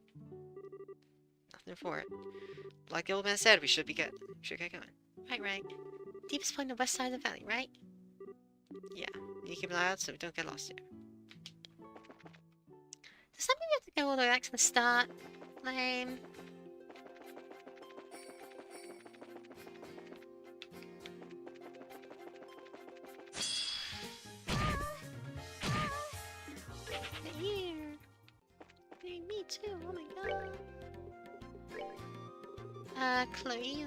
Nothing for it. Like the old man said, we should get going. Right. Deepest point on the west side of the valley, right? Yeah, you keep an eye out so we don't get lost here. Does that mean we have to go all the way back to the start? Lame. Here. Hey, me too. Oh my god. Chloe.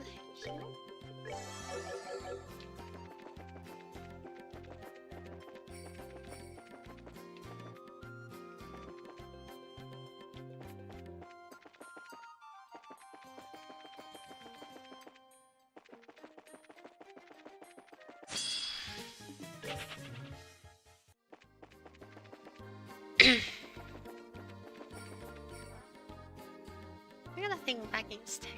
Look at that thing wagging its tail.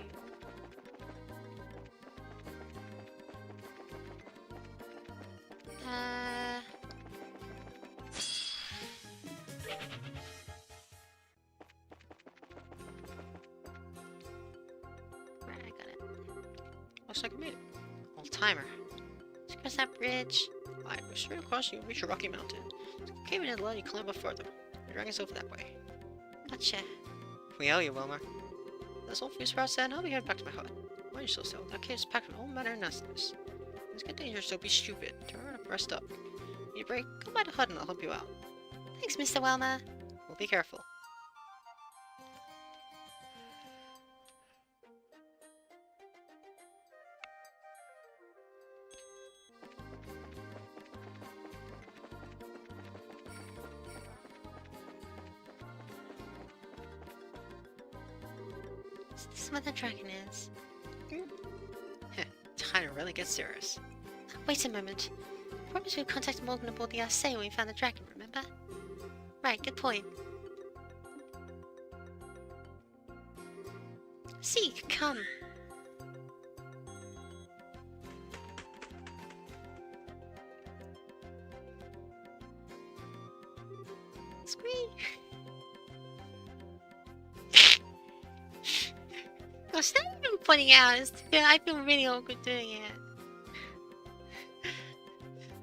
Right, I got it. Looks like we made it. Old timer. Let's cross that bridge. Alright, we're straight across you reach a rocky mountain. Cave in and let you climb up further. The dragon's over that way. Gotcha. We owe you, Wilmer. That's all for you, Sprout said, and I'll be heading back to my hut. Why are you so still? That cave's packed with all manner of nastiness. It's getting dangerous, so be stupid. Turn around and rest up. Need a break? Come by the hut and I'll help you out. Thanks, Mr. Welmer. Well, be careful. Is this where the dragon is? Time to really get serious. Wait a moment. Promise we'd contact Morgan aboard the Arcee when we found the dragon, remember? Right, good point. Seek, come. Scream. Gosh, that I've been pointing out is I feel really awkward doing it.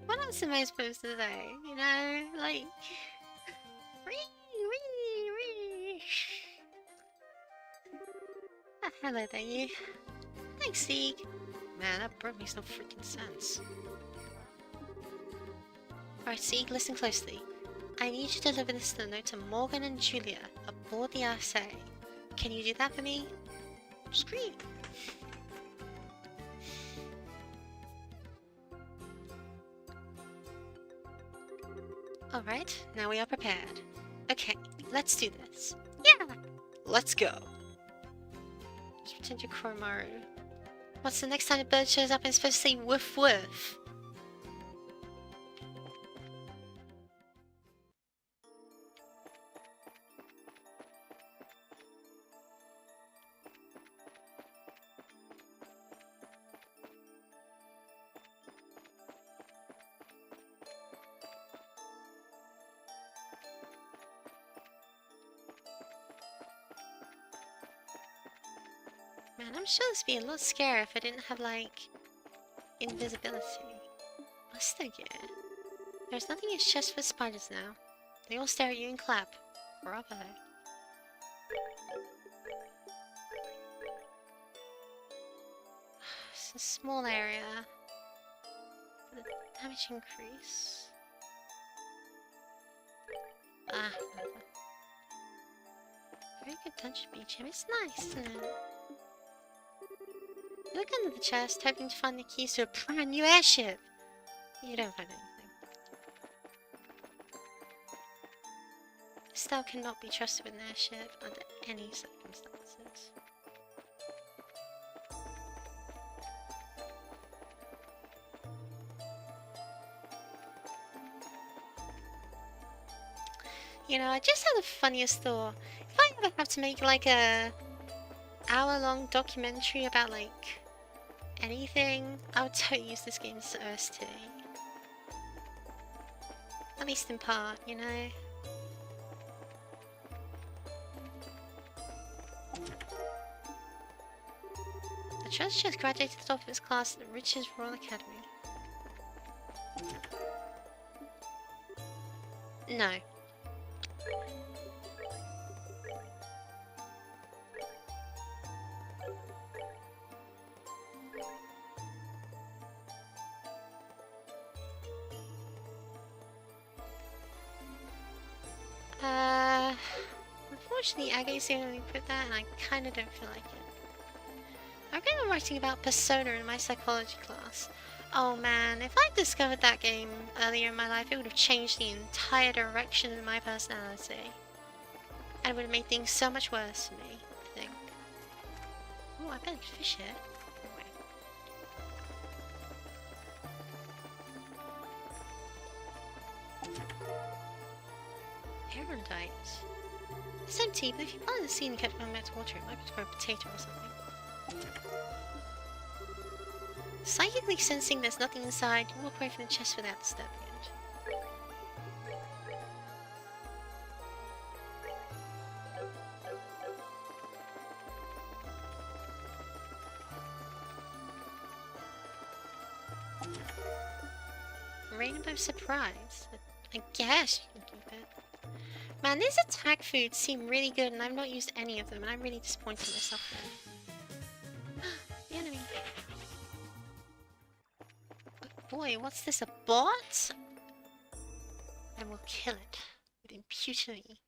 What else am I supposed to say? You know, like Ah, hello there, you. Thanks, Sieg. Man, that bird makes no freaking sense. Alright, Sieg, listen closely. I need you to deliver this note to Morgan and Julia aboard the Arcee. Can you do that for me? Scream! Alright, now we are prepared. Okay, let's do this. Yeah! Let's go. Let's pretend you're Koromaru. What's the next time a bird shows up and it's supposed to say woof woof? Man, I'm sure this would be a lot scarier if I didn't have, like, invisibility. Must I get? There's nothing in his chest for spiders now. They all stare at you and clap. Bravo. It's a small area. The damage increase. Ah, whatever. Very good dungeon BGM. It's nice, isn't it? You look under the chest, hoping to find the keys to a brand new airship. You don't find anything. Estelle cannot be trusted with an airship under any circumstances. You know, I just had the funniest thought. If I ever have to make like a hour-long documentary about like anything, I would totally use this game as OST. At least in part, you know? The treasure chest graduated top of its class at the Riches Royal Academy. No. Unfortunately, Agate's the only put that, and I kinda don't feel like it. I remember writing about Persona in my psychology class. Oh man, if I'd discovered that game earlier in my life, it would have changed the entire direction of my personality. And it would have made things so much worse for me, I think. Oh, I better fish it. Arendite. It's empty, but if you plant the seed and kept going back to water, it might be for a potato or something. Psychically sensing there's nothing inside, you walk away from the chest without disturbing it. Rainbow surprise. I guess you can keep it. Man, these attack foods seem really good, and I've not used any of them, and I'm really disappointed in myself there. The enemy. Oh boy, what's this, a bot? I will kill it with impunity.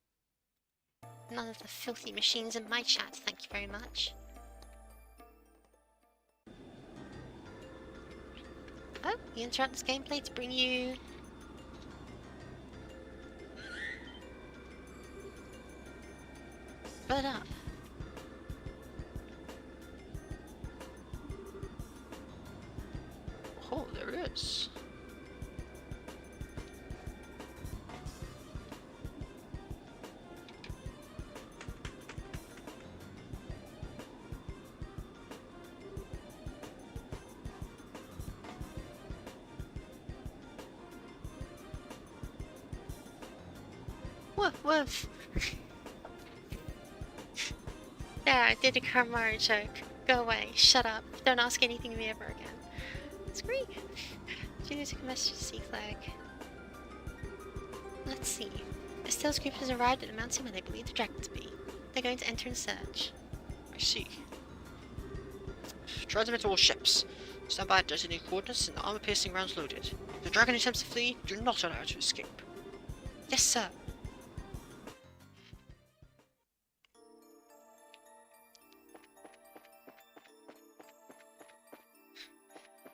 None of the filthy machines in my chat, thank you very much. Oh, you interrupt this gameplay to bring you... But up. Oh, there is. Woof woof. There, I did a Karmara joke. Go away, shut up, don't ask anything of me ever again. It's great. Junior took a message to Sea Flag. Let's see. Estelle's group has arrived at the mountain where they believe the dragon to be. They're going to enter and search. I see. Transmit all ships. Stand by at designated coordinates and armor-piercing rounds loaded. If the dragon attempts to flee, do not allow it to escape. Yes, sir.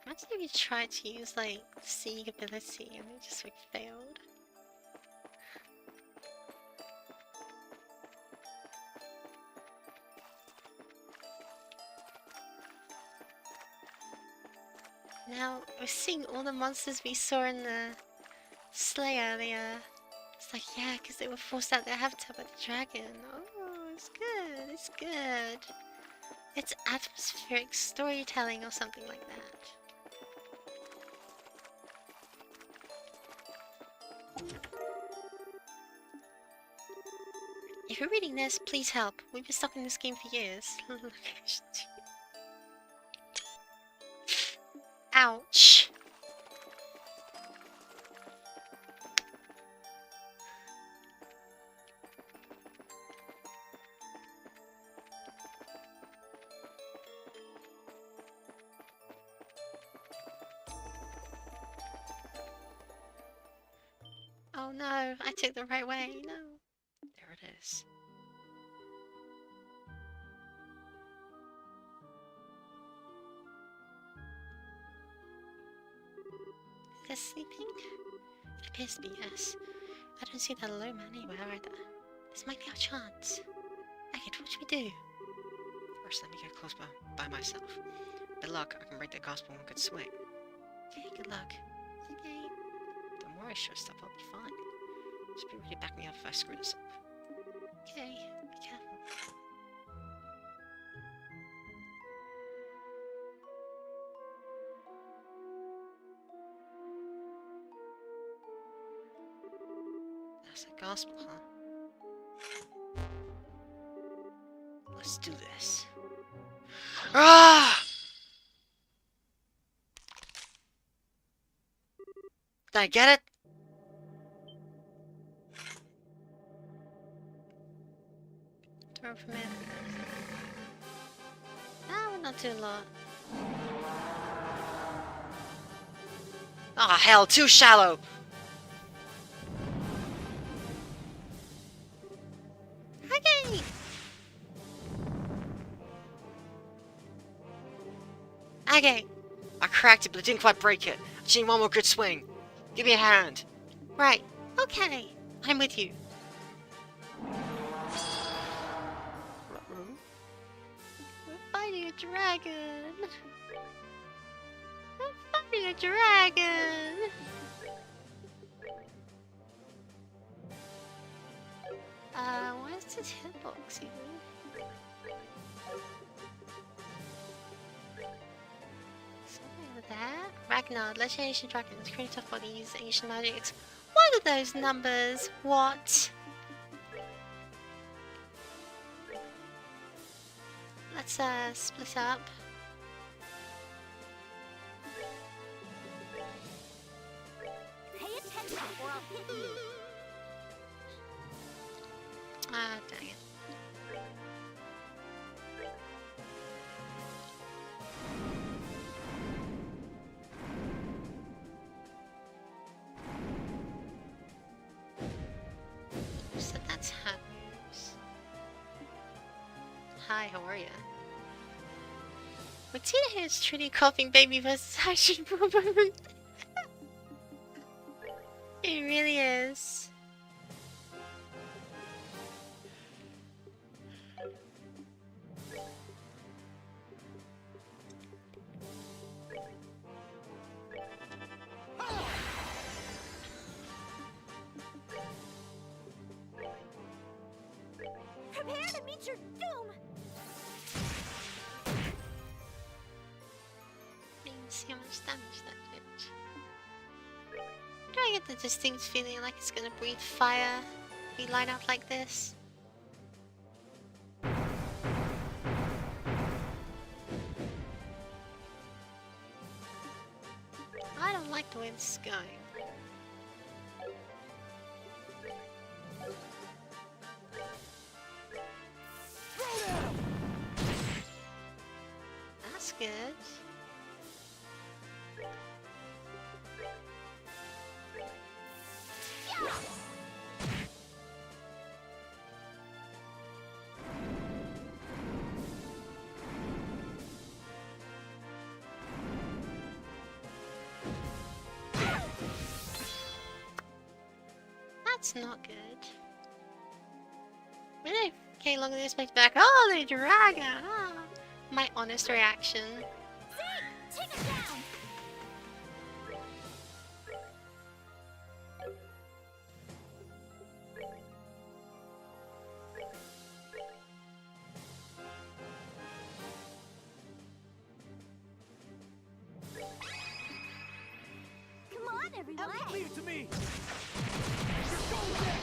Imagine if you tried to use like seeing ability and it just like failed. Now we're seeing all the monsters we saw in the sleigh earlier. It's like, yeah, because they were forced out their habitat by the dragon. Oh, it's good, it's good. It's atmospheric storytelling or something like that. If you're reading this, please help. We've been stuck in this game for years. Ouch. Oh no, I took the right way. No. There it is. Is this sleeping? It appears to be, yes. I don't see that low man anywhere either. This might be our chance. Agate, what should we do? First, let me get close by myself. With luck, I can break that gospel in one good swing. Okay, good luck. Okay. Don't worry, sure stuff, I'll be fine. Just be ready to back me up if I screw this up. Okay, be careful. It's like gospel, huh? Let's do this. Ah! Did I get it? Throw from it. Ah, we're not doing a lot. Ah, hell, too shallow! Okay! Okay, I cracked it, but it didn't quite break it. I just need one more good swing. Give me a hand. right. Okay, I'm with you. We're fighting a dragon. We're fighting a dragon. Where's this hitbox even? Something over there. Ragnar, legendary ancient dragons, create tough bodies, ancient magics. What are those numbers? What? Let's split up. Pay attention or I'll hit you. Ah, dang it. So that's hand moves. Hi, how are ya? Martina here is truly coughing baby versus action woman. It really is. Prepare to meet your doom. See how much damage that did. Do I get the distinct feeling like it's gonna breathe fire? We line up like this? I don't like the way this is going. That's good. That's not good. Really? Okay, look at this back back. Oh, the dragon! Ah. My honest reaction. Zeke, take it down. Come on, everyone. Leave it to me. You're going there.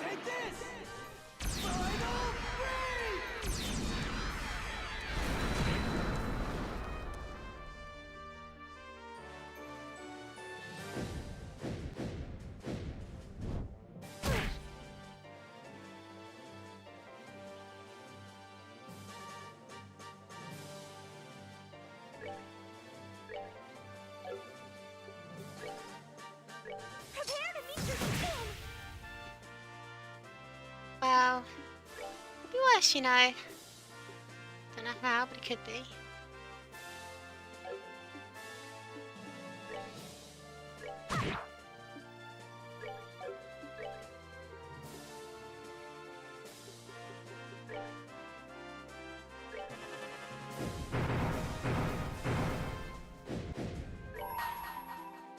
Take this. Final break. Prepare to meet your doom. Wow. Could be worse, you know. Don't know how, but it could be.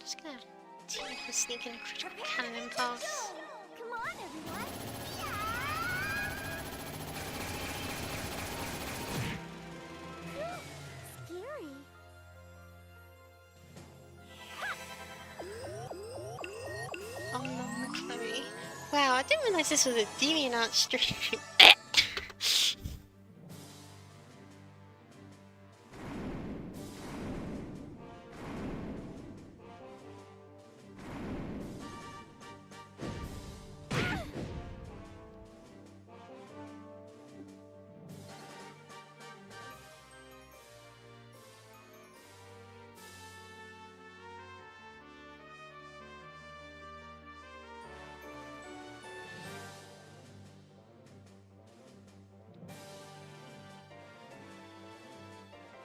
Just gonna continue to sneak in a critical cannon pass. Come on, everyone. Yeah! Oh no, Chloe. Wow, I didn't realize this was a DeviantArt stream.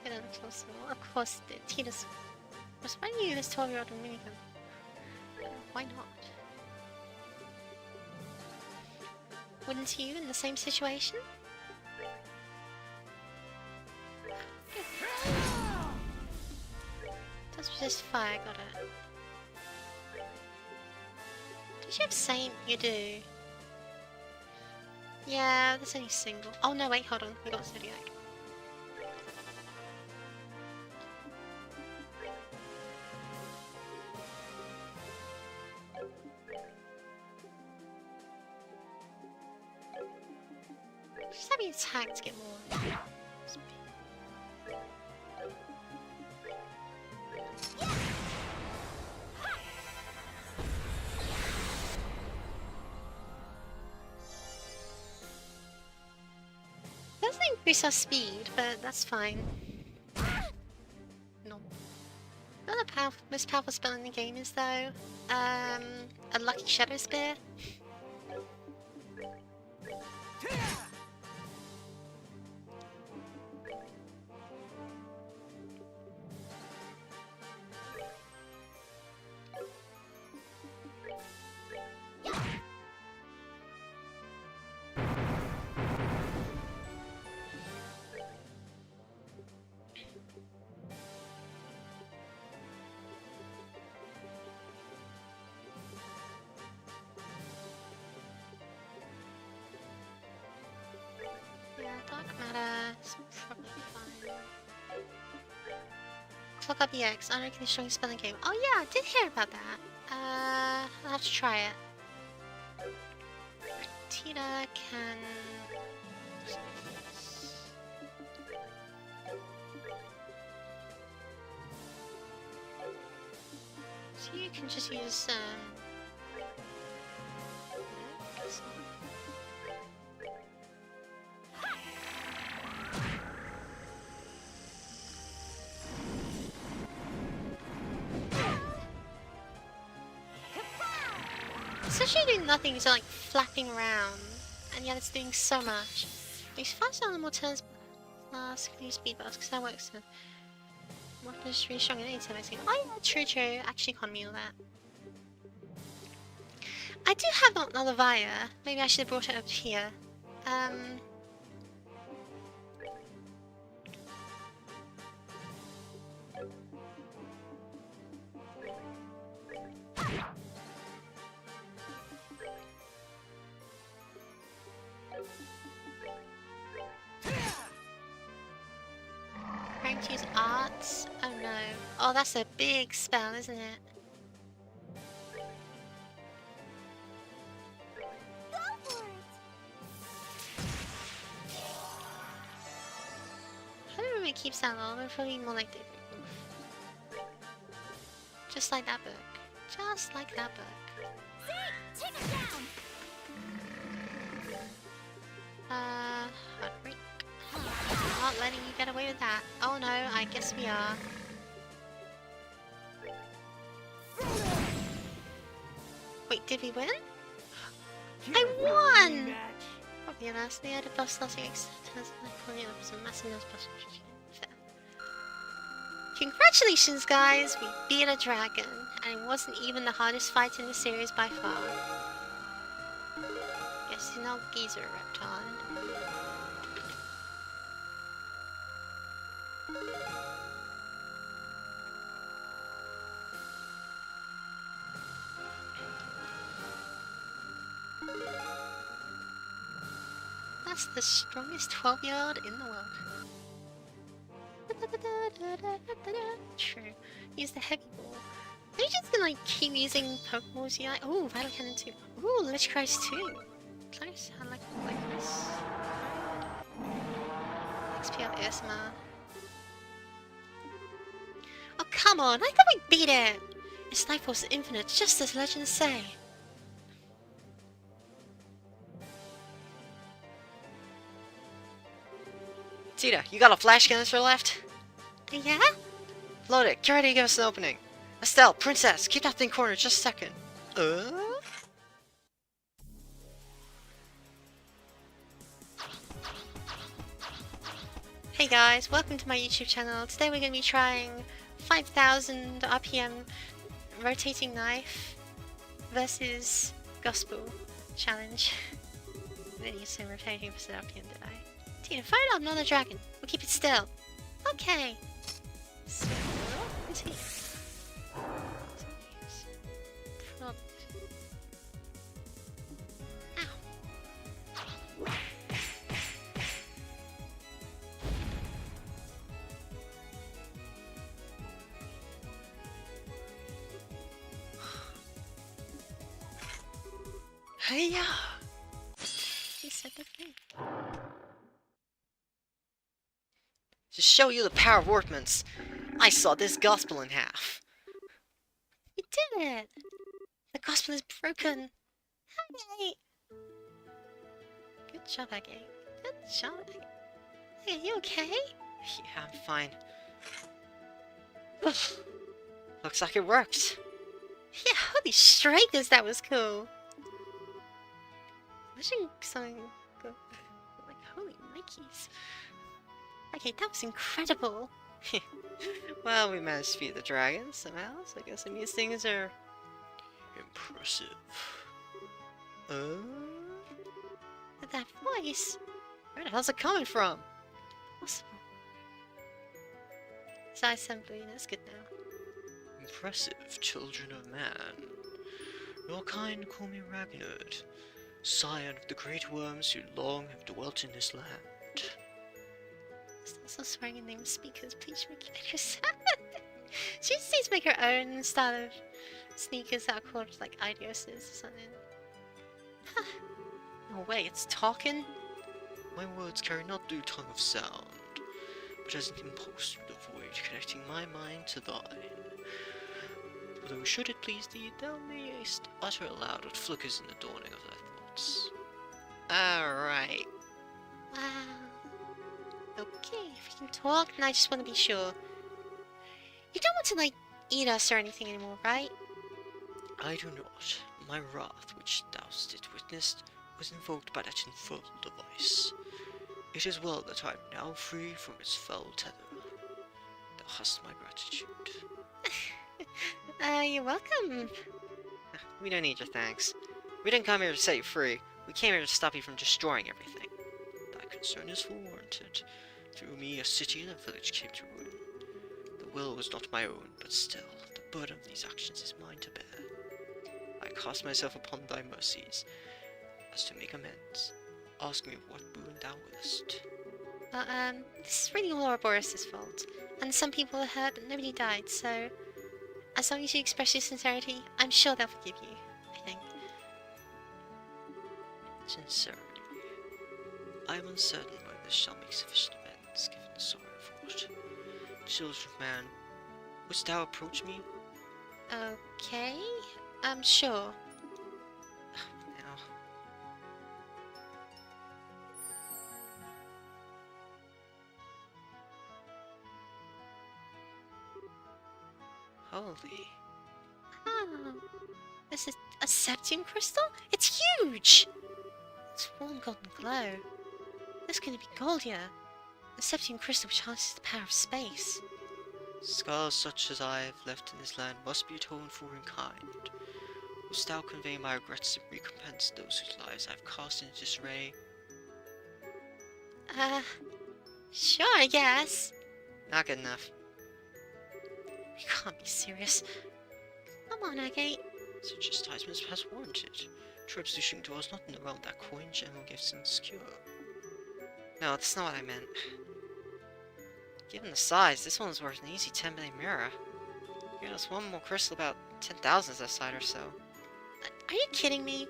Get up closer. Of course, the Tina's. Why do you use this 12-year-old minigun? Why not? Wouldn't you in the same situation? That's just fire, got it. Did you have Saint? You do. Yeah, there's only single. Oh no, wait, hold on. We got Zodiac. Just have you attack to get more. Doesn't increase our speed, but that's fine. No. Not the most powerful spell in the game is though. A lucky shadow spear. Yeah, dark matter is probably fine. Clock up EX, I reckon the strongest spell in the game. Oh yeah, I did hear about that. I'll have to try it. Tina can... So you can just use, it's actually doing nothing, it's like flapping around, and yet it's doing so much. Makes faster on the more turns last, can use speed bars, because that works. More is really strong in any time I see. Oh yeah, true. Actually economy all that. I do have another Via. Maybe I should have brought it up here. Trying to use arts? Oh no. Oh, that's a big spell, isn't it? Go for it! How do we keep that low? We're probably more like the... Just like that book. Just like that book. See? Take it down! Heartbreak. Not letting you get away with that. Oh no, I guess we are. Wait, did we win? I won! Probably an ass. They had a buff starting extends and I it was a massive nose buff. Congratulations guys! We beat a dragon, and it wasn't even the hardest fight in the series by far. Guess he's not geezer reptile. That's the strongest 12-year-old in the world. True. Use the heavy ball. They just gonna like keep using Pokeballs? Yeah. Oh, Battle Cannon 2. Ooh, Lich Christ 2. Close. I like this. XP of ASMR. Oh, come on. I thought we beat it. Its life force is infinite, just as legends say. Tita, you got a flash canister left? Yeah? Load it. Get ready to give us an opening. Estelle, Princess, keep that thing cornered just a second. Hey guys, welcome to my YouTube channel. Today we're going to be trying 5000 RPM rotating knife versus gospel challenge. I didn't say rotating versus RPM, did I? Tina, fire up another dragon. We'll keep it still. Okay. So, continue. Prompt. Ow. Hey-ya! He said the thing. To show you the power of workman's, I saw this gospel in half. We did it! The gospel is broken. Hey! Good job, Agate. Good job, Agate. Hey, are you okay? Yeah, I'm fine. Looks like it worked. Yeah, holy strikers, that was cool. Imagine something go like holy Nikes. Okay, that was incredible. Well, we managed to beat the dragons somehow, so I guess these things are impressive. But that voice, Where the hell's it coming from? possible. Size assembly, that's good now. Impressive, children of man. Your kind call me Ragnard, scion of the great worms who long have dwelt in this land. Stop also swearing in name speakers, please make it yourself. She just needs to make her own style of sneakers that are called like Idioses or something. No way, it's talking? My words carry not due tongue of sound, but as an impulse through the void connecting my mind to thine. Although should it please thee, thou mayest utter aloud what flickers in the dawning of thy thoughts. Alright. Wow. Okay, if you can talk, then I just want to be sure. You don't want to like eat us or anything anymore, right? I do not. My wrath, which thou didst witness, was invoked by that infernal device. It is well that I am now free from its foul tether. Thou hast my gratitude. You're welcome. We don't need your thanks. We didn't come here to set you free. We came here to stop you from destroying everything. Thy concern is full warranted. Through me a city and a village came to ruin. The will was not my own, but still, the burden of these actions is mine to bear. I cast myself upon thy mercies, as to make amends. Ask me what boon thou willest. Well, this is really all Ouroboros' fault. And some people are hurt, but nobody died, so... As long as you express your sincerity, I'm sure they'll forgive you, I think. Sincerity. I am uncertain whether this shall make sufficient amends, given the sorrow wrought. Children of man, wouldst thou approach me? Okay, sure. Now, holy. Oh, this is a Septium crystal? It's huge! It's warm golden glow. This couldn't be Goldia. The Septium crystal which harnesses the power of space. Scars such as I have left in this land must be atoned for in kind. Wouldst thou convey my regrets and recompense those whose lives I have cast into disarray? Sure, I guess. Not good enough. You can't be serious. Come on, Agate. Such chastisement has warranted. True absolution dwells not in the realm that coin, gem, or gifts insecure. No, that's not what I meant. Given the size, this one's worth an easy 10 billion mirror. Give us one more crystal about 10,000 aside or so. Are you kidding me?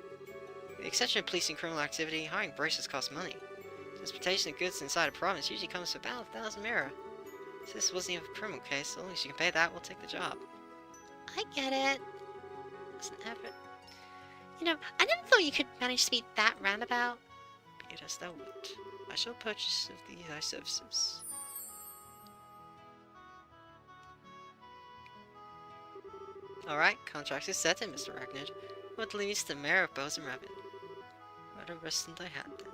With the exception of policing criminal activity, hiring braces costs money. Transportation of goods inside a province usually comes to about 1,000 mira. If this wasn't even a criminal case, so long as you can pay that, we'll take the job. I get it. It's an effort. You know, I never thought you could manage to be that roundabout. Be it as thou wilt. I shall purchase of thee thy services. Alright, contract is set in, Mr. Ragnar. What leaves the mayor of Bozen Raven? Better rest than thy had then.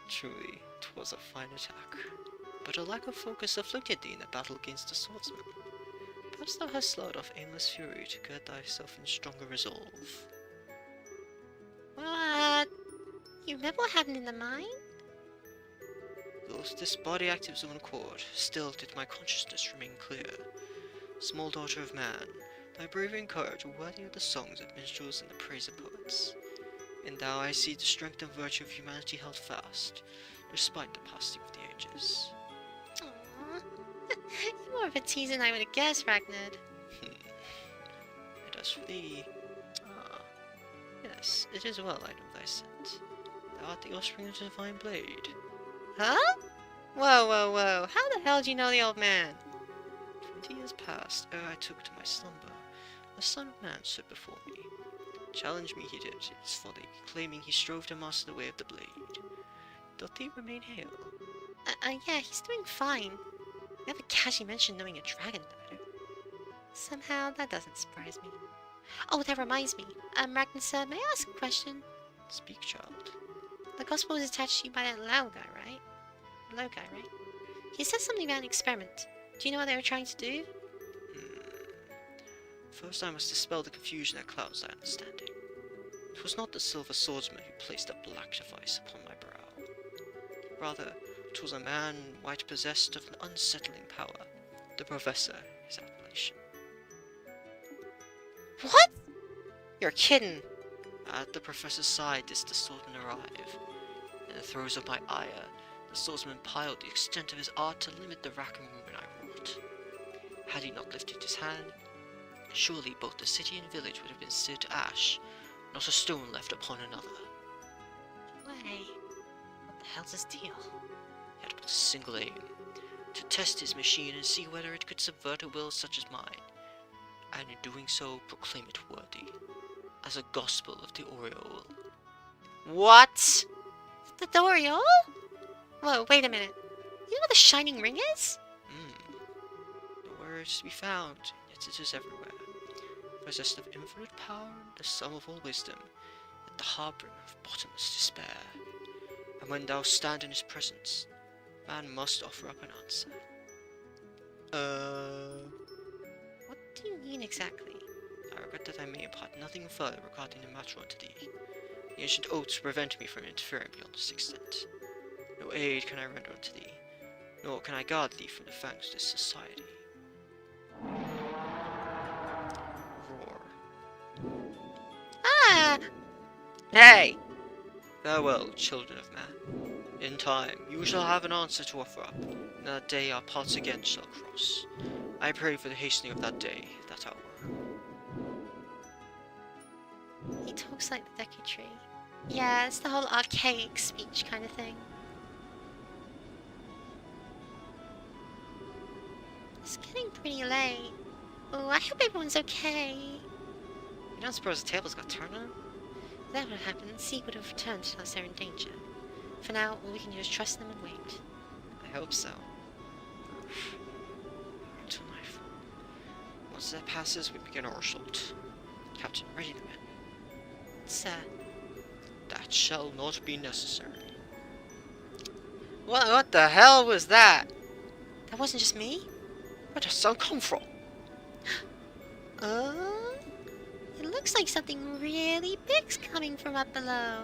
Truly, 'twas a fine attack. But a lack of focus afflicted thee in the battle against the swordsman. Perhaps thou hast slowed off aimless fury to gird thyself in stronger resolve. What? You remember what happened in the mine? Though this body acted of its own accord, still did my consciousness remain clear. Small daughter of man, thy bravery and courage are worthy of the songs of minstrels and the praise of poets. In thou I see the strength and virtue of humanity held fast, despite the passing of the ages. Aww. You're more of a teaser than I would have guessed, Ragnar. And as for thee, yes, it is well I know thy scent. Thou art the offspring of the divine blade. Huh? Whoa, whoa, whoa. How the hell do you know the old man? 20 years passed ere I took to my slumber. A son of man stood before me. Challenge me he did, its folly, claiming he strove to master the way of the blade. Doth he remain hale? Yeah, he's doing fine. Never casually mentioned knowing a dragon, though. Somehow, that doesn't surprise me. Oh, that reminds me. Ragnar sir, may I ask a question? Speak, child. The gospel was attached to you by that Lao guy, right? Low guy, right? He said something about an experiment. Do you know what they were trying to do? First I must dispel the confusion that clouds thy understanding. It was not the silver swordsman who placed a black device upon my brow. Rather, it was a man white possessed of an unsettling power. The Professor, his appellation. What? You're kidding. At the Professor's side didst the swordsman arrive. In the throes of my ire, the swordsman piled the extent of his art to limit the rack and ruin I wrought. Had he not lifted his hand, surely both the city and village would have been seared to ash, not a stone left upon another. Way. What the hell's his deal? He had but a single aim, to test his machine and see whether it could subvert a will such as mine, and in doing so proclaim it worthy, as a gospel of the Aureole. What? The Doriol? Whoa, wait a minute. You know what the Shining Ring is? Nowhere is to be found, yet it is everywhere. Possessed of infinite power, the sum of all wisdom, at the harboring of bottomless despair. And when thou stand in his presence, man must offer up an answer. What do you mean exactly? I regret that I may impart nothing further regarding the matter unto thee. The ancient oaths prevent me from interfering beyond this extent. No aid can I render unto thee, nor can I guard thee from the fangs of this society. Roar. Ah! Hey! Farewell, children of man. In time, you shall have an answer to offer up, and that day our paths again shall cross. I pray for the hastening of that day, that hour. He talks like the Deku Tree. Yeah, it's the whole archaic speech kind of thing. It's getting pretty late. Oh, I hope everyone's okay. You don't suppose the tables got turned on? If that would have happened, Zeke would have returned to us they're in danger. For now, all we can do is trust them and wait. I hope so. Until nightfall. Once that passes, we begin our assault. Captain, ready the men. Sir. That shall not be necessary. What the hell was that? That wasn't just me? Where does sound come from? It looks like something really big's coming from up below.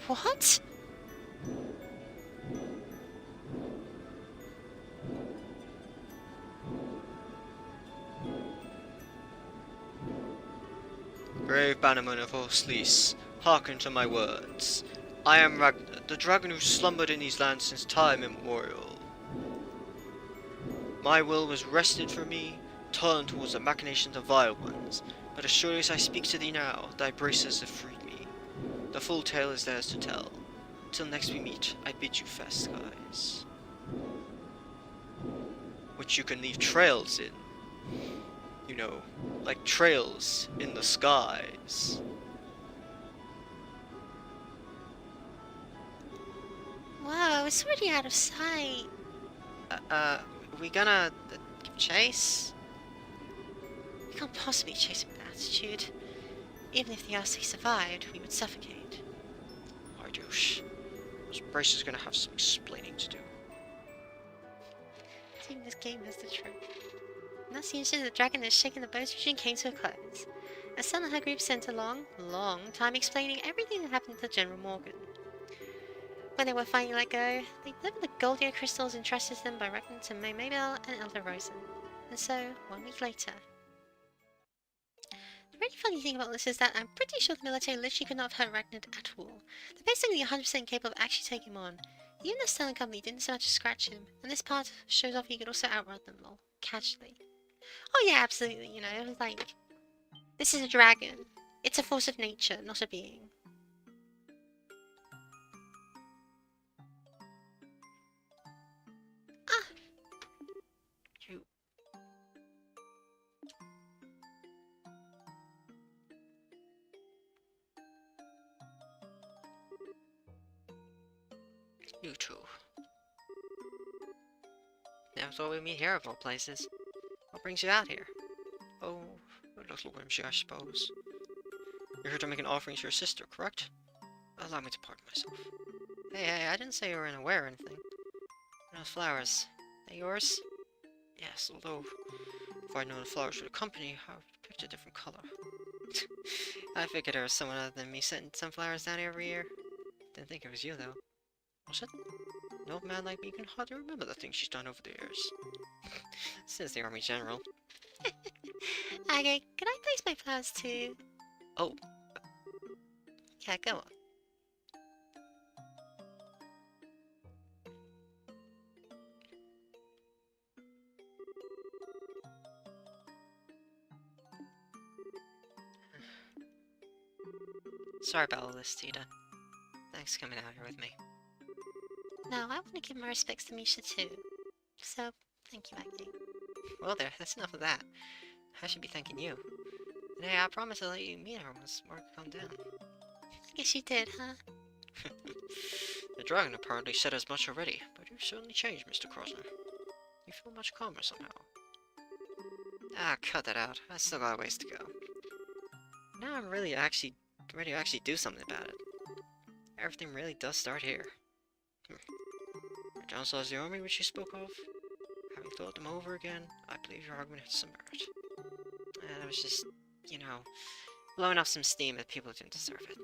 What? Brave bannerman of Oslis, hearken to my words. I am Ragnar, the dragon who slumbered in these lands since time immemorial. My will was wrested from me, turn towards the machinations of vile ones, but as surely as I speak to thee now, thy braces have freed me. The full tale is theirs to tell. Till next we meet, I bid you fair skies. Which you can leave trails in. You know, like trails in the skies. Whoa, it's already out of sight. We gonna give chase? We can't possibly chase him with attitude. Even if the RC survived, we would suffocate. I douche. Those braces are gonna have some explaining to do. Even this game has the truth. And that's the instant the dragon that shaken the boat's vision came to a close. As Sun and her group spent a long time explaining everything that happened to General Morgan. When they were finally let go, they delivered the Goldia crystals entrusted to them by Ragnar to May Maybell and Elder Rosen. And so, 1 week later. The really funny thing about this is that I'm pretty sure the military literally could not have hurt Ragnar at all. They're basically 100% capable of actually taking him on. Even the Stellan Company didn't so much as scratch him, and this part shows off he could also outrun them all, casually. Oh yeah, absolutely, you know, like, this is a dragon. It's a force of nature, not a being. Ah! You... You two. Never thought we'd meet here of all places. What brings you out here? Oh, a little whimsy, I suppose. You're here to make an offering to your sister, correct? Allow me to pardon myself. Hey, I didn't say you were unaware or anything. Those flowers, they yours? Yes, although, if I'd known the flowers would accompany, I would have picked a different color. I figured there was someone other than me sending some flowers down here every year. Didn't think it was you, though. Was it? An old man like me can hardly remember the things she's done over the years. Says the Army General. Okay, can I place my flowers too? Oh. Yeah, go on. Sorry about all this, Tita. Thanks for coming out here with me. No, I want to give my respects to Misha too. So, thank you, Aggie. Well there, that's enough of that. I should be thanking you. And hey, I promise I'll let you meet her once work calmed down. I guess you did, huh? The dragon apparently said as much already, but you've certainly changed, Mr. Krosner. You feel much calmer somehow. Ah, cut that out. I still got a ways to go. Now I'm really ready to actually do something about it. Everything really does start here. Your downside is the army which you spoke of. Having thought them over again, I believe your argument has some merit. And I was just, you know, blowing off some steam at people who didn't deserve it.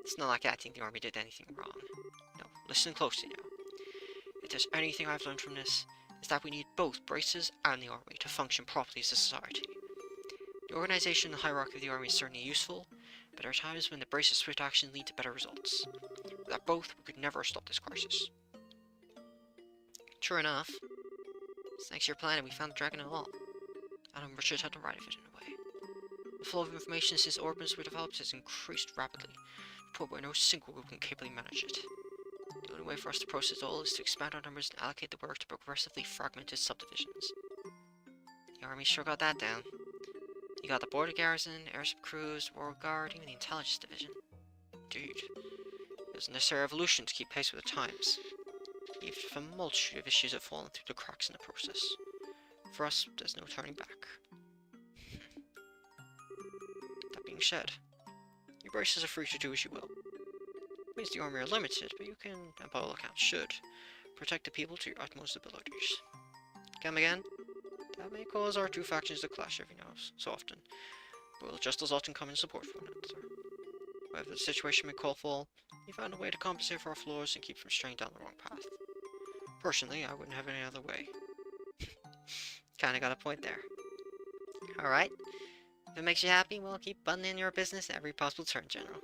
It's not like I think the army did anything wrong. No, listen closely now. If there's anything I've learned from this, is that we need both braces and the army to function properly as a society. The organization and hierarchy of the army is certainly useful, but there are times when the brace's swift action lead to better results. Without both, we could never stop this crisis. True enough. Thanks to your plan, we found the dragon at all. And Richard had to write of it in a way. The flow of information since orbits were developed has increased rapidly, to the point where no single group can capably manage it. The only way for us to process it all is to expand our numbers and allocate the work to progressively fragmented subdivisions. The army sure got that down. You got the border garrison, airship crews, the Royal Guard, even the intelligence division. Indeed. It was a necessary evolution to keep pace with the times. Even if a multitude of issues have fallen through the cracks in the process. For us, there's no turning back. That being said, your braces are free to do as you will. It means the army are limited, but you can, and by all accounts should, protect the people to your utmost abilities. Come again? That may cause our two factions to clash every now and so often, but will just as often come in support for one another. Whatever the situation may call for, we found a way to compensate for our flaws and keep from straying down the wrong path. Personally, I wouldn't have any other way. Kinda got a point there. Alright. If it makes you happy, we'll keep butting in your business every possible turn, General.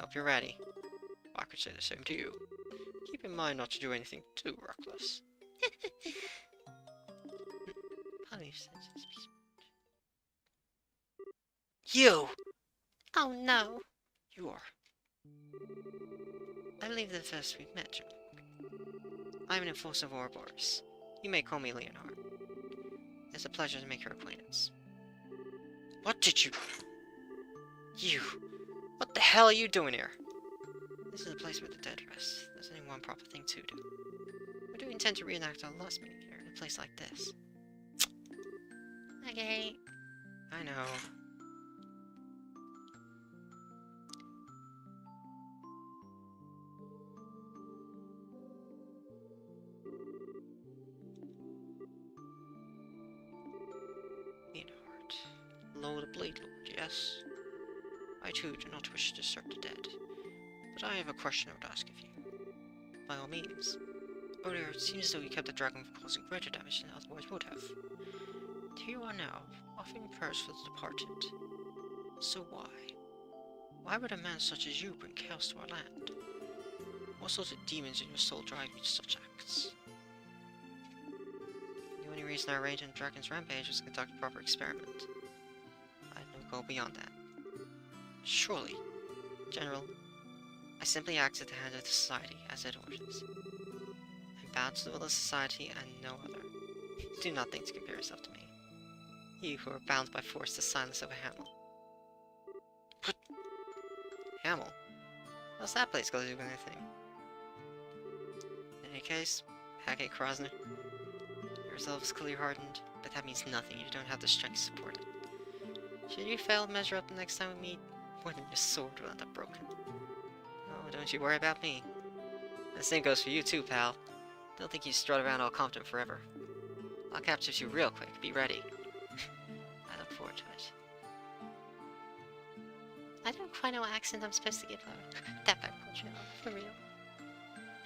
Hope you're ready. I could say the same to you. Keep in mind not to do anything too reckless. Positive senses. You! Oh no. You are. I believe that first we met, John. I'm an enforcer of Ouroboros. You may call me Leonard. It's a pleasure to make your acquaintance. What did you... You... What the hell are you doing here? This is a place where the dead rest. There's only one proper thing to do. We do intend to reenact our last meeting here in a place like this. Okay. I know. Leonard. Lo the Blade Lord, yes? I too do not wish to disturb the dead, but I have a question I would ask of you. By all means. Earlier, it seems as though you kept the dragon from causing greater damage than it otherwise would have. Here you are now, offering prayers for the departed. So why? Why would a man such as you bring chaos to our land? What sort of demons in your soul drive you to such acts? The only reason I arranged a dragon's rampage was to conduct a proper experiment. I had no goal beyond that. Surely, General, I simply act at the hand of the society as it orders. I'm bound to the will of the society and no other. Do not think to compare yourself to me. You who are bound by force to silence of a Hamel. What? Hamel? What's that place got to do with anything? In any case, Hagate Krasner, your resolve is clearly hardened, but that means nothing. You don't have the strength to support it. Should you fail to measure up the next time we meet, more than your sword will end up broken. Oh, don't you worry about me. The same goes for you too, pal. Don't think you strut around all confident forever. I'll capture you real quick. Be ready. I look forward to it. I don't quite know what accent I'm supposed to give her. That back portrait, for real.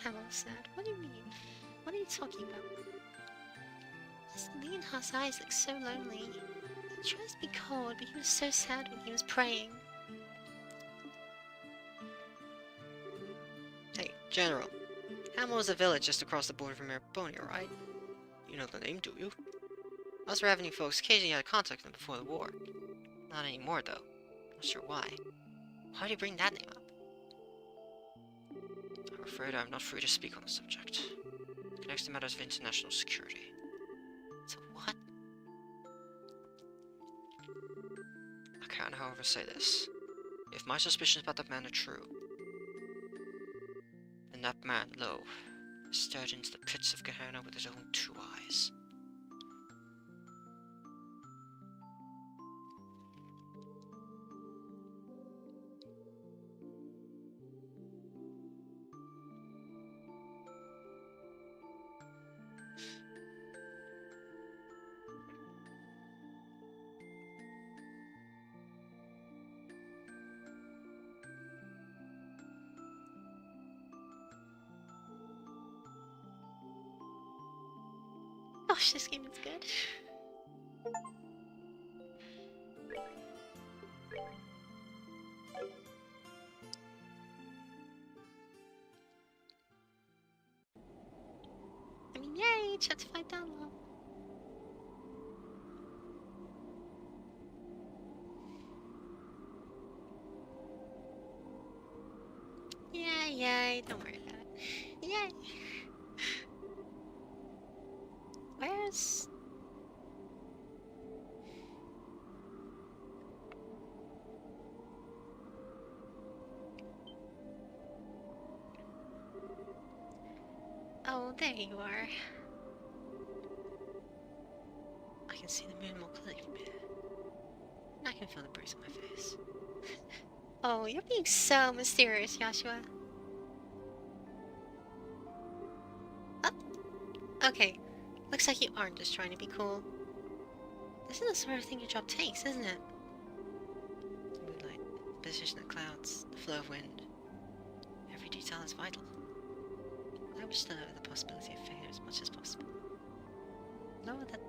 Hamel said, what do you mean? What are you talking about? Leonhard's eyes look so lonely. He tries to be cold, but he was so sad when he was praying. Hey, General. Hamel is a village just across the border from Erebonia, right? You know the name, do you? Us revenue folks occasionally had contact with them before the war. Not anymore, though. Not sure why. Why do you bring that name up? I'm afraid I'm not free to speak on the subject. It connects to matters of international security. So what? I can, however, say this. If my suspicions about that man are true, then that man, Lo, stared into the pits of Gehenna with his own 2 eyes. Gosh, this game is good. I mean, yay! Chapter 5 download. Yay, yay, don't worry about it. Yay! Where's... Oh, there you are. I can see the moon more clearly from here. And I can feel the bruise on my face. Oh, you're being so mysterious, Joshua. Oh, okay. Looks like you aren't just trying to be cool. This is the sort of thing your job takes, isn't it? The moonlight, the position of clouds, the flow of wind. Every detail is vital. I wish to know the possibility of failure as much as possible. No, that...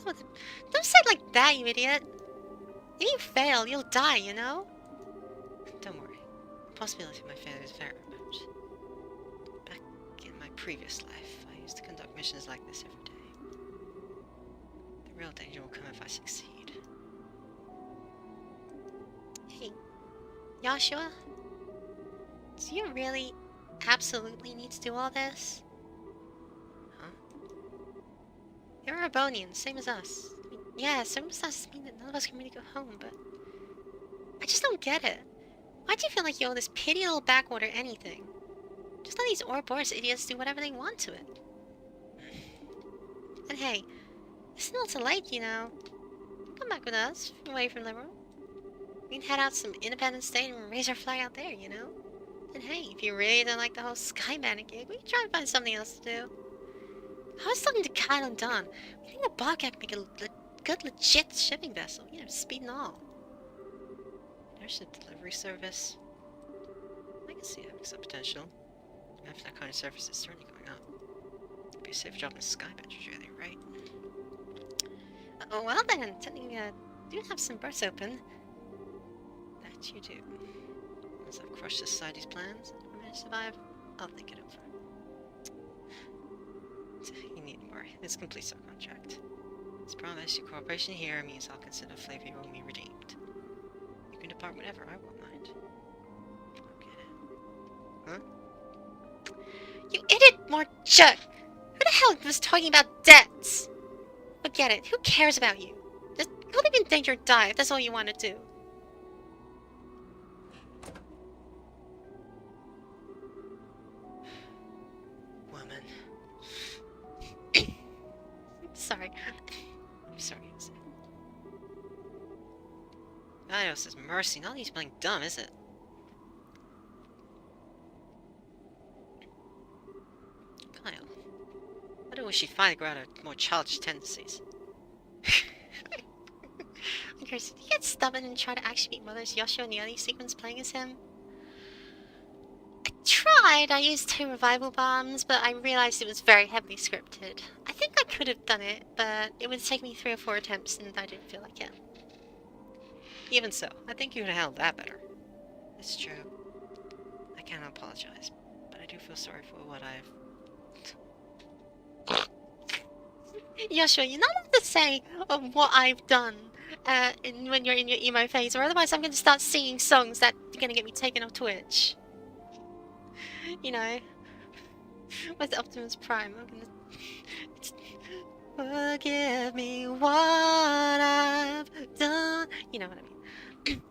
Oh, don't say it like that, you idiot! If you fail, you'll die, you know? Don't worry. The possibility of my failure is very remote. Back in my previous life, I used to conduct missions like this every day. The real danger will come if I succeed. Joshua? Do you really absolutely need to do all this? Huh? You're Arbonian, same as us. I mean, yeah, circumstances mean that none of us can really go home, but I just don't get it. Why do you feel like you owe this petty little backwater anything? Just let these Ouroboros idiots do whatever they want to it. And hey, it's not too late, you know. Come back with us, away from Liberal. We can head out to some independent state and raise our flag out there, you know? And hey, if you really don't like the whole Sky Bandit gig, we can try and find something else to do. I was talking to Kyle and Don. We think the Bobcat can make a good, legit shipping vessel, you know, speed and all. There's a delivery service. I can see having some potential. If that kind of service is certainly going up. It'd be a safe job in the Sky Badger, really, right? Oh, well then, technically, do have some berths open. That you do. Once I've crushed society's plans and managed to survive, I'll think it over. You need more. This completes our contract. As promised, your cooperation here means I'll consider Flavia Romy redeemed. You can depart whenever, I won't mind. Okay. Huh? You idiot, Marchuk! Who the hell was talking about debts? Forget it. Who cares about you? Just go live in danger or die if that's all you want to do. Woman. Sorry. I'm sorry. Ios is mercy. Not that he's playing dumb, is it? Kyle. I do wish she'd finally grow out of more childish tendencies. Did he get stubborn and try to actually beat Mother's Yoshio in the early sequence playing as him? I tried. I used 2 revival bombs, but I realized it was very heavily scripted. I think I could have done it, but it would take me 3 or 4 attempts, and I didn't feel like it. Even so, I think you could have handled that better. It's true. I cannot apologize, but I do feel sorry for what I've... Yoshio, you're not allowed to say what I've done when you're in your emo phase, or otherwise I'm going to start singing songs that are going to get me taken off Twitch. You know, with Optimus Prime, I'm gonna... Forgive me what I've done. You know what I mean.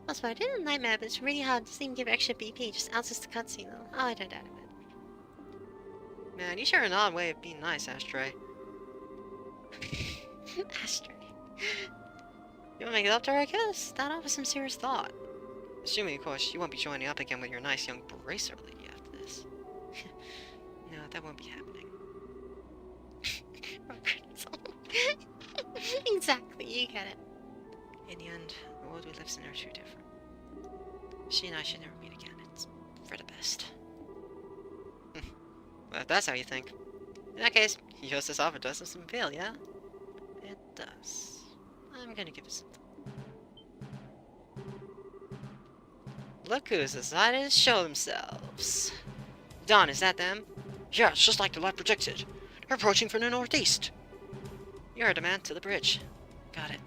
Also, I did a nightmare, but it's really hard. It doesn't even give extra BP, just outsource the cutscene though. Oh, I don't doubt it. Man, you share an odd way of being nice, Ashtray. Ashtray. You wanna make it up to her, I guess? That offers some serious thought. Assuming, of course, you won't be joining up again with your nice young bracer lady after this. No, that won't be happening. Exactly, you get it. In the end, the world we live in are too different. She and I should never meet again. It's for the best. Well, if that's how you think. In that case, Yosta's offer does have some appeal, yeah? It does. I'm gonna give it some thought. Look who's decided to show themselves. Don, is that them? Yeah, it's just like the lad predicted. They're approaching from the northeast. You're a demand to the bridge. Got it.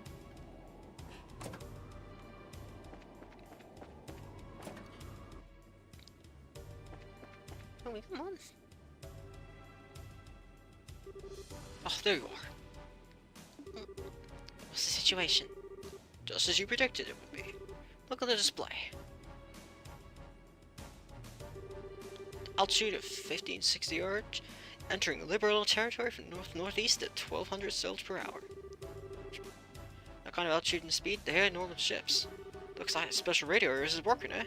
Oh, come on. Oh, there you are. What's the situation? Just as you predicted it would be. Look at the display. Altitude of 1560 yards, entering Liberal territory from north-northeast at 1200 sails per hour. That kind of altitude and speed, they ain't normal ships. Looks like a special radio is working, eh?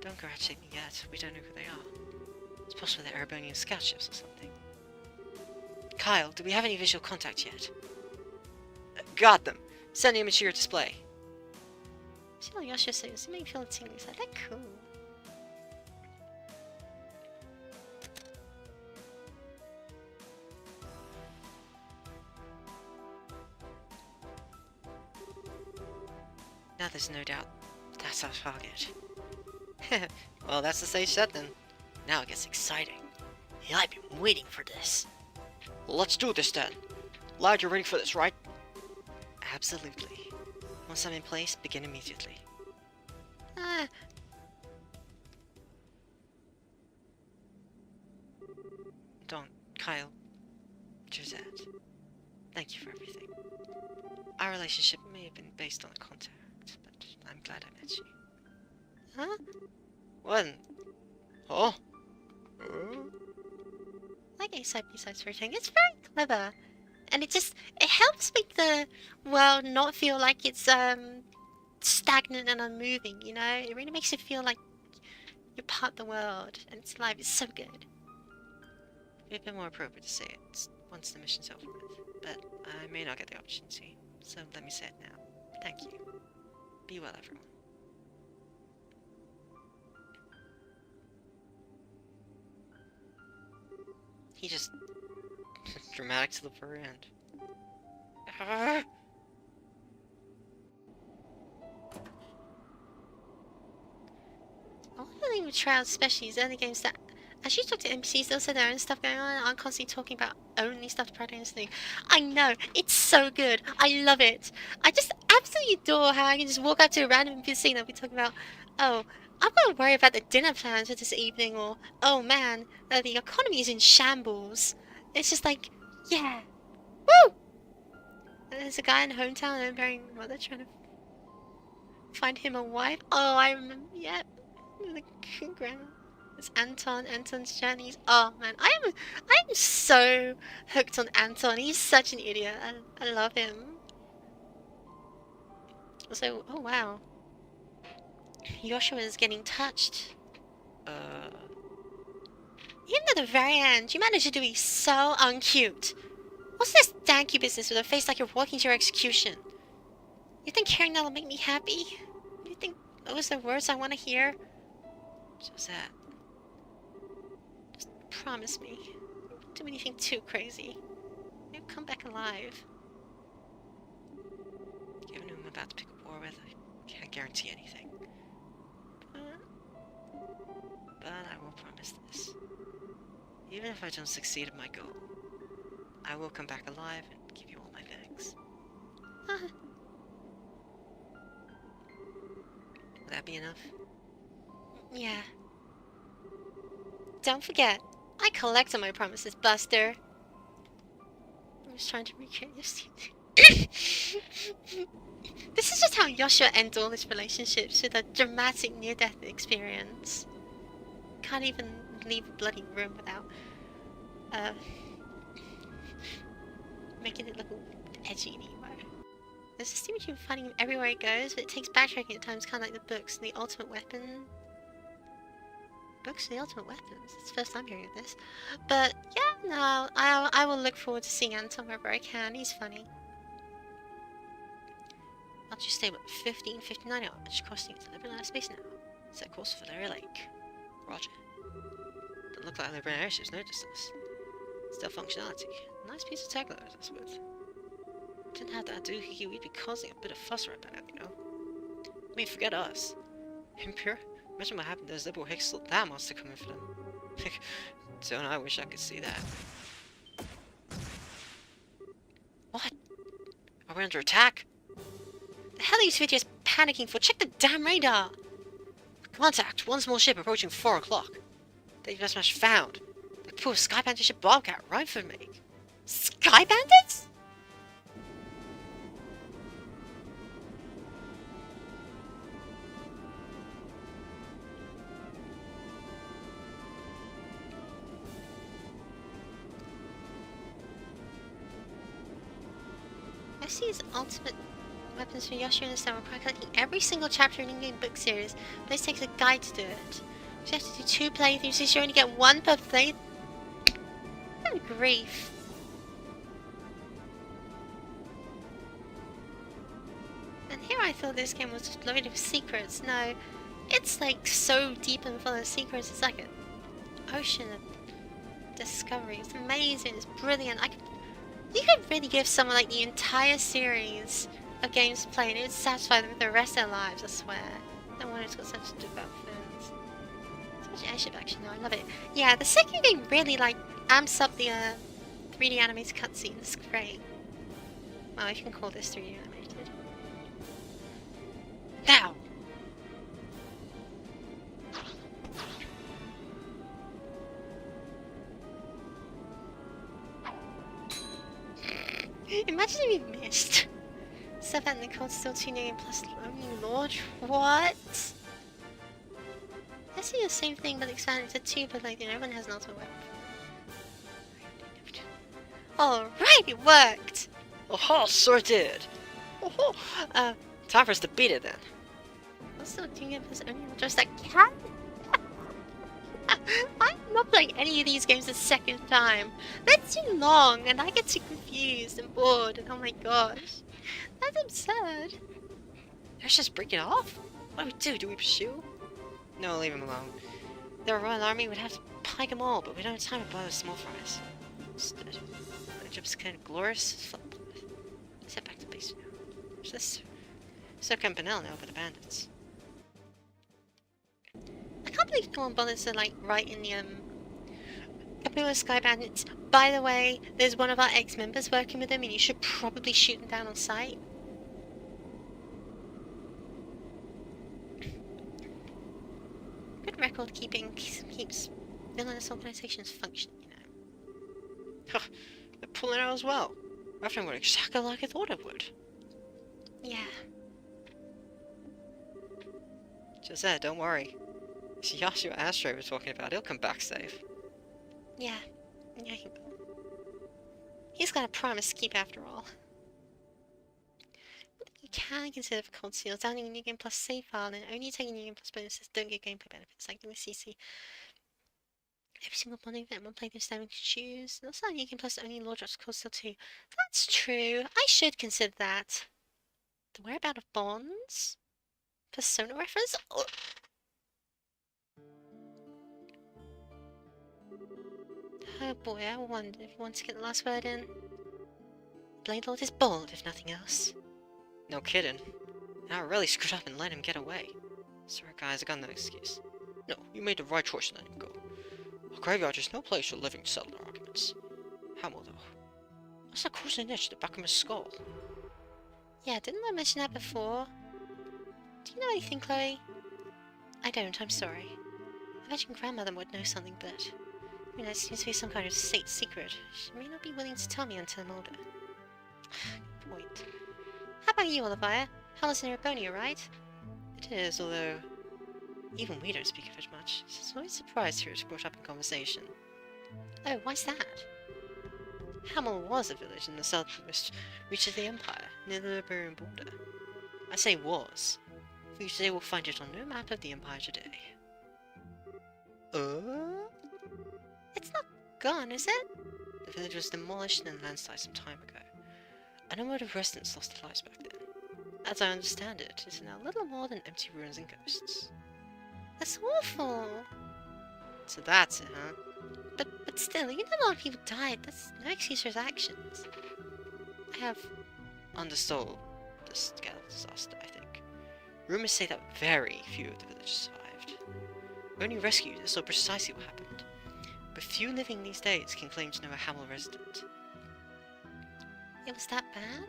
Don't congratulate me yet. We don't know who they are. It's possible they're Erebonian scout ships or something. Kyle, do we have any visual contact yet? Got them. Send the image to your display. See what Yoshio says, you make me feel tingly. Is that cool? Now there's no doubt that's our target. Well, that's the stage set then. Now it gets exciting. Yeah, I've been waiting for this. Let's do this then. Lad, you're ready for this, right? Absolutely. Once I'm in place, begin immediately. Ah, Don't, Kyle. Josette. Thank you for everything. Our relationship may have been based on contact, but I'm glad I met you. huh? What? Oh? Like a side by side storytelling. It's very clever. And it helps make the world not feel like it's stagnant and unmoving, you know? It really makes it feel like you're part of the world and it's alive. It's so good. It'd be more appropriate to say it once the mission's over with, but I may not get the opportunity, so let me say it now. Thank you. Be well, everyone. He just... dramatic to the very end. I want to think with Trials, especially is only games that as you talk to NPCs, they'll say their own stuff going on. I'm constantly talking about only stuff the protagonist do. I know, it's so good. I love it. I just absolutely adore how I can just walk up to a random NPC and they'll be talking about, oh, I'm going to worry about the dinner plans for this evening, or, oh man, the economy is in shambles. It's just like, yeah. Woo! And there's a guy in hometown and burying mother trying to find him a wife. Oh, I remember, yep. The grandma. It's Anton. Anton's journeys. Oh man, I am so hooked on Anton. He's such an idiot. I love him. So, oh wow. Yoshua is getting touched. Even at the very end, you managed to be so uncute. What's this thank you business with a face like you're walking to your execution? You think hearing that'll make me happy? You think those are the words I want to hear? Josette. Just promise me. Don't do anything too crazy. You'll come back alive. Given who I'm about to pick a war with, I can't guarantee anything. But I will promise this. Even if I don't succeed at my goal, I will come back alive and give you all my thanks. Will that be enough? Yeah. Don't forget, I collect on my promises, Buster. I was trying to recreate your scene. This is just how Yoshua ends all his relationships, with a dramatic near-death experience. Can't even leave a bloody room without making it look all edgy and emo. There's a steam tube finding him everywhere he goes, but it takes backtracking at times, kind of like the books and the ultimate weapon. Books and the ultimate weapons. It's the first time hearing of this. But yeah, no, I will look forward to seeing Anton wherever I can. He's funny. I'll just stay with 1559 hours, which costing us 11 hours space now. Set course for Larry Lake. Roger. Doesn't look like the British airships noticed us. Still functionality. Nice piece of tech that was with. Didn't have that doohickey, we'd be causing a bit of fuss right now, you know? I mean, forget us. Impure? Imagine what happened to those liberal hicks let that monster come in for them. Don't I wish I could see that. What? Are we under attack? The hell are these videos panicking for? Check the damn radar! Contact! One small ship approaching 4 o'clock. Data smash found. The poor Sky Bandit ship Bobcat right for me. Sky Bandits? I see his ultimate weapons for Yoshua and Star by collecting every single chapter in in-game book series, but this takes a guide to do it. You have to do 2 playthroughs, so you only get 1 per play. Good grief. And here I thought this game was just loaded with secrets. No, it's like so deep and full of secrets. It's like an ocean of discovery. It's amazing. It's brilliant. You could really give someone like the entire series of games to play and it would satisfy them with the rest of their lives, I swear. No wonder it's got such to do about films. So much airship action now, I love it. Yeah, the second game really like amps up the 3D animated cutscenes. It's great. Well, if you can call this 3D animated. Now! Imagine if we missed. Stuff at the cold still 2 million plus only launch. What? I see the same thing but expanded to 2, but like everyone has an ultimate weapon. Alright, it worked! Oh, sorted! Oh, time for us to beat it then. Also, doing it was only just that cat. I'm not playing any of these games a second time. That's too long, and I get too confused and bored, and oh my gosh. That's absurd. Let's just break it off. What do we do? Do we pursue? No, leave him alone. The Royal Army would have to pike them all, but we don't have time to buy those small fries. Instead, the job's kind of glorious. Let's head back to base now. What's this? So Campanelle now, but the bandits. I can't believe no one bothers to like write in the Capulo Sky Bandits. By the way, there's one of our ex-members working with them, and you should probably shoot them down on sight. Good record keeping keeps villainous organizations functioning, you know. They're pulling out as well. Everything went exactly like I thought it would. Yeah. Josette, don't worry. It's Yasuo Astray we're talking about. He'll come back safe. Yeah. Yeah, he will. He's got a promise to keep after all. You can consider for cold seals downloading a new game plus save file and only taking new game plus bonuses don't get gameplay benefits like in the CC. Every single bonding event one playthrough can choose. And also new game plus only Lord drops cold seal too. That's true. I should consider that. The whereabout of bonds? Persona reference? Oh. Oh boy, I wonder if he wants to get the last word in. Blade Lord is bold, if nothing else. No kidding. Now I really screwed up and let him get away. Sorry guys, I got no excuse. No, you made the right choice in letting him go. A graveyard is no place for living to settle their arguments. Hamel though. What's that causing an itch at the back of his skull? Yeah, didn't I mention that before? Do you know anything, Chloe? I don't, I'm sorry. I imagine grandmother would know something, but... you know, it seems to be some kind of state secret. She may not be willing to tell me until I'm older. Good point. How about you, Olivia? How's in Erabonia, right? It is, although... even we don't speak of it much. It's always surprised here it's brought up in conversation. Oh, why's that? Hamel was a village in the southernmost reach of the Empire, near the Liberian border. I say was. For you today will find it on no map of the Empire today. It's not gone, is it? The village was demolished in a landslide some time ago. A number of residents lost their lives back then. As I understand it, it's now little more than empty ruins and ghosts. That's awful. So that's it, huh? But still, even though a lot of people died, that's no excuse for his actions. I have... understood this disaster, I think. Rumors say that very few of the villagers survived. Only rescued saw precisely what happened. But few living these days can claim to know a Hamel resident. It was that bad?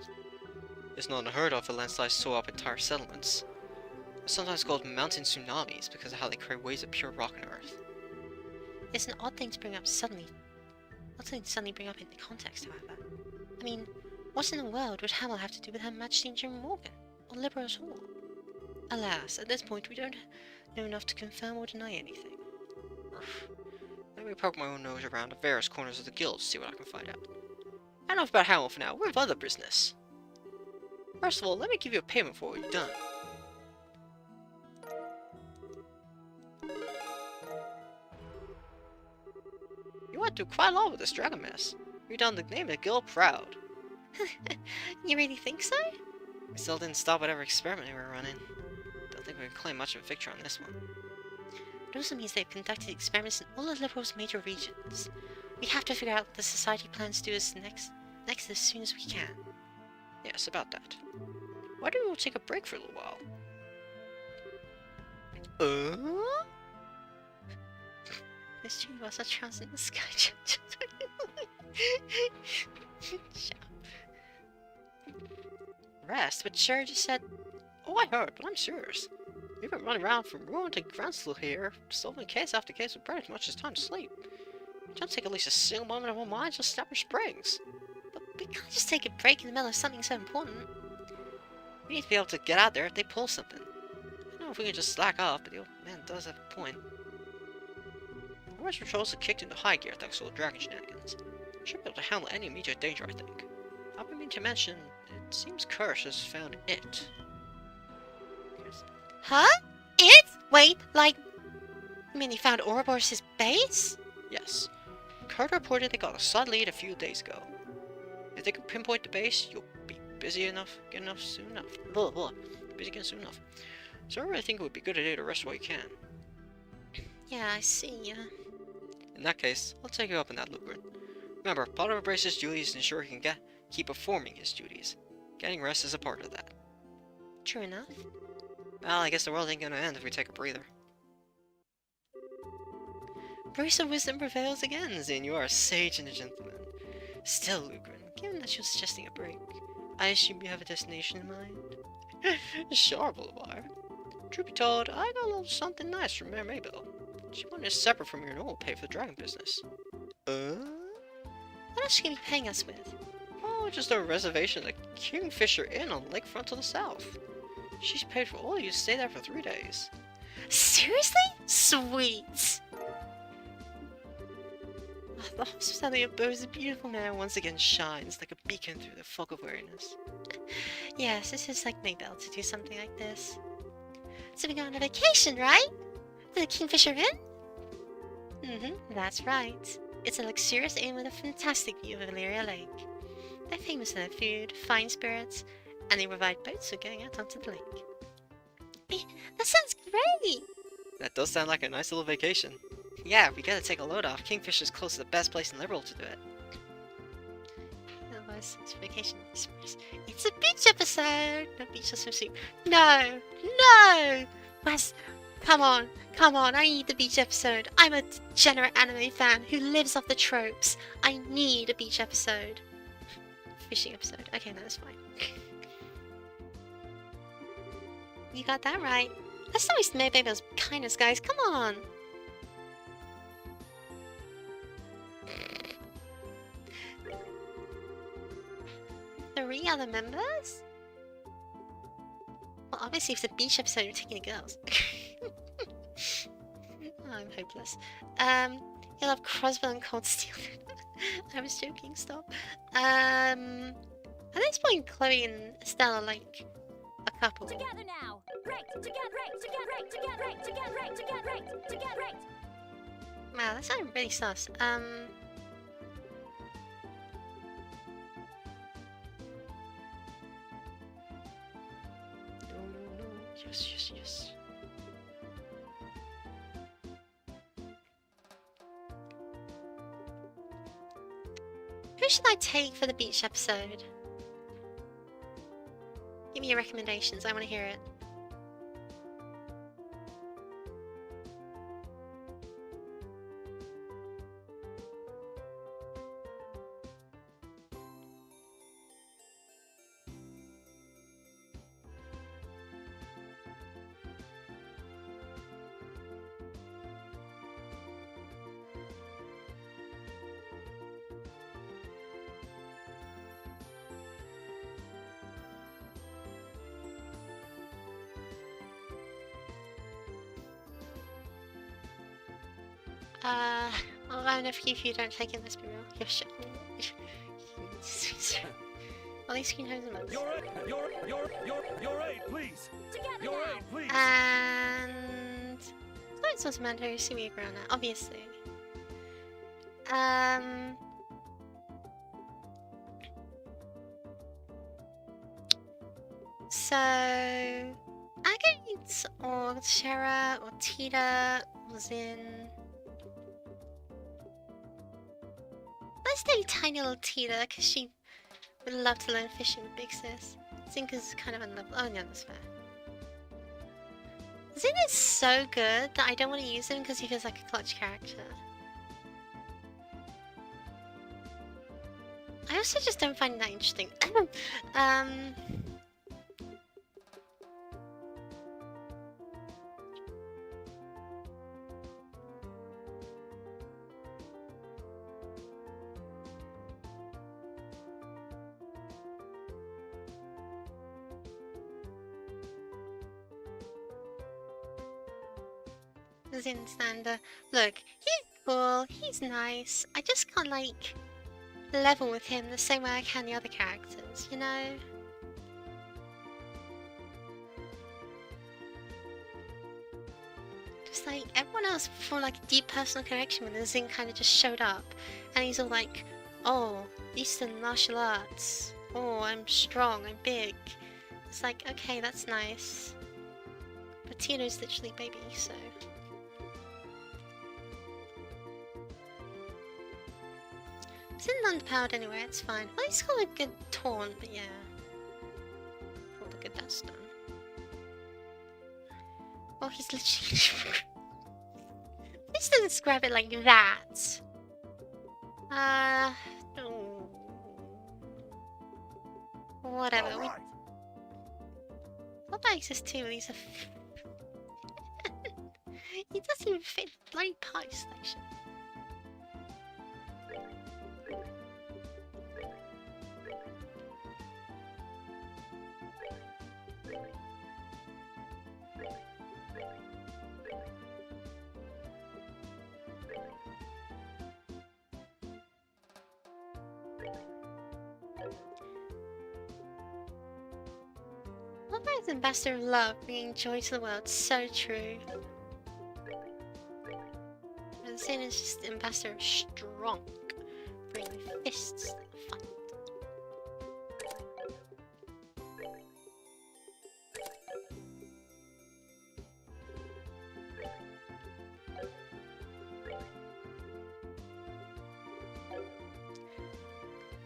It's not unheard of for landslides tore up entire settlements. They're sometimes called mountain tsunamis because of how they create waves of pure rock and earth. It's an odd thing to bring up suddenly. Odd thing to suddenly bring up in the context, however. I mean, what in the world would Hamel have to do with Her Majesty and General Morgan? Or Libra at all? Alas, at this point we don't know enough to confirm or deny anything. Let me poke my own nose around the various corners of the guild to see what I can find out. Enough about Hamel for now, we have other business. First of all, let me give you a payment for what you've done. You went through quite a lot with this dragon mess. You've done the name of the guild proud. You really think so? We still didn't stop whatever experiment we were running. Don't think we can claim much of a victory on this one. It also means they've conducted experiments in all of Liberal's major regions. We have to figure out what the Society plans to do us next as soon as we can. Yes, about that. Why don't we all take a break for a little while? This tree was a trounced in the sky. Shut up. Rest? But Sherry just said... Oh, I heard, but I'm serious. We've been running around from ruin to groundsel here, solving case after case with pretty much as time to sleep. Don't take at least a single moment of our minds to Snapper Springs. But We can't just take a break in the middle of something so important. We need to be able to get out there if they pull something. I don't know if we can just slack off, but the old man does have a point. The Rush Patrols are kicked into high gear thanks to the dragon shenanigans. Should be able to handle any immediate danger, I think. I've been meaning to mention, it seems Kirsch has found it. Huh? It? Wait, like... You mean he found Ouroboros' base? Yes. Kurt reported they got a solid lead a few days ago. If they can pinpoint the base, you'll be busy enough, get enough soon enough. Blah, blah. Busy again soon enough. So I really think it would be a good idea to rest while you can. Yeah, I see. In that case, I'll take you up on that, Lugren. Remember, part of a brace's duties is to ensure he can keep performing his duties. Getting rest is a part of that. True enough. Well, I guess the world ain't gonna end if we take a breather. Brace of wisdom prevails again, Zane. You are a sage and a gentleman. Still, Lugren, given that you're suggesting a break, I assume you have a destination in mind? Sure, Boulevard. Truth be told, I got a little something nice from Mayor Maybell. She wanted it separate from your normal pay for the dragon business. What else can you be paying us with? Oh, just a reservation at the Kingfisher Inn on the lakefront to the south. She's paid for all of you to stay there for 3 days. Seriously? Sweet! The hospitality of Bo's beautiful man once again shines like a beacon through the fog of weariness. Yes, this is like Maybell to do something like this. So we go on a vacation, right? To the Kingfisher Inn? Mm-hmm, that's right. It's a luxurious inn with a fantastic view of Illyria Lake. They're famous for their food, fine spirits, and they provide boats for going out onto the lake. That sounds great! That does sound like a nice little vacation. Yeah, we gotta take a load off. Kingfisher's close to the best place in Liberal to do it. Otherwise, it's vacation. It's a beach episode! No beach or swimsuit. No! No! Wes, come on, I need the beach episode. I'm a degenerate anime fan who lives off the tropes. I need a beach episode. Fishing episode. Okay, no, that's fine. You got that right. That's not waste Maybell's kindness, guys. Come on. Three other members? Well, obviously, if it's a beach episode, you're taking the girls. Oh, I'm hopeless. You'll have Croswell and Cold Steel. I was joking, stop. At this point, Chloe and Estelle are like a couple. Together now. Right. Together. Right. Wow, that sounded really sus. No. Yes. Who should I take for the beach episode? Give me your recommendations, I want to hear it. I'll run a few if you don't take it, let's be real. You're shit. At least you can hold them up. Your aid, please. Together Your now. aid, please. And it's not Samantha who's seeing around that, obviously. So Agate or Shara or Tita was in. Let's do tiny little Tita because she would love to learn fishing with Big Sis. Zinka's kind of unlevel. Oh no, that's fair. Zin is so good that I don't want to use him because he feels like a clutch character. I also just don't find him that interesting. Zinstander. Look, he's cool, he's nice. I just can't, like, level with him the same way I can the other characters, you know? Just like, everyone else for like a deep personal connection with, and Zin kind of just showed up. And he's all like, oh, Eastern martial arts. Oh, I'm strong, I'm big. It's like, okay, that's nice. But Tino's literally baby, so... Zin's underpowered anyway, it's fine. Well, he's got a good taunt, but yeah. For all the good that's done. Oh, he's literally... Please don't describe it like that. Oh. Whatever. All right. What makes this too? These are... He doesn't even fit bloody pie selection. Lombar's ambassador of love, bringing joy to the world. So true. And Zin is just the ambassador of strong, bringing fists to the fight.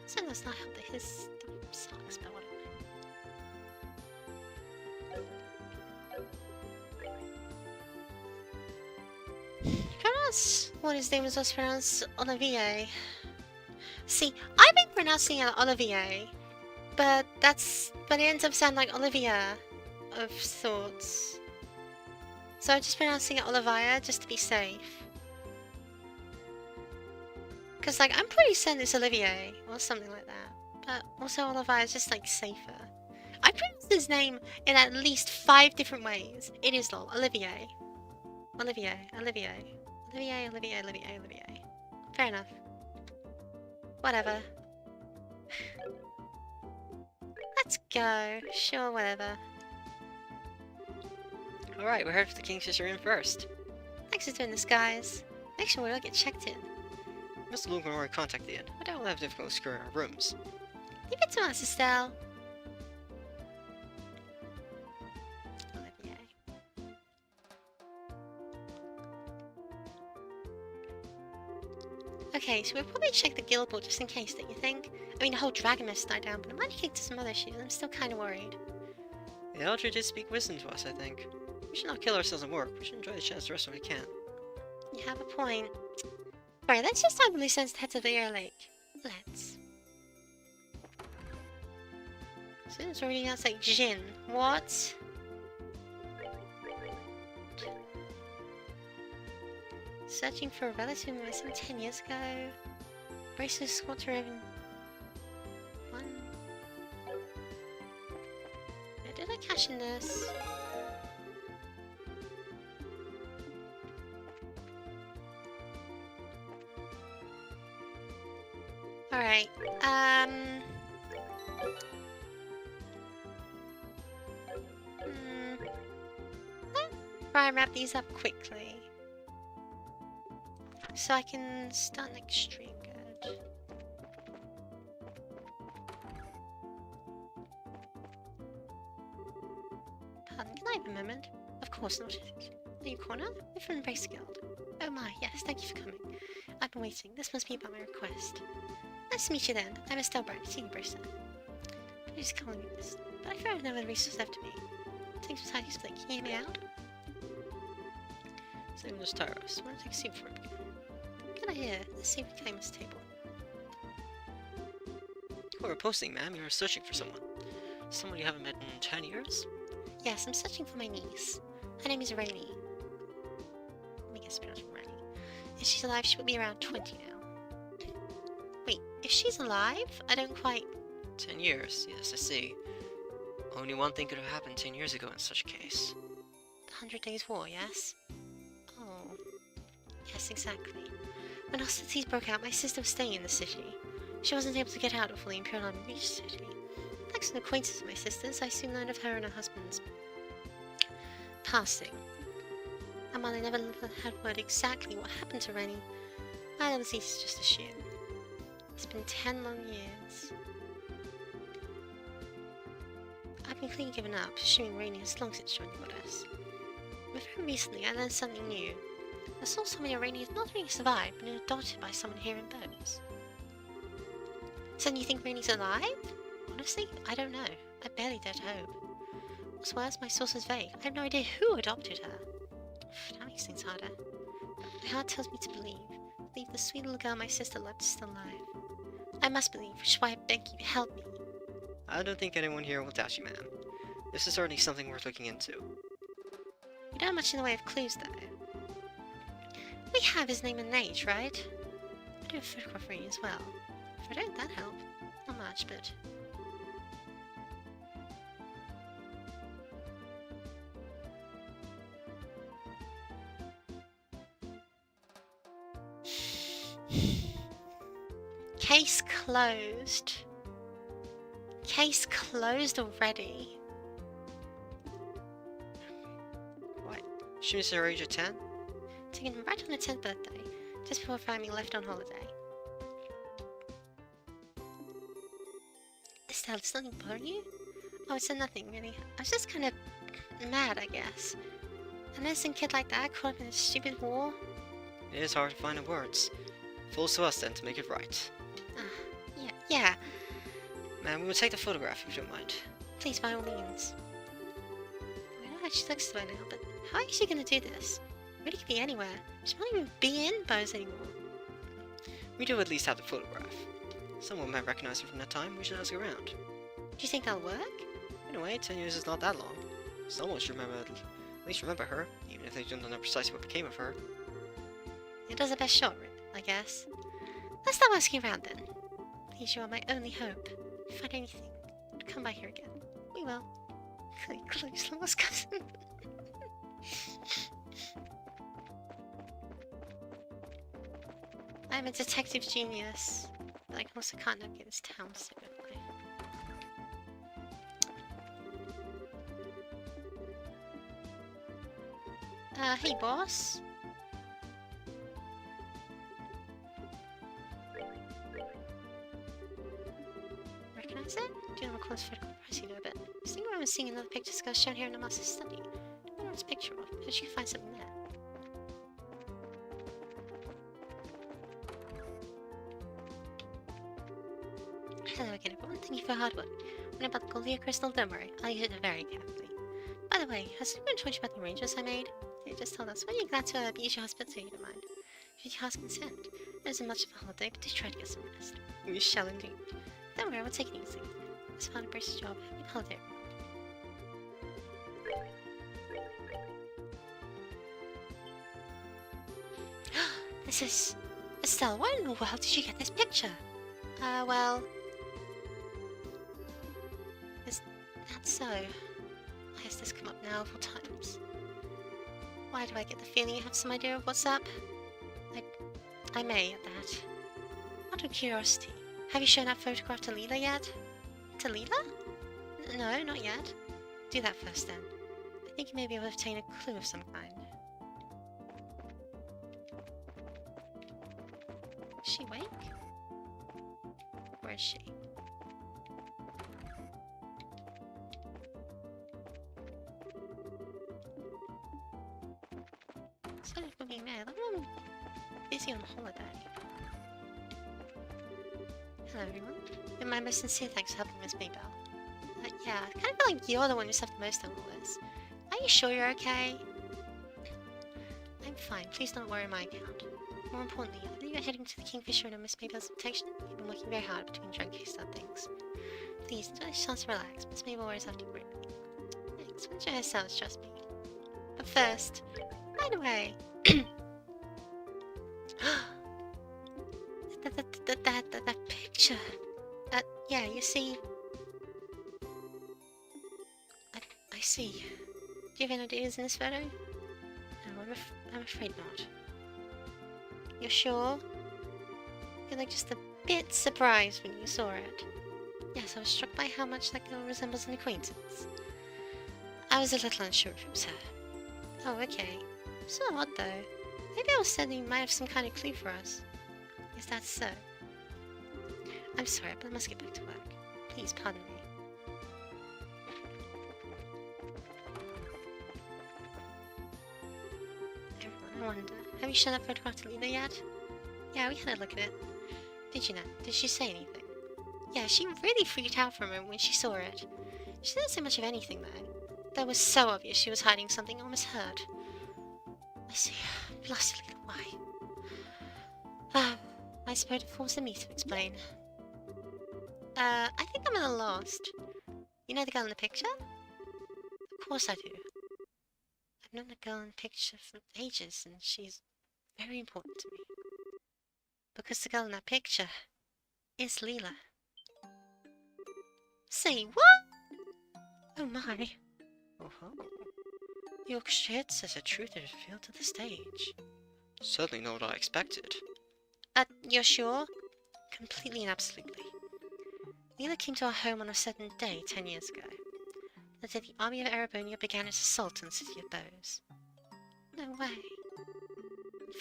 So does not help that his stuff sucks, but whatever. Pronounce what his name is also pronounced Olivier. See, I've been pronouncing it Olivier, but it ends up sounding like Olivia of sorts. So I'm just pronouncing it Olivia just to be safe. Because, like, I'm pretty certain it's Olivier, or something like that. But also Olivier is just, like, safer. I pronounced his name in at least 5 different ways. It is lol, Olivier. Olivier, Olivier. Olivier, Olivier, Olivier, Olivier. Fair enough. Whatever. Let's go. Sure, whatever. Alright, we're headed for the Kingfisher Inn first. Thanks for doing this, guys. Make sure we all get checked in. Mr. Lucan already contacted the inn. I doubt we'll have difficulty securing our rooms. Leave it to us, Estelle. Olivier. Okay, so we'll probably check the guild board just in case, don't you think? I mean, the whole dragon mess died down, but it might have kicked to some other issues. I'm still kind of worried. The Elder did speak wisdom to us, I think. We should not kill ourselves in work. We should enjoy the chance the rest when we can. You have a point. Alright, let's just have loose ends to head to the Air Lake. Let's. So it's already outside Jin. What? Searching for a relative missing 10 years ago. Bracelet squad to Raven. One. Where did I cash in this? Alright, try and wrap these up quickly. So I can start next stream, good. Pardon, can I have a moment? Of course not. Are you corner? We're from the Bracer Guild. Oh my, yes, thank you for coming. I've been waiting. This must be about my request. Nice to meet you then. I'm Estelle Bright, Senior Bracer. Please call me this, but I fear I have no other resource left to me. Thanks for talking, Split. Can you hear me out? His name is Tyros. Wanna take a seat for a bit? Good idea. Let's see if we claim this table. Oh, we're posting, ma'am. You're searching for someone. Someone you haven't met in 10 years? Yes, I'm searching for my niece. Her name is Rainy. Let me guess pronounced Rainy. If she's alive, she will be around 20 now. Wait, if she's alive? I don't quite... 10 years, yes, I see. Only one thing could have happened 10 years ago in such a case. The 100 Days War, yes? Oh. Yes, exactly. When hostilities broke out, my sister was staying in the city. She wasn't able to get out before the Imperial Army reached the city. Thanks to an acquaintance of my sister's, I soon learned of her and her husband's passing. And while I never had word exactly what happened to Rennie, well, it was easy to just assume. It's been 10 long years. I've been clearly given up, assuming Rainy has long since joined the Goddess. But very recently, I learned something new. I saw somebody Rainy has not really survived, but adopted by someone here in Bones. So you think Rainy's alive? Honestly, I don't know. I barely dare to hope. What's worse, my source is vague. I have no idea who adopted her. That makes things harder. My heart tells me to believe the sweet little girl my sister loved is still alive. I must believe, which is why I beg you, help me. I don't think anyone here will doubt you, ma'am. This is certainly something worth looking into. We don't have much in the way of clues, though. We have his name and age, right? I do a photograph reading as well. If I don't, that help. Not much, but... Case closed. Case closed already. What? She was her age of 10? Taken right on her 10th birthday, just before family left on holiday. Estelle, does nothing bother you? Oh, it's nothing really. I was just kind of mad, I guess. An innocent kid like that caught up in a stupid war. It is hard to find the words. Falls to us then to make it right. Yeah. Ma'am, we will take the photograph if you don't mind. Please, by all means. I know how she looks by now, but how is she gonna do this? Really could be anywhere. She might even be in Bose anymore. We do at least have the photograph. Someone might recognize her from that time. We should ask around. Do you think that'll work? In a way, 10 years is not that long. Someone should at least remember her, even if they don't know precisely what became of her. It does the best shot, I guess. Let's stop asking around then. Please, you are my only hope. If you find anything, come by here again. We will. Close lost cousin. I'm a detective genius, but I also can't navigate this town secretly. Hey boss. Recognize it? Do you have a close photograph? I see no bit. I was thinking I was seeing another picture shown here in the master's study. I don't know what it's a picture of, but you can find something there. Hello again, everyone. Thank you for hard work. When about the Golia crystal, don't worry. I'll use it very carefully. By the way, has anyone told you about the arrangements I made? They just told us. When you're glad to be at your hospital, you don't mind. Should you ask consent? It isn't much of a holiday, but do try to get some rest. You shall indeed. Don't worry, we'll take it easy. It's a Brace's job. Happy holiday, everyone. This is... Estelle, where in the world did you get this picture? Well... Is that so? Why has this come up now 4 times? Why do I get the feeling you have some idea of what's up? I may at that. Out of curiosity, have you shown that photograph to Leela yet? To Leela? No, not yet. Do that first then. I think you may be able to obtain a clue of some kind. Is she awake? Where is she? Instead of being there, that woman busy on holiday. Hello everyone. And my most sincere thanks for helping Miss Maybell. Yeah, I kind of feel like you're the one who suffered most on all this. Are you sure you're okay? I'm fine, please don't worry my account. More importantly, I believe you're heading to the Kingfisher and Miss Maybell's protection. You've been working very hard between drug cases and things. Please, enjoy a chance to relax. Miss Maybell always have to greet me. Thanks, we'll enjoy ourselves, trust me. But first, right away. That picture. Yeah, you see. I see. Do you have any ideas in this photo? No, I'm afraid not. You're sure? You're like just a bit surprised when you saw it. Yes, I was struck by how much that girl resembles an acquaintance. I was a little unsure if it was her. Oh, okay. So odd though. Maybe I was certain you might have some kind of clue for us. Is that so? I'm sorry, but I must get back to work. Please pardon me. Everyone, I wonder, have you shown that photograph to Lena yet? Yeah, we had a look at it. Did you not? Did she say anything? Yeah, she really freaked out for a moment when she saw it. She didn't say much of anything though. That was so obvious she was hiding something I almost heard. I see. Blastedly, why? I suppose it falls to me to explain. I think I'm a little lost. You know the girl in the picture? Of course I do. I've known the girl in the picture for ages, and she's very important to me. Because the girl in that picture is Leela. Say what? Oh my. Oh-ho. The orchestra hit says a truth that revealed to the stage. Certainly not what I expected. You're sure? Completely and absolutely. Leela came to our home on a certain day 10 years ago. The day the army of Erebonia began its assault on the city of Bose. No way.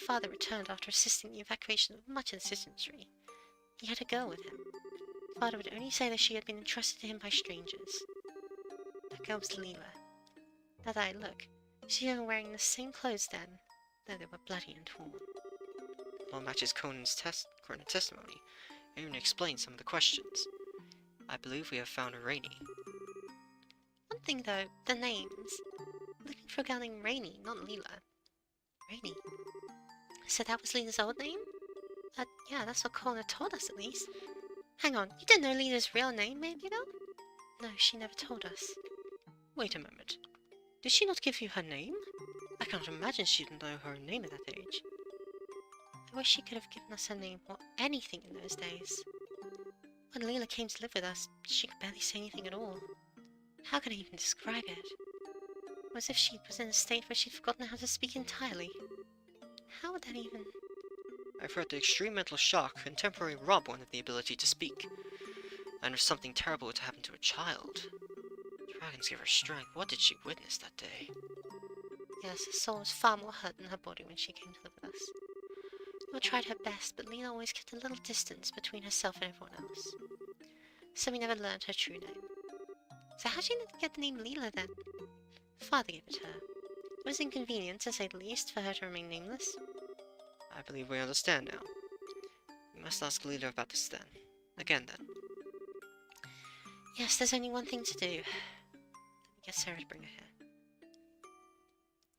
Father returned after assisting the evacuation of much of the citizenry. He had a girl with him. Father would only say that she had been entrusted to him by strangers. That girl was Leela. Now that I look, she was wearing the same clothes then, though they were bloody and torn. Well, matches Conan's current testimony, and even explains some of the questions. I believe we have found Rainy. One thing though, the names. Looking for a girl named Rainy, not Leela. Rainy. So that was Leela's old name? Yeah, that's what Connor told us at least. Hang on, you didn't know Leela's real name, maybe though? No, she never told us. Wait a moment. Did she not give you her name? I can't imagine she didn't know her name at that age. I wish she could have given us her name or anything in those days. When Leela came to live with us, she could barely say anything at all. How could I even describe it? It was as if she was in a state where she'd forgotten how to speak entirely. How would that even... I've heard that extreme mental shock can temporarily rob one of the ability to speak. And if something terrible were to happen to a child... Dragons give her strength. What did she witness that day? Yes, her soul was far more hurt than her body when she came to live with us. Leela tried her best, but Leela always kept a little distance between herself and everyone else. So we never learned her true name. So how did she get the name Leela then? Father gave it to her. It was inconvenient, to say the least, for her to remain nameless. I believe we understand now. We must ask Leela about this then. Again then. Yes, there's only one thing to do. Let me get Sarah to bring her here.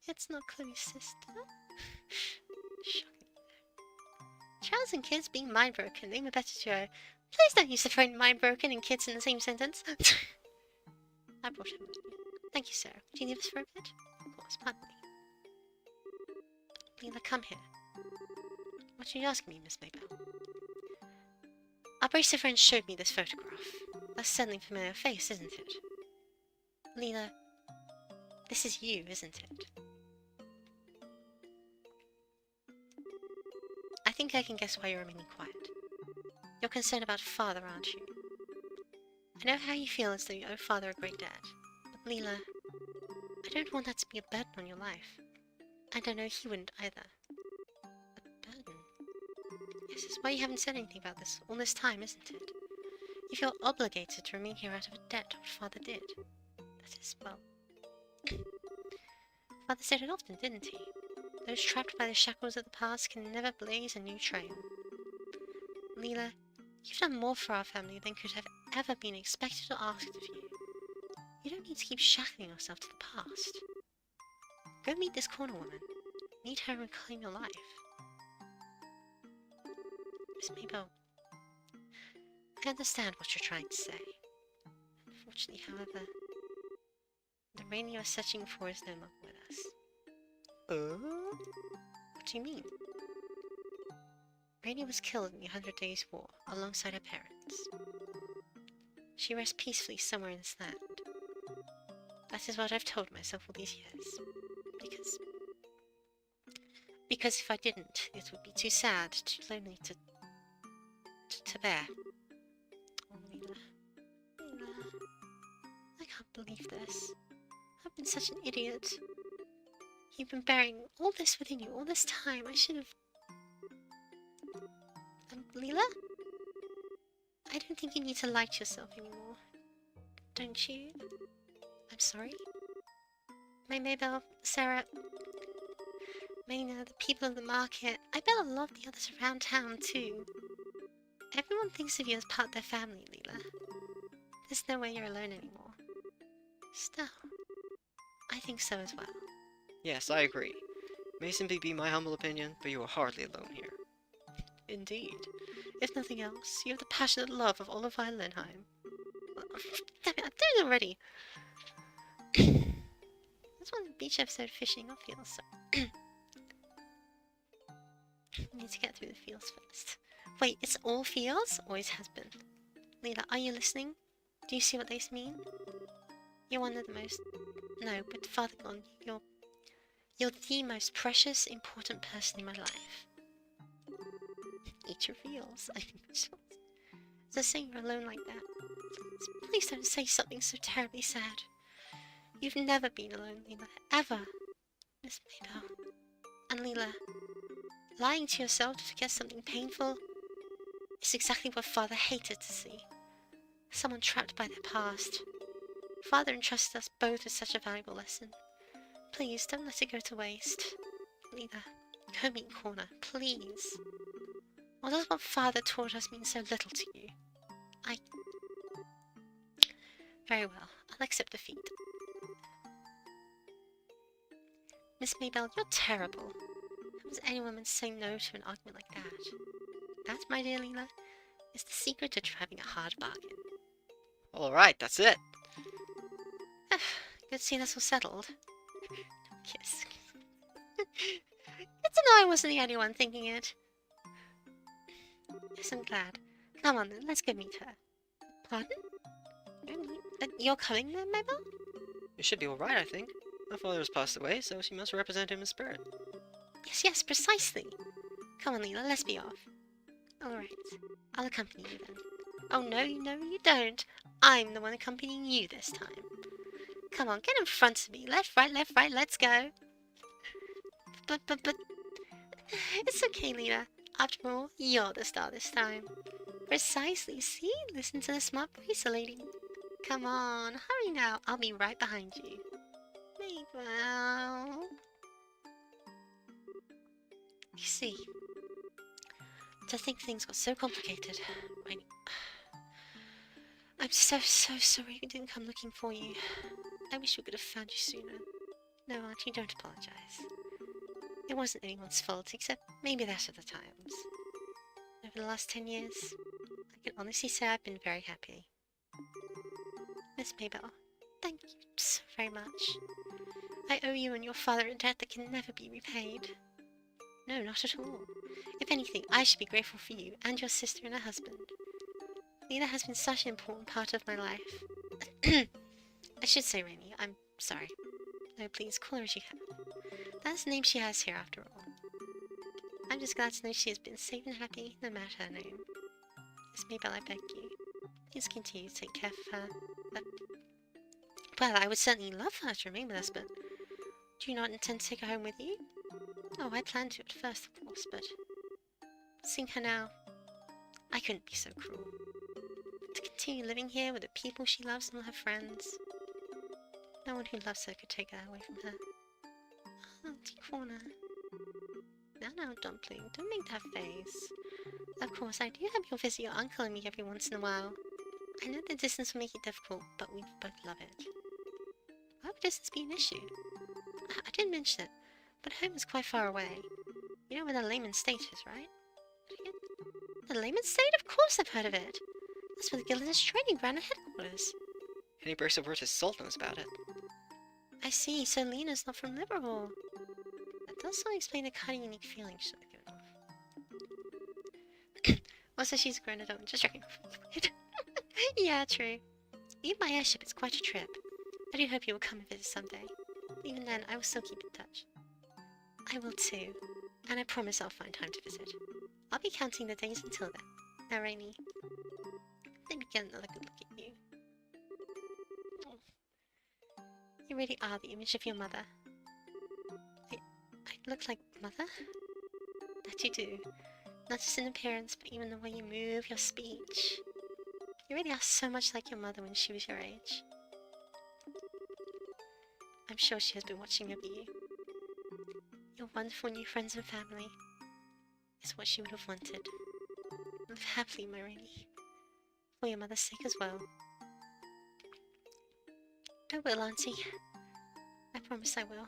It's not Chloe's sister. Shocking. Charles and kids being mind broken, name a better duo. Please don't use the phrase mind broken and kids in the same sentence. I brought him with me. Thank you, Sarah. Would you leave us for a bit? Of course, pardon me. Leela, come here. What are you asking me, Miss Maybell? Our bracer friend showed me this photograph. That's certainly a familiar face, isn't it? Leela, this is you, isn't it? I think I can guess why you're remaining quiet. You're concerned about Father, aren't you? I know how you feel as though you owe Father a great debt. But Leela, I don't want that to be a burden on your life. And I know he wouldn't either. A burden? Yes, it's why you haven't said anything about this all this time, isn't it? You feel obligated to remain here out of a debt to what Father did. That is, well... Father said it often, didn't he? Those trapped by the shackles of the past can never blaze a new trail. Leela, you've done more for our family than could have ever been expected or asked of you. You don't need to keep shackling yourself to the past. Go meet this corner woman. Meet her and claim your life. Miss Maybell, I understand what you're trying to say. Unfortunately, however, the Rainy you're searching for is no longer with us. What do you mean? Rainy was killed in the 100 Days' War alongside her parents. She rests peacefully somewhere in this land. That is what I've told myself all these years. Because Because if I didn't, it would be too sad, too lonely to bear. Oh, Leela. Leela. I can't believe this. I've been such an idiot. You've been bearing all this within you all this time. I should have... Leela? I don't think you need to lie to yourself anymore. Don't you? I'm sorry. My Maybelle, Sarah, Mayna, the people of the market. I bet a lot of the others around town too. Everyone thinks of you as part of their family, Leela. There's no way you're alone anymore. Still, I think so as well. Yes, I agree. May simply be my humble opinion, but you are hardly alone here. Indeed. If nothing else, you have the passionate love of Oliver Linheim. Damn it, I'm doing it already! That's one beach episode fishing off fields, so... I need to get through the fields first. Wait, it's all fields? Always has been. Leela, are you listening? Do you see what they mean? You're one of the most... No, but farther gone, you're the most precious, important person in my life. Eat your feels. I think so saying you're alone like that. Please don't say something so terribly sad. You've never been alone, Leela. Ever. Miss Maybelle. And Leela, lying to yourself to forget something painful is exactly what Father hated to see. Someone trapped by their past. Father entrusted us both with such a valuable lesson. Please, don't let it go to waste. Leela, go meet Corner, please. What does what Father taught us mean so little to you? Very well, I'll accept defeat. Miss Maybelle, you're terrible. How does any woman say no to an argument like that? That, my dear Leela, is the secret to driving a hard bargain. Alright, that's it! Good to see that's all settled. Kiss. Good to know I wasn't the only one thinking it. Yes, I'm glad. Come on then, let's go meet her. Pardon? You're coming then, Maybelle? You should be alright, I think. My father has passed away, so she must represent him in spirit. Yes, precisely. Come on, Leela, let's be off. Alright, I'll accompany you then. Oh no, you don't. I'm the one accompanying you this time. Come on, get in front of me. Left, right, let's go. But... It's okay, Leela. After all, you're the star this time. Precisely, see? Listen to the smart voice, lady. Come on, hurry now. I'll be right behind you. Maybelle. You see, to think things got so complicated. I'm so sorry we didn't come looking for you. I wish we could have found you sooner. No, Auntie, don't apologize. It wasn't anyone's fault, except maybe that of the times. Over the last 10 years, I can honestly say I've been very happy. Miss Maybelle, thank you so very much. I owe you and your father a debt that can never be repaid. No, not at all. If anything, I should be grateful for you and your sister and her husband. Leela has been such an important part of my life. I should say Rainy, I'm sorry. No, please, call her as you have. That's the name she has here after all. I'm just glad to know she has been safe and happy, no matter her name. Miss Maybelle, I beg you, please continue to take care of her. Well, I would certainly love her to remain with us, but do you not intend to take her home with you? Oh, I planned to at first, of course, but seeing her now, I couldn't be so cruel. To continue living here with the people she loves and her friends. No one who loves her could take her away from her. Auntie Corner. Now, Dumpling, don't make that face. Of course, I do hope you'll visit your uncle and me every once in a while. I know the distance will make it difficult, but we both love it. Why would distance be an issue? I didn't mention it, but home is quite far away. You know where the Layman State is, right? The Layman State? Of course I've heard of it. That's where the guild is trading ground and headquarters. Any burst of word his soul knows about it. I see, so Lena's not from Liverpool. That does sort of explain the kind of unique feeling she's given off. Also, she's a grown adult, just joking. Yeah, true. Even my airship is quite a trip. I do hope you will come and visit someday. Even then, I will still keep in touch. I will too. And I promise I'll find time to visit. I'll be counting the days until then. Now, Rainy, let me get another good look at you. Oh. You really are the image of your mother. I look like Mother? That you do. Not just in appearance, but even the way you move, your speech. You really are so much like your mother when she was your age. I'm sure she has been watching over you. Your wonderful new friends and family is what she would have wanted. Live happily, my Rainy. For your mother's sake as well. I will, Auntie. I promise I will.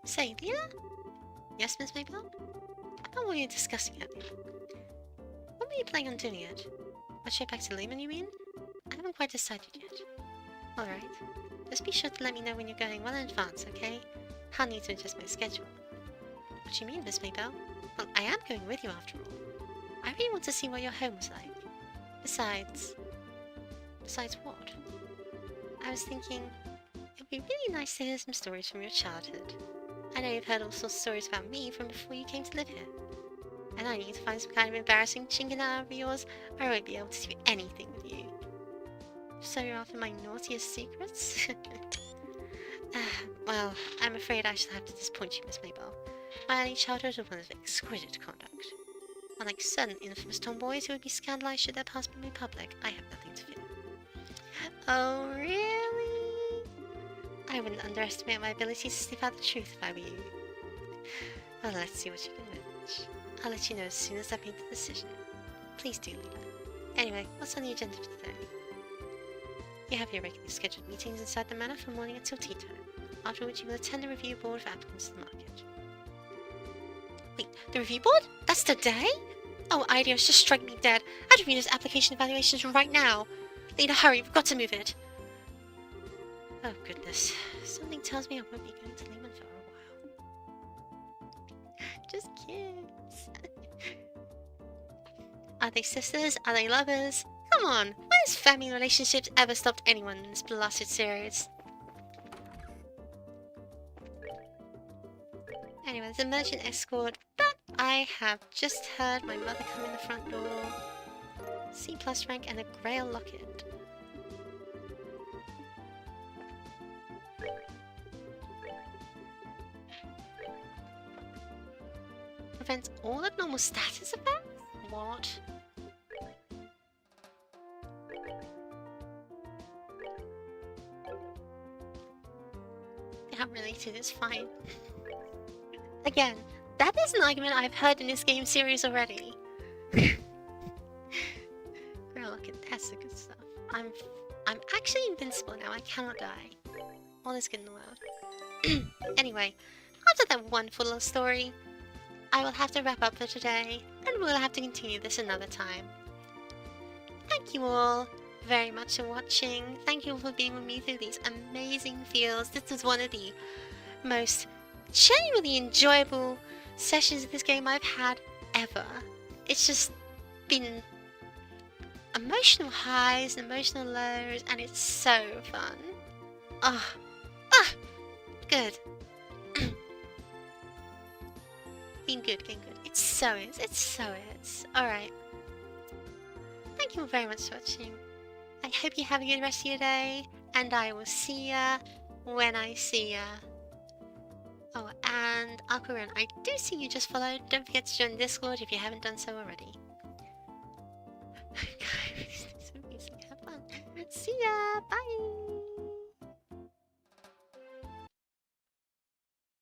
Say, Leah? Yes, Miss Maybell? What were you discussing at me? What were you planning on doing it? A trip back to Lehman, you mean? I haven't quite decided yet. Alright. Just be sure to let me know when you're going well in advance, okay? I'll need to adjust my schedule. What do you mean, Miss Maybell? Well, I am going with you after all. I really want to see what your home was like. Besides... Besides what? I was thinking... It'd be really nice to hear some stories from your childhood. I know you've heard all sorts of stories about me from before you came to live here. And I need to find some kind of embarrassing chinking out of yours, or I won't be able to do anything with you. So you're after my naughtiest secrets? Well, I'm afraid I shall have to disappoint you, Miss Maybell. My early childhood was one of exquisite conduct. Unlike certain infamous tomboys who would be scandalized should their past be made public, I have nothing to fear. Oh, really? I wouldn't underestimate my ability to sniff out the truth if I were you. Well, let's see what you can manage. I'll let you know as soon as I've made the decision. Please do, Leela. Anyway, what's on the agenda for today? You have your regularly scheduled meetings inside the manor from morning until tea time, after which you will attend a review board of applicants to the market. Wait, the review board? That's today? Oh, ideas just strike me dead. I'd review those application evaluations right now. Leela, hurry, we've got to move it. Oh goodness, something tells me I won't be going to Lehman for a while. Just kids. Are they sisters? Are they lovers? Come on, when has family relationships ever stopped anyone in this blasted series? Anyway, there's a merchant escort, but I have just heard my mother come in the front door. C+ rank and a grail locket. Prevents all abnormal status effects? What? They aren't related, it's fine. Again, that is an argument I've heard in this game series already. Girl, look at that's the good stuff. I'm actually invincible now, I cannot die. All is good in the world. Anyway, after that wonderful little story, I will have to wrap up for today, and we'll have to continue this another time. Thank you all very much for watching. Thank you for being with me through these amazing fields. This was one of the most genuinely enjoyable sessions of this game I've had ever. It's just been emotional highs and emotional lows, and it's so fun. Good. Been good. It so is. Alright. Thank you all very much for watching. I hope you have a good rest of your day, and I will see ya when I see ya. Oh, and Alcoran, I do see you just followed. Don't forget to join Discord if you haven't done so already. Guys, this is amazing. Have fun. See ya. Bye.